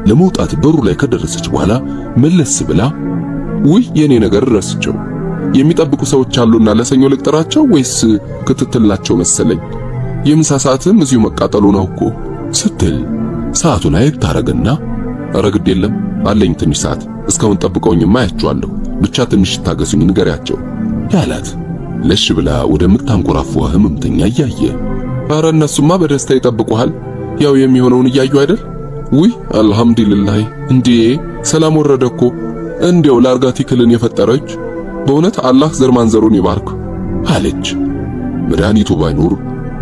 ለመውጣት በሩ ላይ ከደረሰች በኋላ መለስ ብላ ውይ የኔ ነገር ረስቸው የሚጠብቁ ሰዎች አሉና ለሰኞ ልቅጠራቸው ወይስ ክትትል ናቸው መሰለኝ። የምሳ ሰዓትም እዚሁ መቃጠሉ ነው እኮ ስትል ሰዓቱን አይት ታረገና አረግድ የለም አለኝ ትንሽ ሰዓት እስካሁን ጠብቀውኝማ አያቸዋለሁ። ብቻ ትንሽ ታገሱኝ ንገሪያቸው ያላት ለሽ ብላ ወደምታንቆራፋው ህመምተኛ እያየ ኧረ እነሱማ በደስታ ይጠብቁሃል። ያው የሚሆነውን እያዩ አይደል? ውይ አልሐምዱሊላህ እንዴ ሰላም ወረደ እኮ። እንዴው ላርጋቲክልን የፈጠረች በእውነት አላህ ዘር ማንዘሩን ይባርክ አለች። መድኃኒቱ ባይኖር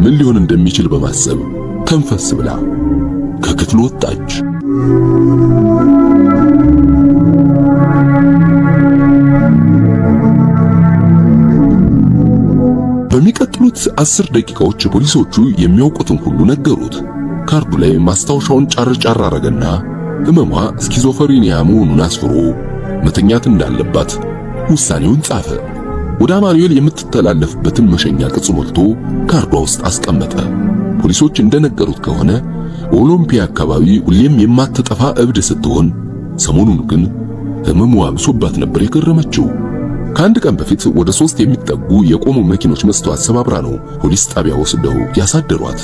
ምን ሊሆን እንደሚችል በማሰብ ተንፈስ ብላ ከክፍሉ ወጣች። በሚቀጥሉት 10 ደቂቃዎች ፖሊሶቹ የሚያውቁትን ሁሉ ነገሩት። ካርዱ ላይ ማስታወሻውን ጫር አረገና ህመሟ ስኪዞፍሬኒያ መሆኑን አስፍሮ መተኛት እንዳለባት ውሳኔውን ጻፈ። ወደ አማኑኤል የምትተላለፍበትን መሸኛ ቅጽ ሞልቶ ካርዷ ውስጥ አስቀመጠ። ፖሊሶች እንደነገሩት ከሆነ ኦሎምፒያ አካባቢ ሁሌም የማትጠፋ እብድ ስትሆን ሰሞኑን ግን ህመሟ ብሶባት ነበር የከረመችው። ከአንድ ቀን በፊት ወደ 3 የሚጠጉ የቆሙ መኪኖች መስተዋት ሰባብራ ነው ፖሊስ ጣቢያ ወስደው ያሳደሯት።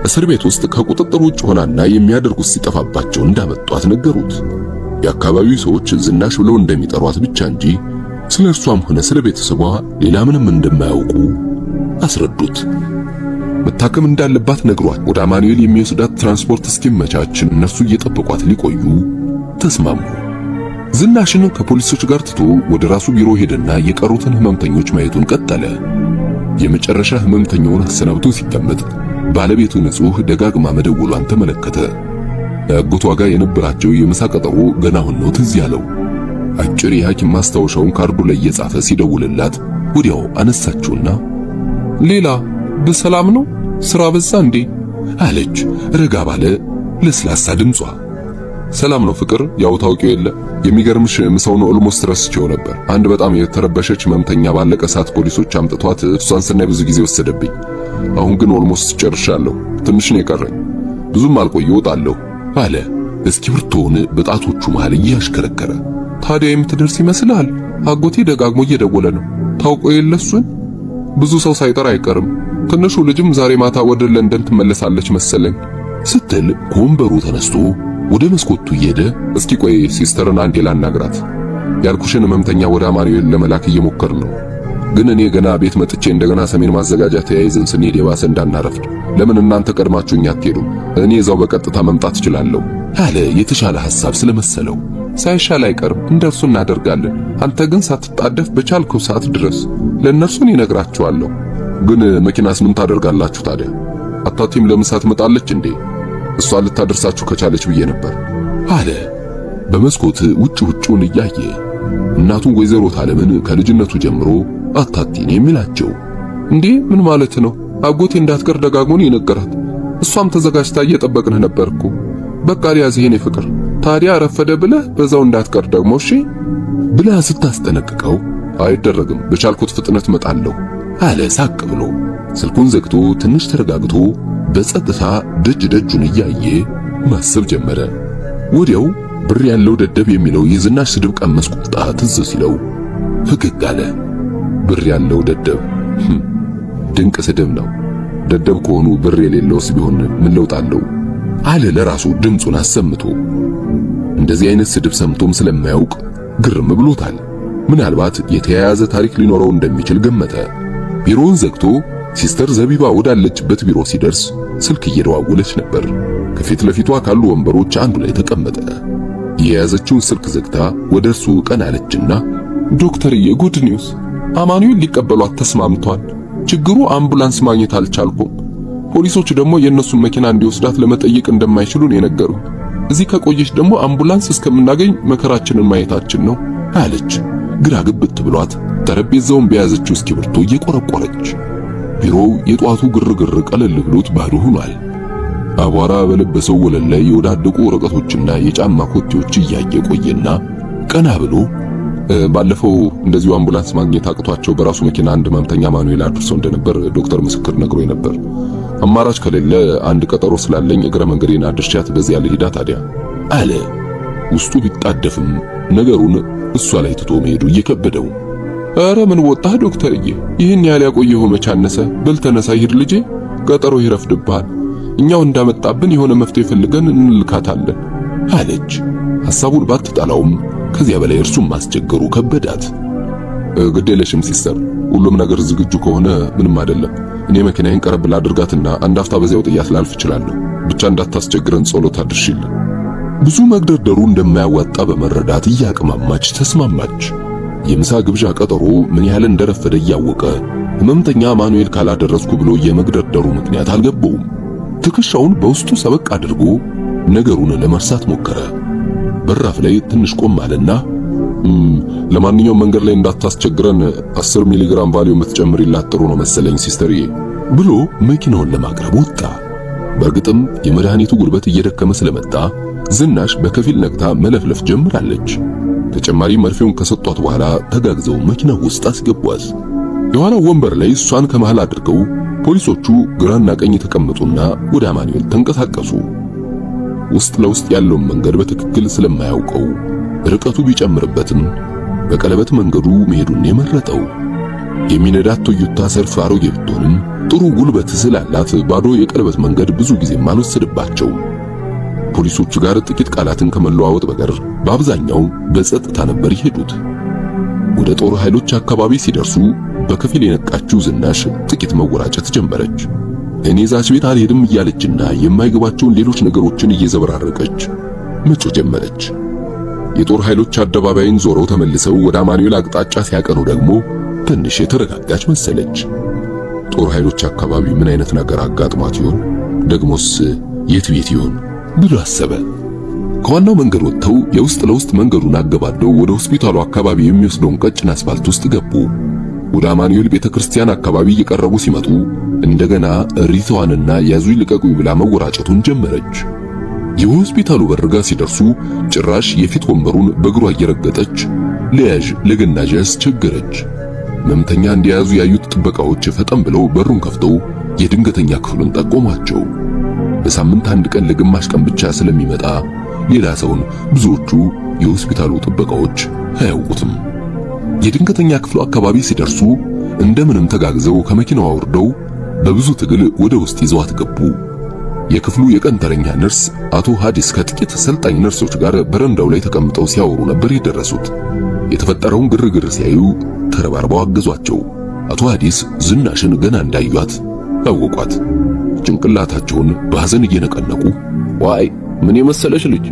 እስር ቤት ውስጥ ከቁጥጥር ውጭ ሆናና የሚያደርጉት ሲጠፋባቸው እንዳመጧት ነገሩት። የአካባቢው ሰዎች ዝናሽ ብለው እንደሚጠሯት ብቻ እንጂ ስለ እርሷም ሆነ ስለ ቤተሰቧ ሌላ ምንም እንደማያውቁ አስረዱት። መታከም እንዳለባት ነግሯት ወደ አማኑኤል የሚወስዳት ትራንስፖርት እስኪመቻች እነርሱ እየጠበቋት ሊቆዩ ተስማሙ። ዝናሽን ከፖሊሶች ጋር ትቶ ወደ ራሱ ቢሮ ሄደና የቀሩትን ህመምተኞች ማየቱን ቀጠለ። የመጨረሻ ህመምተኛውን አሰናብቶ ሲቀመጥ ባለቤቱ ንጹህ ደጋግማ መደወሏን ተመለከተ። አጎቷ ጋር የነበራቸው የምሳ ቀጠሮ ገና ሆኖ ትዝ ያለው። አጭር የሐኪም ማስታወሻውን ካርዱ ላይ እየጻፈ ሲደውልላት ወዲያው አነሳችውና ሌላ በሰላም ነው? ስራ በዛ እንዴ? አለች ረጋ ባለ ለስላሳ ድምጿ። ሰላም ነው ፍቅር፣ ያው ታውቂው የለ የሚገርምሽ ምሳውን ኦልሞስት ረስቼው ነበር። አንድ በጣም የተረበሸች ህመምተኛ ባለቀ ሰዓት ፖሊሶች አምጥቷት እሷን ስናይ ብዙ ጊዜ ወሰደብኝ። አሁን ግን ኦልሞስት ጨርሻለሁ። ትንሽ ነው የቀረኝ። ብዙም አልቆይ እወጣለሁ አለ እስክሪብቶውን በጣቶቹ መሃል እያሽከረከረ። ታዲያ የምትደርስ ይመስልሃል? አጎቴ ደጋግሞ እየደወለ ነው። ታውቆ የለሱን ብዙ ሰው ሳይጠራ አይቀርም። ትንሹ ልጅም ዛሬ ማታ ወደ ለንደን ትመለሳለች መሰለኝ ስትል ከወንበሩ ተነስቶ ወደ መስኮቱ እየሄደ እስኪ ቆይ ሲስተርን አንዴ ላናግራት። ያልኩሽን ህመምተኛ ወደ አማኑኤል ለመላክ እየሞከርን ነው። ግን እኔ ገና ቤት መጥቼ እንደገና ሰሜን ማዘጋጃ ተያይዘን ስንሄድ የባሰ እንዳናረፍድ ለምን እናንተ ቀድማችሁኝ አትሄዱም? እኔ እዛው በቀጥታ መምጣት እችላለሁ አለ የተሻለ ሐሳብ ስለመሰለው። ሳይሻል አይቀርም፣ እንደርሱ እናደርጋለን። አንተ ግን ሳትጣደፍ በቻልከው ሰዓት ድረስ ለእነርሱን ይነግራቸዋለሁ። ግን መኪናስ ምን ታደርጋላችሁ ታዲያ? አታቲም ለምሳ ትመጣለች እንዴ? እሷ ልታደርሳችሁ ከቻለች ብዬ ነበር አለ በመስኮት ውጭውን እያየ። እናቱን ወይዘሮ ታለምን ከልጅነቱ ጀምሮ አታቲን የሚላቸው። እንዴ ምን ማለት ነው? አጎቴ እንዳትቀር ደጋግሞን የነገራት። እሷም ተዘጋጅታ እየጠበቅንህ ነበርኩ። በቃ ሊያዝ የኔ ፍቅር። ታዲያ ረፈደ ብለህ በዛው እንዳትቀር ደግሞ እሺ ብላ ስታስጠነቅቀው አይደረግም፣ በቻልኩት ፍጥነት መጣለሁ አለ ሳቅ ብሎ። ስልኩን ዘግቶ ትንሽ ተረጋግቶ በጸጥታ ደጁን እያየ ማሰብ ጀመረ። ወዲያው ብር ያለው ደደብ የሚለው የዝናሽ ስድብ ቀመስ ቁጣ ትዝ ሲለው ፈገግ አለ። ብር ያለው ደደብ ድንቅ ስድብ ነው። ደደብ ከሆኑ ብር የሌለውስ ቢሆን ምን ለውጥ አለው አለ ለራሱ ድምፁን አሰምቶ። እንደዚህ አይነት ስድብ ሰምቶም ስለማያውቅ ግርም ብሎታል። ምናልባት የተያያዘ ታሪክ ሊኖረው እንደሚችል ገመተ። ቢሮውን ዘግቶ ሲስተር ዘቢባ ወዳለችበት ቢሮ ሲደርስ ስልክ እየደዋወለች ነበር። ከፊት ለፊቷ ካሉ ወንበሮች አንዱ ላይ ተቀመጠ። የያዘችውን ስልክ ዘግታ ወደ እርሱ ቀና አለችና ዶክተርዬ ጉድ ኒውስ፣ አማኑኤል ሊቀበሏት ተስማምቷል። ችግሩ አምቡላንስ ማግኘት አልቻልኩም። ፖሊሶች ደግሞ የእነሱን መኪና እንዲወስዳት ለመጠየቅ እንደማይችሉ ነው የነገሩኝ። እዚህ ከቆየች ደግሞ አምቡላንስ እስከምናገኝ መከራችንን ማየታችን ነው አለች። ግራ ግብት ብሏት ጠረጴዛውን በያዘችው እስክሪብቶ እየቆረቆረች ቢሮው የጧቱ ግርግር ቀለል ብሎት ባዶ ሆኗል። አቧራ በለበሰው ወለል ላይ የወዳደቁ ወረቀቶችና የጫማ ኮቴዎች እያየ ቆየና ቀና ብሎ ባለፈው እንደዚሁ አምቡላንስ ማግኘት አቅቷቸው በራሱ መኪና አንድ ህመምተኛ ማኑኤል አድርሰው እንደነበር ዶክተር ምስክር ነግሮኝ ነበር። አማራጭ ከሌለ አንድ ቀጠሮ ስላለኝ እግረ መንገዴን አድርሻት በዚያ ልሂዳ ታዲያ አለ። ውስጡ ቢጣደፍም ነገሩን እሷ ላይ ትቶ መሄዱ እየከበደው፣ ኧረ ምን ወጣህ ዶክተርዬ፣ ይህን ያህል ያቆየኸው መቼ አነሰ? በል ተነሳ ሂድ ልጄ፣ ቀጠሮ ይረፍድብሃል። እኛው እንዳመጣብን የሆነ መፍትሄ ፈልገን እንልካታለን አለች። ሐሳቡን ባትጠላውም ከዚያ በላይ እርሱም ማስቸገሩ ከበዳት። ግዴለሽም ሲስተር፣ ሁሉም ነገር ዝግጁ ከሆነ ምንም አይደለም። እኔ መኪናዬን ቀረብ ላድርጋትና አንድ አፍታ በዚያው ጥያት ላልፍ እችላለሁ። ብቻ እንዳታስቸግረን ጸሎት አድርሽልን። ብዙ መግደርደሩ እንደማያዋጣ በመረዳት እያቅማማች ተስማማች። የምሳ ግብዣ ቀጠሮ ምን ያህል እንደረፈደ እያወቀ ህመምተኛ ማኑኤል ካላደረስኩ ብሎ የመግደርደሩ ምክንያት አልገባውም። ትከሻውን በውስጡ ሰበቅ አድርጎ ነገሩን ለመርሳት ሞከረ። በራፍ ላይ ትንሽ ቆም አለና ለማንኛውም መንገድ ላይ እንዳታስቸግረን 10 ሚሊግራም ቫሊዩ የምትጨምሪላት ጥሩ ነው መሰለኝ ሲስተርዬ ብሎ መኪናውን ለማቅረብ ወጣ። በእርግጥም የመድኃኒቱ ጉልበት እየደከመ ስለመጣ ዝናሽ በከፊል ነቅታ መለፍለፍ ጀምራለች። ተጨማሪ መርፌውን ከሰጧት በኋላ ተጋግዘው መኪናው ውስጥ አስገቧት። የኋላው ወንበር ላይ እሷን ከመሃል አድርገው ፖሊሶቹ ግራና ቀኝ ተቀመጡና ወደ አማኑኤል ተንቀሳቀሱ። ውስጥ ለውስጥ ያለውን መንገድ በትክክል ስለማያውቀው ርቀቱ ቢጨምርበትም በቀለበት መንገዱ መሄዱን የመረጠው። የሚነዳት ቶዮታ ሰልፍ አሮጌ ብትሆንም ጥሩ ጉልበት ስላላት ባዶ የቀለበት መንገድ ብዙ ጊዜም አልወሰደባቸው። ፖሊሶቹ ጋር ጥቂት ቃላትን ከመለዋወጥ በቀር በአብዛኛው በጸጥታ ነበር የሄዱት። ወደ ጦር ኃይሎች አካባቢ ሲደርሱ በከፊል የነቃችው ዝናሽ ጥቂት መወራጨት ጀመረች። እኔ ዛች ቤት አልሄድም እያለችና የማይገባቸውን ሌሎች ነገሮችን እየዘበራረቀች መጮ ጀመረች። የጦር ኃይሎች አደባባይን ዞረው ተመልሰው ወደ አማኑኤል አቅጣጫ ሲያቀኑ ደግሞ ትንሽ የተረጋጋች መሰለች። ጦር ኃይሎች አካባቢ ምን አይነት ነገር አጋጥሟት ይሆን? ደግሞስ የት ቤት ይሆን ብሎ አሰበ። ከዋናው መንገድ ወጥተው የውስጥ ለውስጥ መንገዱን አገባደው ወደ ሆስፒታሉ አካባቢ የሚወስደውን ቀጭን አስፋልት ውስጥ ገቡ። ወደ አማኑኤል ቤተክርስቲያን አካባቢ እየቀረቡ ሲመጡ እንደገና እሪታዋንና ያዙኝ ልቀቁኝ ብላ መወራጨቱን ጀመረች። የሆስፒታሉ በርጋ ሲደርሱ ጭራሽ የፊት ወንበሩን በእግሯ እየረገጠች ለያዥ ለገናዥ አስቸገረች። መምተኛ እንዲያዙ ያዩት ጥበቃዎች ፈጠን ብለው በሩን ከፍተው የድንገተኛ ክፍሉን ጠቆሟቸው። በሳምንት አንድ ቀን ለግማሽ ቀን ብቻ ስለሚመጣ ሌላ ሰውን ብዙዎቹ የሆስፒታሉ ጥበቃዎች አያውቁትም። የድንገተኛ ክፍሉ አካባቢ ሲደርሱ እንደምንም ተጋግዘው ከመኪናው አውርደው በብዙ ትግል ወደ ውስጥ ይዘዋት ገቡ። የክፍሉ የቀን ተረኛ ነርስ አቶ ሐዲስ ከጥቂት ሰልጣኝ ነርሶች ጋር በረንዳው ላይ ተቀምጠው ሲያወሩ ነበር የደረሱት። የተፈጠረውን ግርግር ሲያዩ ተረባርበው አገዟቸው። አቶ ሐዲስ ዝናሽን ገና እንዳዩት አወቋት። ጭንቅላታቸውን በሐዘን እየነቀነቁ ዋይ ምን የመሰለሽ ልጅ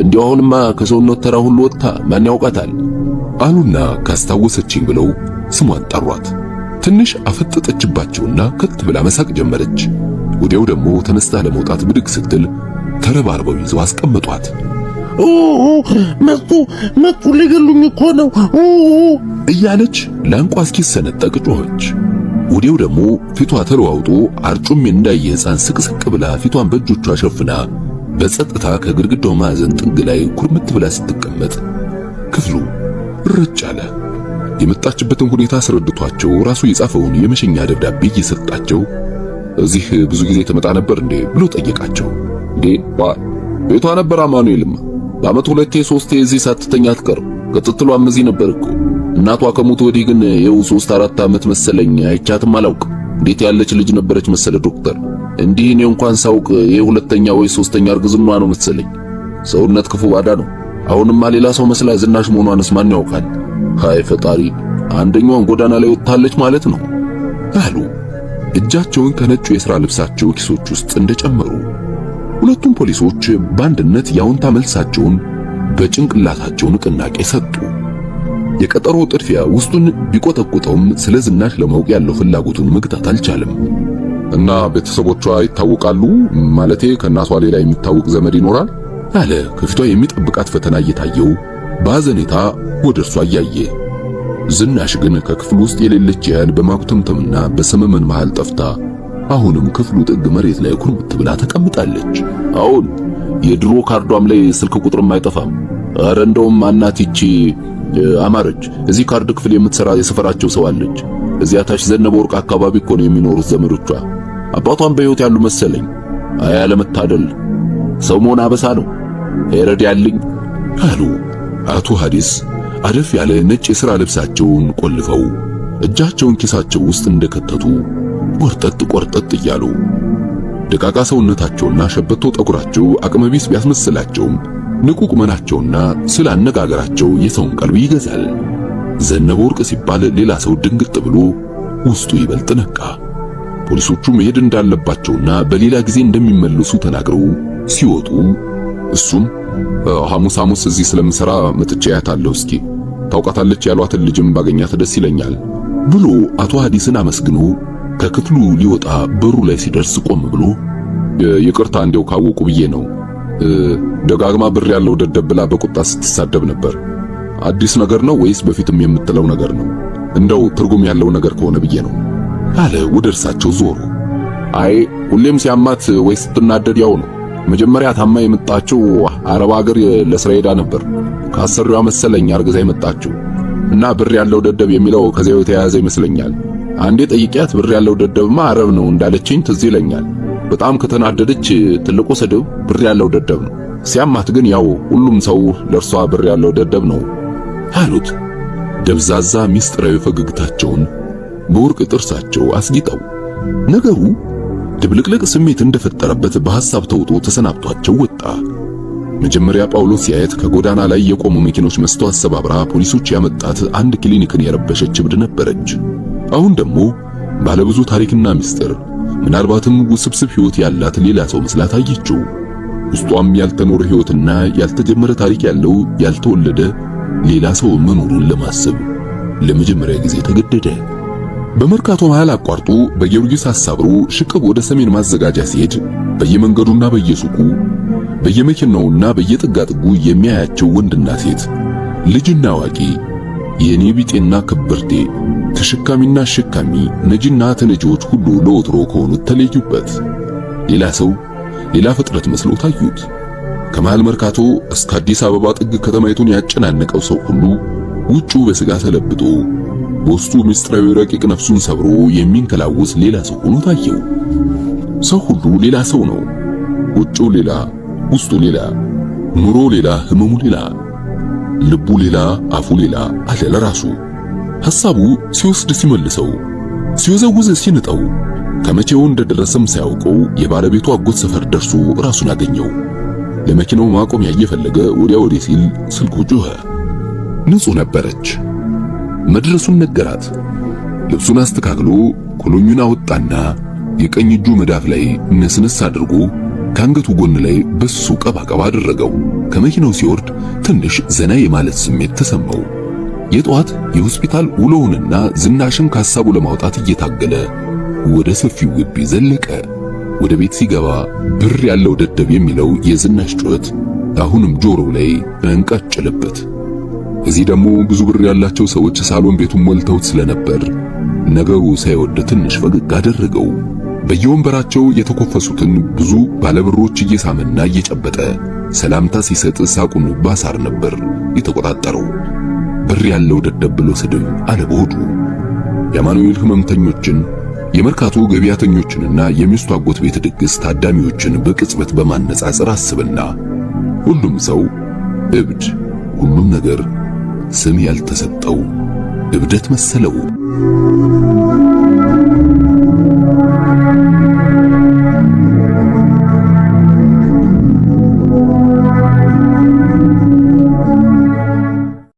እንዲያው አሁንማ ከሰውነት ተራ ሁሉ ወጥታ ማን ያውቃታል አሉና ካስታወሰችኝ ብለው ስሟን ጠሯት። ትንሽ አፈጠጠችባቸውና ከት ብላ መሳቅ ጀመረች። ወዲያው ደግሞ ተነስታ ለመውጣት ብድግ ስትል ተረባርበው ይዘው አስቀመጧት። መጡ ሊገሉኝ እኮ ነው እያለች ላንቋ እስኪሰነጠቅ ጮኸች። ወዲያው ደግሞ ፊቷ ተለዋውጦ አርጩሜ እንዳየ ሕፃን ስቅስቅ ብላ ፊቷን በእጆቿ ሸፍና በጸጥታ ከግድግዳው ማዕዘን ጥግ ላይ ኩርምት ብላ ስትቀመጥ ክፍሉ ረጭ አለ። የመጣችበትን ሁኔታ አስረድቷቸው ራሱ የጻፈውን የመሸኛ ደብዳቤ እየሰጣቸው እዚህ ብዙ ጊዜ ተመጣ ነበር እንዴ ብሎ ጠየቃቸው። እንዴ ቤቷ ነበር አማኑኤልማ በአመት 2-3 እዚህ ሳትተኛ አትቀርም። ከጥጥሏም እዚህ ነበር እኮ እናቷ ከሞቱ ወዲህ ግን የው 3-4 ዓመት መሰለኝ አይቻትም አላውቅ። እንዴት ያለች ልጅ ነበረች መሰለ ዶክተር። እንዲህ እኔ እንኳን ሳውቅ የሁለተኛ ወይ 3ኛ እርግዝኗ ነው መሰለኝ። ሰውነት ክፉ ባዳ ነው። አሁንማ ሌላ ሰው መስላ ዝናሽ መሆኗንስ ማን ያውቃል? ሃይ ፈጣሪ አንደኛዋን ጎዳና ላይ ወጣለች ማለት ነው አሉ። እጃቸውን ከነጩ የሥራ ልብሳቸው ኪሶች ውስጥ እንደጨመሩ ሁለቱም ፖሊሶች በአንድነት ያውንታ መልሳቸውን በጭንቅላታቸው ንቅናቄ ሰጡ። የቀጠሮ ጥድፊያ ውስጡን ቢቆጠቁጠውም ስለ ዝናሽ ለማወቅ ያለው ፍላጎቱን መግታት አልቻለም። እና ቤተሰቦቿ ይታወቃሉ ማለቴ ከእናቷ ሌላ የሚታወቅ ዘመድ ይኖራል አለ ከፊቷ የሚጠብቃት ፈተና እየታየው በአዘኔታ ወደ እርሷ እያየ። ዝናሽ ግን ከክፍሉ ውስጥ የሌለች ያህል በማኩተምተምና በሰመመን መሃል ጠፍታ አሁንም ክፍሉ ጥግ መሬት ላይ ኩርምት ብላ ተቀምጣለች። አሁን የድሮ ካርዷም ላይ ስልክ ቁጥርም አይጠፋም። አረ እንደውም አናቲቺ አማረች እዚህ ካርድ ክፍል የምትሰራ የሰፈራቸው ሰው አለች። እዚያ ታች ዘነበ ወርቅ አካባቢ እኮ ነው የሚኖሩት ዘመዶቿ። አባቷን በሕይወት ያሉ መሰለኝ። አይ አለመታደል ሰው መሆን አበሳ ነው። ኤረድ ያልኝ አሉ አቶ ሐዲስ አደፍ ያለ ነጭ የሥራ ልብሳቸውን ቆልፈው እጃቸውን ኪሳቸው ውስጥ እንደከተቱ ቆርጠጥ እያሉ። ደቃቃ ሰውነታቸውና ሸበቶ ጠጉራቸው አቅመቢስ ቢያስመስላቸውም ንቁ ቁመናቸውና ስለ አነጋገራቸው የሰውን ቀልብ ይገዛል። ዘነበ ወርቅ ሲባል ሌላ ሰው ድንግጥ ብሎ ውስጡ ይበልጥ ነቃ። ፖሊሶቹ መሄድ እንዳለባቸውና በሌላ ጊዜ እንደሚመለሱ ተናግረው ሲወጡ እሱም ሐሙስ እዚህ ስለምሰራ መጥቼ ያታለሁ፣ እስኪ ታውቃታለች ያሏትን ልጅም ባገኛት ደስ ይለኛል ብሎ አቶ ሐዲስን አመስግኖ ከክፍሉ ሊወጣ በሩ ላይ ሲደርስ ቆም ብሎ ይቅርታ እንዲያው ካወቁ ብዬ ነው። ደጋግማ ብር ያለው ደደብ ብላ በቁጣ ስትሳደብ ነበር። አዲስ ነገር ነው ወይስ በፊትም የምትለው ነገር ነው? እንደው ትርጉም ያለው ነገር ከሆነ ብዬ ነው አለ ወደ እርሳቸው ዞሮ። አይ ሁሌም ሲያማት ወይ ስትናደድ ያው ነው። መጀመሪያ ታማ የመጣችው አረብ ሀገር ለስራ ሄዳ ነበር። ካሰሪዋ መሰለኝ አርግዛ የመጣችው እና ብር ያለው ደደብ የሚለው ከዚያው የተያያዘ ይመስለኛል። አንዴ ጠይቂያት ብር ያለው ደደብማ አረብ ነው እንዳለችኝ ትዝ ይለኛል። በጣም ከተናደደች ትልቁ ስድብ ብር ያለው ደደብ ነው። ሲያማት ግን ያው ሁሉም ሰው ለርሷ ብር ያለው ደደብ ነው አሉት። ደብዛዛ ሚስጥራዊ ፈገግታቸውን በወርቅ ጥርሳቸው አስጊጠው ነገሩ ድብልቅልቅ ስሜት እንደፈጠረበት በሐሳብ ተውጦ ተሰናብቷቸው ወጣ። መጀመሪያ ጳውሎስ ሲያየት ከጎዳና ላይ የቆሙ መኪኖች መስተዋት ሰባብራ ፖሊሶች ያመጣት አንድ ክሊኒክን የረበሸች እብድ ነበረች። አሁን ደግሞ ባለብዙ ታሪክና ምስጢር ምናልባትም ውስብስብ ሕይወት ያላት ሌላ ሰው መስላ ታየችው። ውስጧም ያልተኖረ ሕይወትና ያልተጀመረ ታሪክ ያለው ያልተወለደ ሌላ ሰው መኖሩን ለማሰብ ለመጀመሪያ ጊዜ ተገደደ። በመርካቶ መሃል አቋርጦ በጊዮርጊስ አሳብሮ ሽቅብ ወደ ሰሜን ማዘጋጃ ሲሄድ በየመንገዱና በየሱቁ በየመኪናውና በየጥጋጥጉ የሚያያቸው ወንድና ሴት ልጅና አዋቂ የኔ ቢጤና ከበርቴ ተሸካሚና አሸካሚ ነጂና ተነጂዎች ሁሉ ለወትሮ ከሆኑት ተለዩበት። ሌላ ሰው ሌላ ፍጥረት መስለው ታዩት። ከመሃል መርካቶ እስከ አዲስ አበባ ጥግ ከተማይቱን ያጨናነቀው ሰው ሁሉ ውጩ በስጋ ተለብጦ በውስጡ ምስጢራዊ ረቂቅ ነፍሱን ሰብሮ የሚንከላወስ ሌላ ሰው ሆኖ ታየው። ሰው ሁሉ ሌላ ሰው ነው። ውጩ ሌላ፣ ውስጡ ሌላ፣ ኑሮ ሌላ፣ ህመሙ ሌላ፣ ልቡ ሌላ፣ አፉ ሌላ አለ ለራሱ። ሐሳቡ ሲወስድ ሲመልሰው፣ ሲወዘውዝ ሲንጠው ከመቼው እንደደረሰም ሳያውቀው የባለቤቱ አጎት ሰፈር ደርሶ ራሱን አገኘው። ለመኪናው ማቆሚያ እየፈለገ ወዲያ ወዲህ ሲል ስልኩ ጮኸ። ንጹህ ነበረች። መድረሱን ነገራት። ልብሱን አስተካክሎ ኮሎኙን አወጣና የቀኝ እጁ መዳፍ ላይ ነስነስ አድርጎ ከአንገቱ ጎን ላይ በሱ ቀባቀባ አደረገው። ከመኪናው ሲወርድ ትንሽ ዘና የማለት ስሜት ተሰማው። የጧት የሆስፒታል ውሎውንና ዝናሽን ካሳቡ ለማውጣት እየታገለ ወደ ሰፊው ግቢ ዘለቀ። ወደ ቤት ሲገባ ብር ያለው ደደብ የሚለው የዝናሽ ጩኸት አሁንም ጆሮው ላይ እንቃጨለበት። እዚህ ደግሞ ብዙ ብር ያላቸው ሰዎች ሳሎን ቤቱን ሞልተውት ስለነበር ነገሩ ሳይወድ ትንሽ ፈገግ አደረገው። በየወንበራቸው የተኮፈሱትን ብዙ ባለብሮች እየሳመና እየጨበጠ ሰላምታ ሲሰጥ ሳቁን ባሳር ነበር የተቆጣጠረው። ብር ያለው ደደብ ብሎ ስድብ አለበሆዱ የአማኑኤል ህመምተኞችን የመርካቶ ገቢያተኞችንና የሚስቱ አጎት ቤት ድግስ ታዳሚዎችን በቅጽበት በማነጻጸር አስብና ሁሉም ሰው እብድ፣ ሁሉም ነገር ስም ያልተሰጠው እብደት መሰለው።